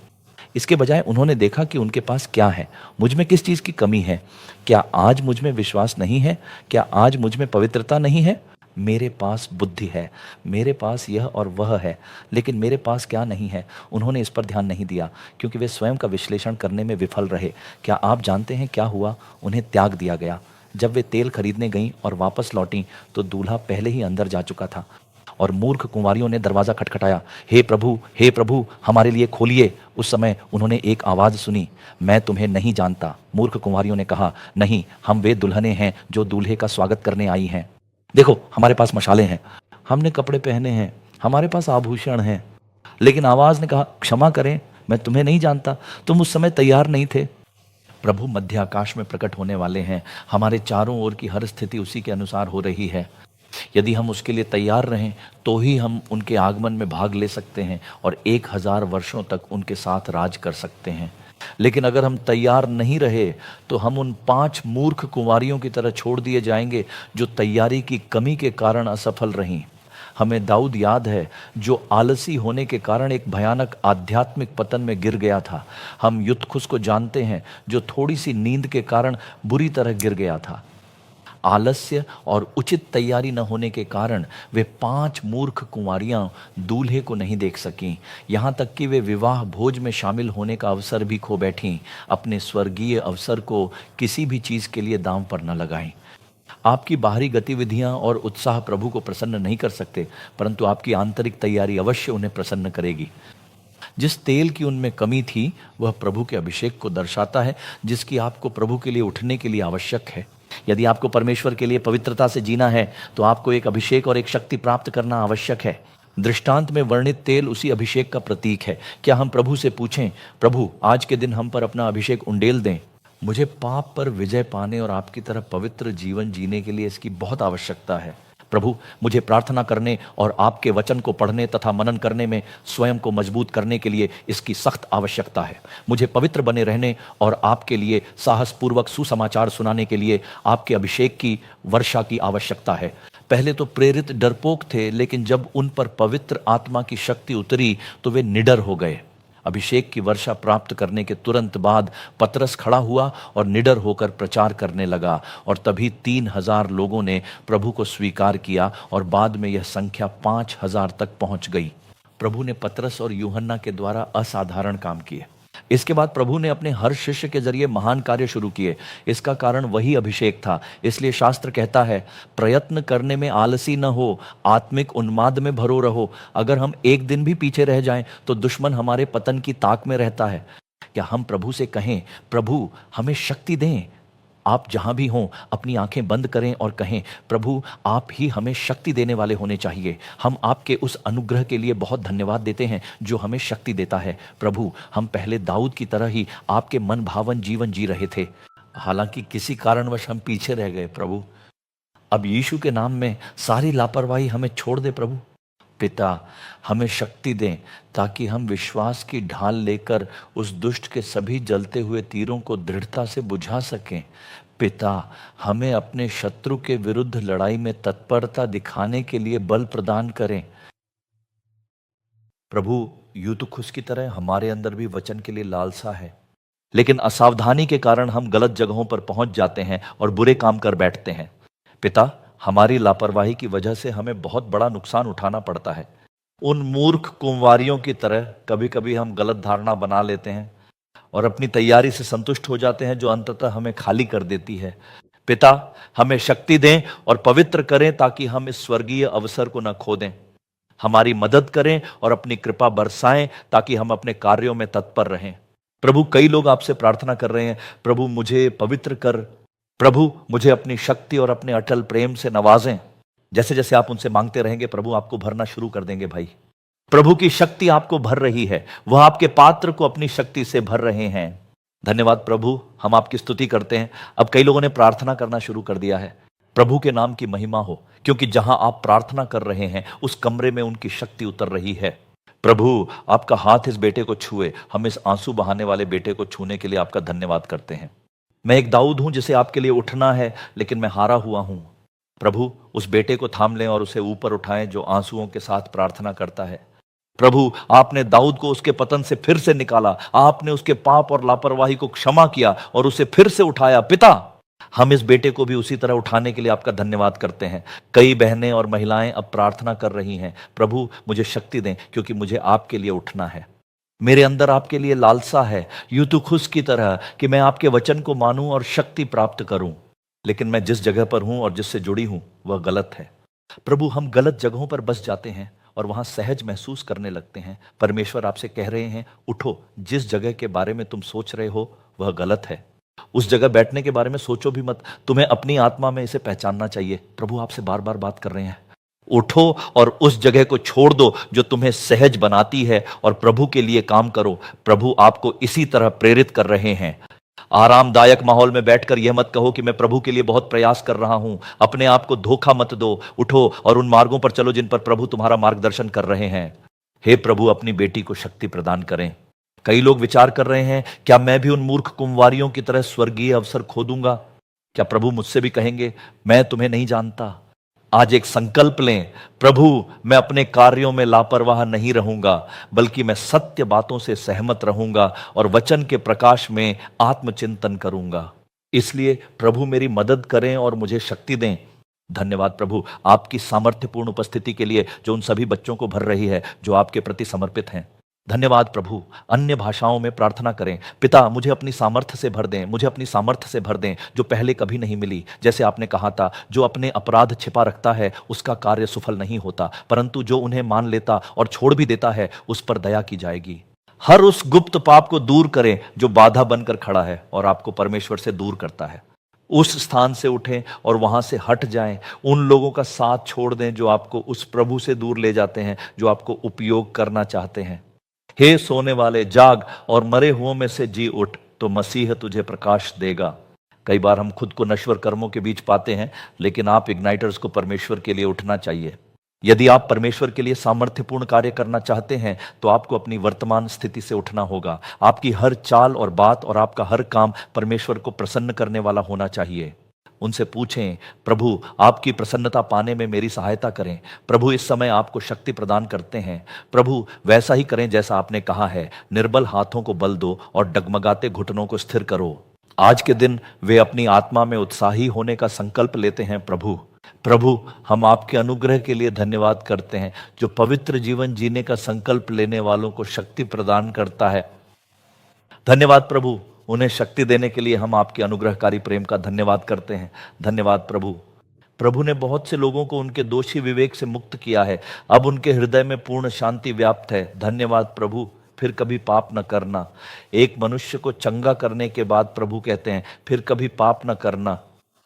इसके बजाय उन्होंने देखा कि उनके पास क्या है, मुझ में किस चीज़ की कमी है। क्या आज मुझ में विश्वास नहीं है? क्या आज मुझ में पवित्रता नहीं है? मेरे पास बुद्धि है, मेरे पास यह और वह है, लेकिन मेरे पास क्या नहीं है? उन्होंने इस पर ध्यान नहीं दिया क्योंकि वे स्वयं का विश्लेषण करने में विफल रहे। क्या आप जानते हैं क्या हुआ? उन्हें त्याग दिया गया। जब वे तेल खरीदने गईं और वापस लौटीं तो दूल्हा पहले ही अंदर जा चुका था और मूर्ख कुंवारियों ने दरवाज़ा खटखटाया, हे प्रभु, हमारे लिए खोलिए। उस समय उन्होंने एक आवाज़ सुनी, मैं तुम्हें नहीं जानता। मूर्ख कुंवारियों ने कहा, नहीं, हम वे दुल्हनें हैं जो दूल्हे का स्वागत करने आई हैं। देखो, हमारे पास मशालें हैं, हमने कपड़े पहने हैं, हमारे पास आभूषण हैं। लेकिन आवाज़ ने कहा, क्षमा करें, मैं तुम्हें नहीं जानता, तुम उस समय तैयार नहीं थे। प्रभु मध्य आकाश में प्रकट होने वाले हैं। हमारे चारों ओर की हर स्थिति उसी के अनुसार हो रही है। यदि हम उसके लिए तैयार रहें तो ही हम उनके आगमन में भाग ले सकते हैं और 1000 वर्षों तक उनके साथ राज कर सकते हैं। लेकिन अगर हम तैयार नहीं रहे तो हम उन 5 मूर्ख कुंवारियों की तरह छोड़ दिए जाएंगे जो तैयारी की कमी के कारण असफल रहीं। हमें दाऊद याद है जो आलसी होने के कारण एक भयानक आध्यात्मिक पतन में गिर गया था। हम युतखुस को जानते हैं जो थोड़ी सी नींद के कारण बुरी तरह गिर गया था। आलस्य और उचित तैयारी न होने के कारण वे 5 मूर्ख कुंवारियां दूल्हे को नहीं देख सकीं। यहाँ तक कि वे विवाह भोज में शामिल होने का अवसर भी खो बैठीं। अपने स्वर्गीय अवसर को किसी भी चीज़ के लिए दांव पर न लगाएं। आपकी बाहरी गतिविधियां और उत्साह प्रभु को प्रसन्न नहीं कर सकते, परंतु आपकी आंतरिक तैयारी अवश्य उन्हें प्रसन्न करेगी। जिस तेल की उनमें कमी थी वह प्रभु के अभिषेक को दर्शाता है, जिसकी आपको प्रभु के लिए उठने के लिए आवश्यक है। यदि आपको परमेश्वर के लिए पवित्रता से जीना है तो आपको एक अभिषेक और एक शक्ति प्राप्त करना आवश्यक है। दृष्टांत में वर्णित तेल उसी अभिषेक का प्रतीक है। क्या हम प्रभु से पूछें, प्रभु आज के दिन हम पर अपना अभिषेक उंडेल दें? मुझे पाप पर विजय पाने और आपकी तरह पवित्र जीवन जीने के लिए इसकी बहुत आवश्यकता है। प्रभु मुझे प्रार्थना करने और आपके वचन को पढ़ने तथा मनन करने में स्वयं को मजबूत करने के लिए इसकी सख्त आवश्यकता है। मुझे पवित्र बने रहने और आपके लिए साहसपूर्वक सुसमाचार सुनाने के लिए आपके अभिषेक की वर्षा की आवश्यकता है। पहले तो प्रेरित डरपोक थे, लेकिन जब उन पर पवित्र आत्मा की शक्ति उतरी तो वे निडर हो गए। अभिषेक की वर्षा प्राप्त करने के तुरंत बाद पतरस खड़ा हुआ और निडर होकर प्रचार करने लगा, और तभी 3000 लोगों ने प्रभु को स्वीकार किया और बाद में यह संख्या 5000 तक पहुंच गई। प्रभु ने पतरस और यूहन्ना के द्वारा असाधारण काम किए। इसके बाद प्रभु ने अपने हर शिष्य के जरिए महान कार्य शुरू किए। इसका कारण वही अभिषेक था। इसलिए शास्त्र कहता है, प्रयत्न करने में आलसी न हो, आत्मिक उन्माद में भरो रहो। अगर हम एक दिन भी पीछे रह जाएं तो दुश्मन हमारे पतन की ताक में रहता है। क्या हम प्रभु से कहें, प्रभु हमें शक्ति दें? आप जहां भी हों अपनी आंखें बंद करें और कहें, प्रभु आप ही हमें शक्ति देने वाले होने चाहिए। हम आपके उस अनुग्रह के लिए बहुत धन्यवाद देते हैं जो हमें शक्ति देता है। प्रभु हम पहले दाऊद की तरह ही आपके मन भावन जीवन जी रहे थे, हालांकि किसी कारणवश हम पीछे रह गए। प्रभु अब यीशु के नाम में सारी लापरवाही हमें छोड़ दे। प्रभु पिता हमें शक्ति दें ताकि हम विश्वास की ढाल लेकर उस दुष्ट के सभी जलते हुए तीरों को दृढ़ता से बुझा सकें। पिता हमें अपने शत्रु के विरुद्ध लड़ाई में तत्परता दिखाने के लिए बल प्रदान करें। प्रभु यूतुखुस की तरह हमारे अंदर भी वचन के लिए लालसा है, लेकिन असावधानी के कारण हम गलत जगहों पर पहुंच जाते हैं और बुरे काम कर बैठते हैं। पिता हमारी लापरवाही की वजह से हमें बहुत बड़ा नुकसान उठाना पड़ता है। उन मूर्ख कुंवारियों की तरह कभी कभी हम गलत धारणा बना लेते हैं और अपनी तैयारी से संतुष्ट हो जाते हैं, जो अंततः हमें खाली कर देती है। पिता हमें शक्ति दें और पवित्र करें ताकि हम इस स्वर्गीय अवसर को न खो दें। हमारी मदद करें और अपनी कृपा बरसाएं ताकि हम अपने कार्यों में तत्पर रहें। प्रभु कई लोग आपसे प्रार्थना कर रहे हैं, प्रभु मुझे पवित्र कर, प्रभु मुझे अपनी शक्ति और अपने अटल प्रेम से नवाजें। जैसे जैसे आप उनसे मांगते रहेंगे प्रभु आपको भरना शुरू कर देंगे। भाई प्रभु की शक्ति आपको भर रही है, वह आपके पात्र को अपनी शक्ति से भर रहे हैं। धन्यवाद प्रभु, हम आपकी स्तुति करते हैं। अब कई लोगों ने प्रार्थना करना शुरू कर दिया है। प्रभु के नाम की महिमा हो, क्योंकि जहां आप प्रार्थना कर रहे हैं उस कमरे में उनकी शक्ति उतर रही है। प्रभु आपका हाथ इस बेटे को छुए। हम इस आंसू बहाने वाले बेटे को छूने के लिए आपका धन्यवाद करते हैं। मैं एक दाऊद हूं जिसे आपके लिए उठना है, लेकिन मैं हारा हुआ हूं। प्रभु उस बेटे को थाम लें और उसे ऊपर उठाएं जो आंसुओं के साथ प्रार्थना करता है। प्रभु आपने दाऊद को उसके पतन से फिर से निकाला, आपने उसके पाप और लापरवाही को क्षमा किया और उसे फिर से उठाया। पिता हम इस बेटे को भी उसी तरह उठाने के लिए आपका धन्यवाद करते हैं। कई बहनें और महिलाएं अब प्रार्थना कर रही हैं, प्रभु मुझे शक्ति दें क्योंकि मुझे आपके लिए उठना है। मेरे अंदर आपके लिए लालसा है, यूतुखुस की तरह, कि मैं आपके वचन को मानूं और शक्ति प्राप्त करूं। लेकिन मैं जिस जगह पर हूं और जिससे जुड़ी हूं वह गलत है। प्रभु हम गलत जगहों पर बस जाते हैं और वहां सहज महसूस करने लगते हैं। परमेश्वर आपसे कह रहे हैं, उठो, जिस जगह के बारे में तुम सोच रहे हो वह गलत है। उस जगह बैठने के बारे में सोचो भी मत, तुम्हें अपनी आत्मा में इसे पहचानना चाहिए। प्रभु आपसे बार बार बात कर रहे हैं, उठो और उस जगह को छोड़ दो जो तुम्हें सहज बनाती है और प्रभु के लिए काम करो। प्रभु आपको इसी तरह प्रेरित कर रहे हैं। आरामदायक माहौल में बैठकर यह मत कहो कि मैं प्रभु के लिए बहुत प्रयास कर रहा हूं। अपने आप को धोखा मत दो। उठो और उन मार्गों पर चलो जिन पर प्रभु तुम्हारा मार्गदर्शन कर रहे हैं। हे प्रभु, अपनी बेटी को शक्ति प्रदान करें। कई लोग विचार कर रहे हैं, क्या मैं भी उन मूर्ख कुंवारियों की तरह स्वर्गीय अवसर खो दूंगा? क्या प्रभु मुझसे भी कहेंगे, मैं तुम्हें नहीं जानता? आज एक संकल्प लें, प्रभु मैं अपने कार्यों में लापरवाह नहीं रहूंगा, बल्कि मैं सत्य बातों से सहमत रहूंगा और वचन के प्रकाश में आत्मचिंतन करूंगा। इसलिए प्रभु मेरी मदद करें और मुझे शक्ति दें। धन्यवाद प्रभु आपकी सामर्थ्यपूर्ण उपस्थिति के लिए जो उन सभी बच्चों को भर रही है जो आपके प्रति समर्पित हैं। धन्यवाद प्रभु। अन्य भाषाओं में प्रार्थना करें, पिता मुझे अपनी सामर्थ्य से भर दें, मुझे अपनी सामर्थ्य से भर दें जो पहले कभी नहीं मिली। जैसे आपने कहा था, जो अपने अपराध छिपा रखता है उसका कार्य सफल नहीं होता, परंतु जो उन्हें मान लेता और छोड़ भी देता है उस पर दया की जाएगी। हर उस गुप्त पाप को दूर करें जो बाधा बनकर खड़ा है और आपको परमेश्वर से दूर करता है। उस स्थान से उठें और वहां से हट जाएं। उन लोगों का साथ छोड़ दें जो आपको उस प्रभु से दूर ले जाते हैं, जो आपको उपयोग करना चाहते हैं। हे सोने वाले, जाग और मरे हुओं में से जी उठ, तो मसीह तुझे प्रकाश देगा। कई बार हम खुद को नश्वर कर्मों के बीच पाते हैं, लेकिन आप इग्नाइटर्स को परमेश्वर के लिए उठना चाहिए। यदि आप परमेश्वर के लिए सामर्थ्यपूर्ण कार्य करना चाहते हैं तो आपको अपनी वर्तमान स्थिति से उठना होगा। आपकी हर चाल और बात और आपका हर काम परमेश्वर को प्रसन्न करने वाला होना चाहिए। उनसे पूछें, प्रभु आपकी प्रसन्नता पाने में मेरी सहायता करें। प्रभु इस समय आपको शक्ति प्रदान करते हैं। प्रभु वैसा ही करें जैसा आपने कहा है। निर्बल हाथों को बल दो और डगमगाते घुटनों को स्थिर करो। आज के दिन वे अपनी आत्मा में उत्साही होने का संकल्प लेते हैं। प्रभु हम आपके अनुग्रह के लिए धन्यवाद करते हैं जो पवित्र जीवन जीने का संकल्प लेने वालों को शक्ति प्रदान करता है। धन्यवाद प्रभु, उन्हें शक्ति देने के लिए हम आपके अनुग्रहकारी प्रेम का धन्यवाद करते हैं। धन्यवाद प्रभु ने बहुत से लोगों को उनके दोषी विवेक से मुक्त किया है। अब उनके हृदय में पूर्ण शांति व्याप्त है। धन्यवाद प्रभु। फिर कभी पाप न करना। एक मनुष्य को चंगा करने के बाद प्रभु कहते हैं फिर कभी पाप न करना।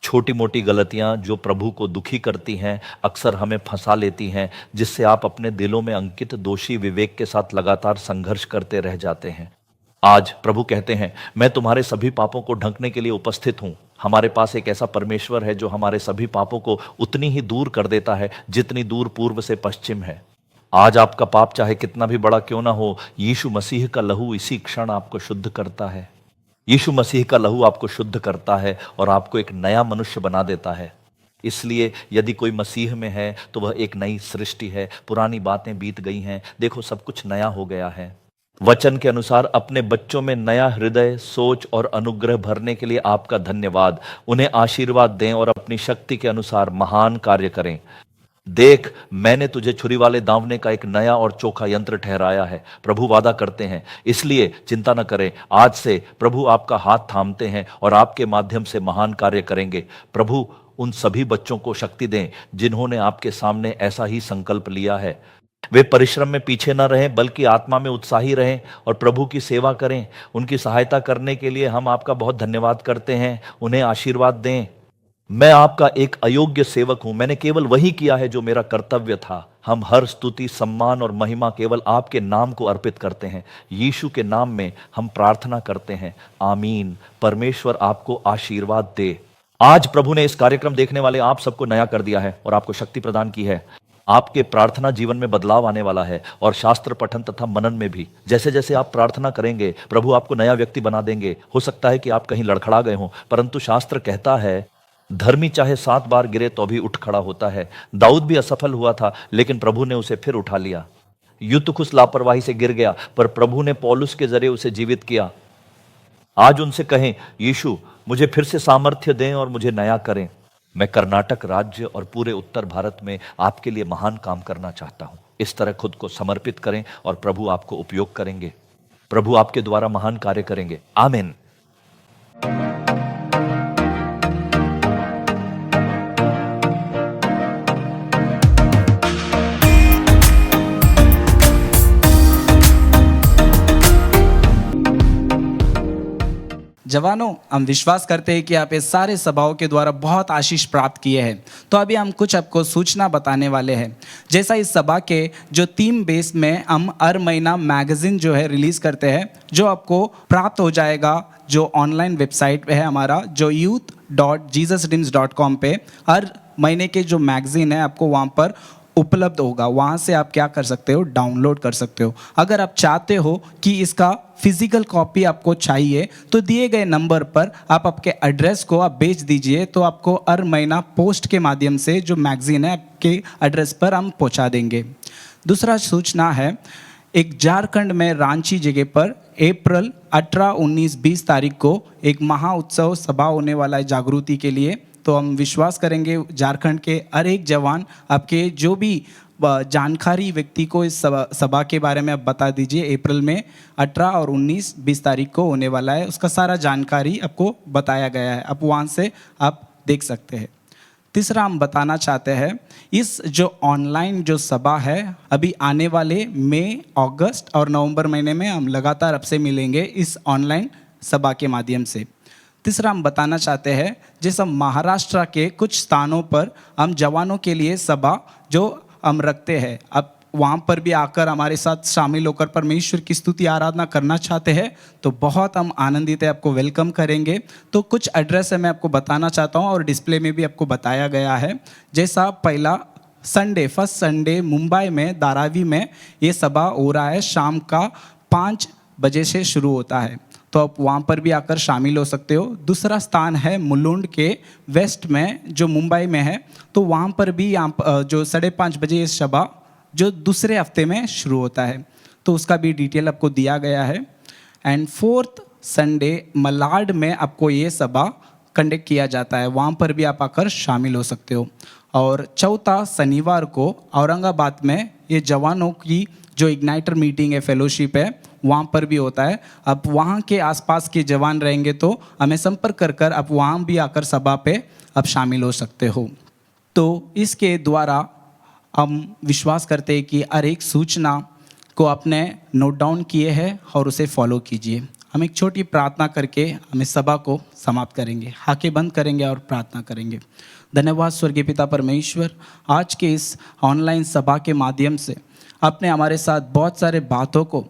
छोटी मोटी गलतियां जो प्रभु को दुखी करती हैं अक्सर हमें फंसा लेती हैं, जिससे आप अपने दिलों में अंकित दोषी विवेक के साथ लगातार संघर्ष करते रह जाते हैं। आज प्रभु कहते हैं मैं तुम्हारे सभी पापों को ढंकने के लिए उपस्थित हूं। हमारे पास एक ऐसा परमेश्वर है जो हमारे सभी पापों को उतनी ही दूर कर देता है जितनी दूर पूर्व से पश्चिम है। आज आपका पाप चाहे कितना भी बड़ा क्यों ना हो, यीशु मसीह का लहू इसी क्षण आपको शुद्ध करता है। यीशु मसीह का लहू आपको शुद्ध करता है और आपको एक नया मनुष्य बना देता है। इसलिए यदि कोई मसीह में है तो वह एक नई सृष्टि है। पुरानी बातें बीत गई हैं, देखो सब कुछ नया हो गया है। वचन के अनुसार अपने बच्चों में नया हृदय, सोच और अनुग्रह भरने के लिए आपका धन्यवाद। उन्हें आशीर्वाद दें और अपनी शक्ति के अनुसार महान कार्य करें। देख, मैंने तुझे छुरी वाले दावने का एक नया और चोखा यंत्र ठहराया है, प्रभु वादा करते हैं। इसलिए चिंता न करें। आज से प्रभु आपका हाथ थामते हैं और आपके माध्यम से महान कार्य करेंगे। प्रभु उन सभी बच्चों को शक्ति दें जिन्होंने आपके सामने ऐसा ही संकल्प लिया है। वे परिश्रम में पीछे न रहें बल्कि आत्मा में उत्साही रहें और प्रभु की सेवा करें। उनकी सहायता करने के लिए हम आपका बहुत धन्यवाद करते हैं। उन्हें आशीर्वाद दें। मैं आपका एक अयोग्य सेवक हूं, मैंने केवल वही किया है जो मेरा कर्तव्य था। हम हर स्तुति, सम्मान और महिमा केवल आपके नाम को अर्पित करते हैं। यीशु के नाम में हम प्रार्थना करते हैं, आमीन। परमेश्वर आपको आशीर्वाद दे। आज प्रभु ने इस कार्यक्रम देखने वाले आप सबको नया कर दिया है और आपको शक्ति प्रदान की है। आपके प्रार्थना जीवन में बदलाव आने वाला है और शास्त्र पठन तथा मनन में भी। जैसे जैसे आप प्रार्थना करेंगे प्रभु आपको नया व्यक्ति बना देंगे। हो सकता है कि आप कहीं लड़खड़ा गए हों, परंतु शास्त्र कहता है धर्मी चाहे 7 बार गिरे तो भी उठ खड़ा होता है। दाऊद भी असफल हुआ था लेकिन प्रभु ने उसे फिर उठा लिया। यूतुखुस लापरवाही से गिर गया पर प्रभु ने पौलुस के जरिए उसे जीवित किया। आज उनसे कहें, यीशु मुझे फिर से सामर्थ्य दें और मुझे नया करें। मैं कर्नाटक राज्य और पूरे उत्तर भारत में आपके लिए महान काम करना चाहता हूं। इस तरह खुद को समर्पित करें और प्रभु आपको उपयोग करेंगे। प्रभु आपके द्वारा महान कार्य करेंगे। आमीन। जवानों, हम विश्वास करते हैं कि आप इस सारे सभाओं के द्वारा बहुत आशीष प्राप्त किए हैं। तो अभी हम कुछ आपको सूचना बताने वाले हैं। जैसा इस सभा के जो थीम बेस में हम हर महीना मैगजीन जो है रिलीज करते हैं, जो आपको प्राप्त हो जाएगा जो ऑनलाइन वेबसाइट पे है हमारा, जो youth.jesusdreams.com पे हर महीने के जो मैगजीन है आपको वहाँ पर उपलब्ध होगा। वहाँ से आप क्या कर सकते हो, डाउनलोड कर सकते हो। अगर आप चाहते हो कि इसका फिजिकल कॉपी आपको चाहिए तो दिए गए नंबर पर आप आपके एड्रेस को आप भेज दीजिए, तो आपको हर महीना पोस्ट के माध्यम से जो मैगजीन है आपके एड्रेस पर हम पहुँचा देंगे। दूसरा सूचना है, एक झारखंड में रांची जगह पर अप्रैल 18, 19, 20 तारीख को एक महा उत्सव सभा होने वाला है जागृति के लिए। तो हम विश्वास करेंगे झारखंड के हर एक जवान आपके जो भी जानकारी व्यक्ति को इस सभा के बारे में आप बता दीजिए। अप्रैल में 18 और 19, 20 तारीख को होने वाला है, उसका सारा जानकारी आपको बताया गया है, आप वहाँ से आप देख सकते हैं। तीसरा हम बताना चाहते हैं, इस जो ऑनलाइन जो सभा है अभी आने वाले मई, अगस्त और नवंबर महीने में हम लगातार आपसे मिलेंगे इस ऑनलाइन सभा के माध्यम से। तीसरा हम बताना चाहते हैं, जैसे महाराष्ट्र के कुछ स्थानों पर हम जवानों के लिए सभा जो हम रखते हैं, अब वहाँ पर भी आकर हमारे साथ शामिल होकर परमेश्वर की स्तुति आराधना करना चाहते हैं तो बहुत हम आनंदित है, आपको वेलकम करेंगे। तो कुछ एड्रेस है मैं आपको बताना चाहता हूँ और डिस्प्ले में भी आपको बताया गया है। जैसा पहला संडे, फर्स्ट संडे मुंबई में धारावी में ये सभा हो रहा है, शाम का 5 बजे से शुरू होता है, तो आप वहाँ पर भी आकर शामिल हो सकते हो। दूसरा स्थान है मुलुंड के वेस्ट में जो मुंबई में है, तो वहाँ पर भी यहाँ जो 5:30 बजे ये सभा जो दूसरे हफ्ते में शुरू होता है, तो उसका भी डिटेल आपको दिया गया है। एंड 4th संडे मलाड में आपको ये सभा कंडक्ट किया जाता है, वहाँ पर भी आप आकर शामिल हो सकते हो। और चौथा शनिवार को औरंगाबाद में ये जवानों की जो इग्नाइटर मीटिंग है, फेलोशिप है, वहाँ पर भी होता है। अब वहाँ के आसपास के जवान रहेंगे तो हमें संपर्क कर आप वहाँ भी आकर सभा पे आप शामिल हो सकते हो। तो इसके द्वारा हम विश्वास करते हैं कि हर एक सूचना को आपने नोट डाउन किए हैं और उसे फॉलो कीजिए। हम एक छोटी प्रार्थना करके हम इस सभा को समाप्त करेंगे, आंखें बंद करेंगे और प्रार्थना करेंगे। धन्यवाद स्वर्गीय पिता परमेश्वर, आज के इस ऑनलाइन सभा के माध्यम से आपने हमारे साथ बहुत सारे बातों को,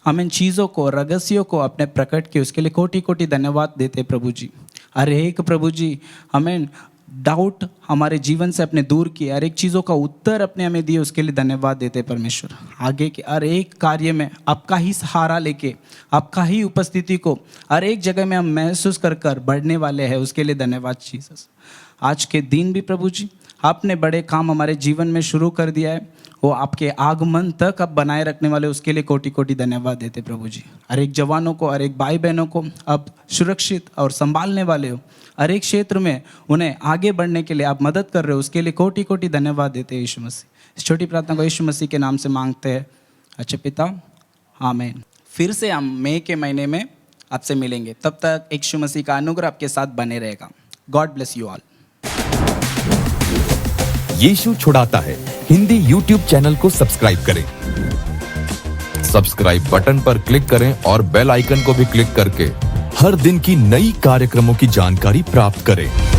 हम इन चीज़ों को, रहस्यों को अपने प्रकट किए, उसके लिए कोटि कोटि धन्यवाद देते प्रभु जी। हर एक प्रभु जी हमें डाउट हमारे जीवन से अपने दूर किए, हर एक चीज़ों का उत्तर अपने हमें दिए, उसके लिए धन्यवाद देते परमेश्वर। आगे के हर एक कार्य में आपका ही सहारा लेके, आपका ही उपस्थिति को हर एक जगह में हम महसूस कर कर बढ़ने वाले हैं, उसके लिए धन्यवाद जीसस। आज के दिन भी प्रभु जी आपने बड़े काम हमारे जीवन में शुरू कर दिया है, वो आपके आगमन तक अब बनाए रखने वाले, उसके लिए कोटि कोटि धन्यवाद देते प्रभु जी। हर एक जवानों को, हर एक भाई बहनों को अब सुरक्षित और संभालने वाले हो, हर एक क्षेत्र में उन्हें आगे बढ़ने के लिए आप मदद कर रहे हो, उसके लिए कोटि कोटि धन्यवाद देते हैं यीशु मसीह। इस छोटी प्रार्थना को यीशु मसीह के नाम से मांगते हैं, अच्छे पिता, आमीन। फिर से हम मई के महीने में आपसे मिलेंगे, तब तक यीशु मसीह का अनुग्रह आपके साथ बने रहेगा। God bless you all. Yeshu छुड़ाता है हिंदी YouTube चैनल को सब्सक्राइब करें। सब्सक्राइब बटन पर क्लिक करें और बेल आइकन को भी क्लिक करके हर दिन की नई कार्यक्रमों की जानकारी प्राप्त करें।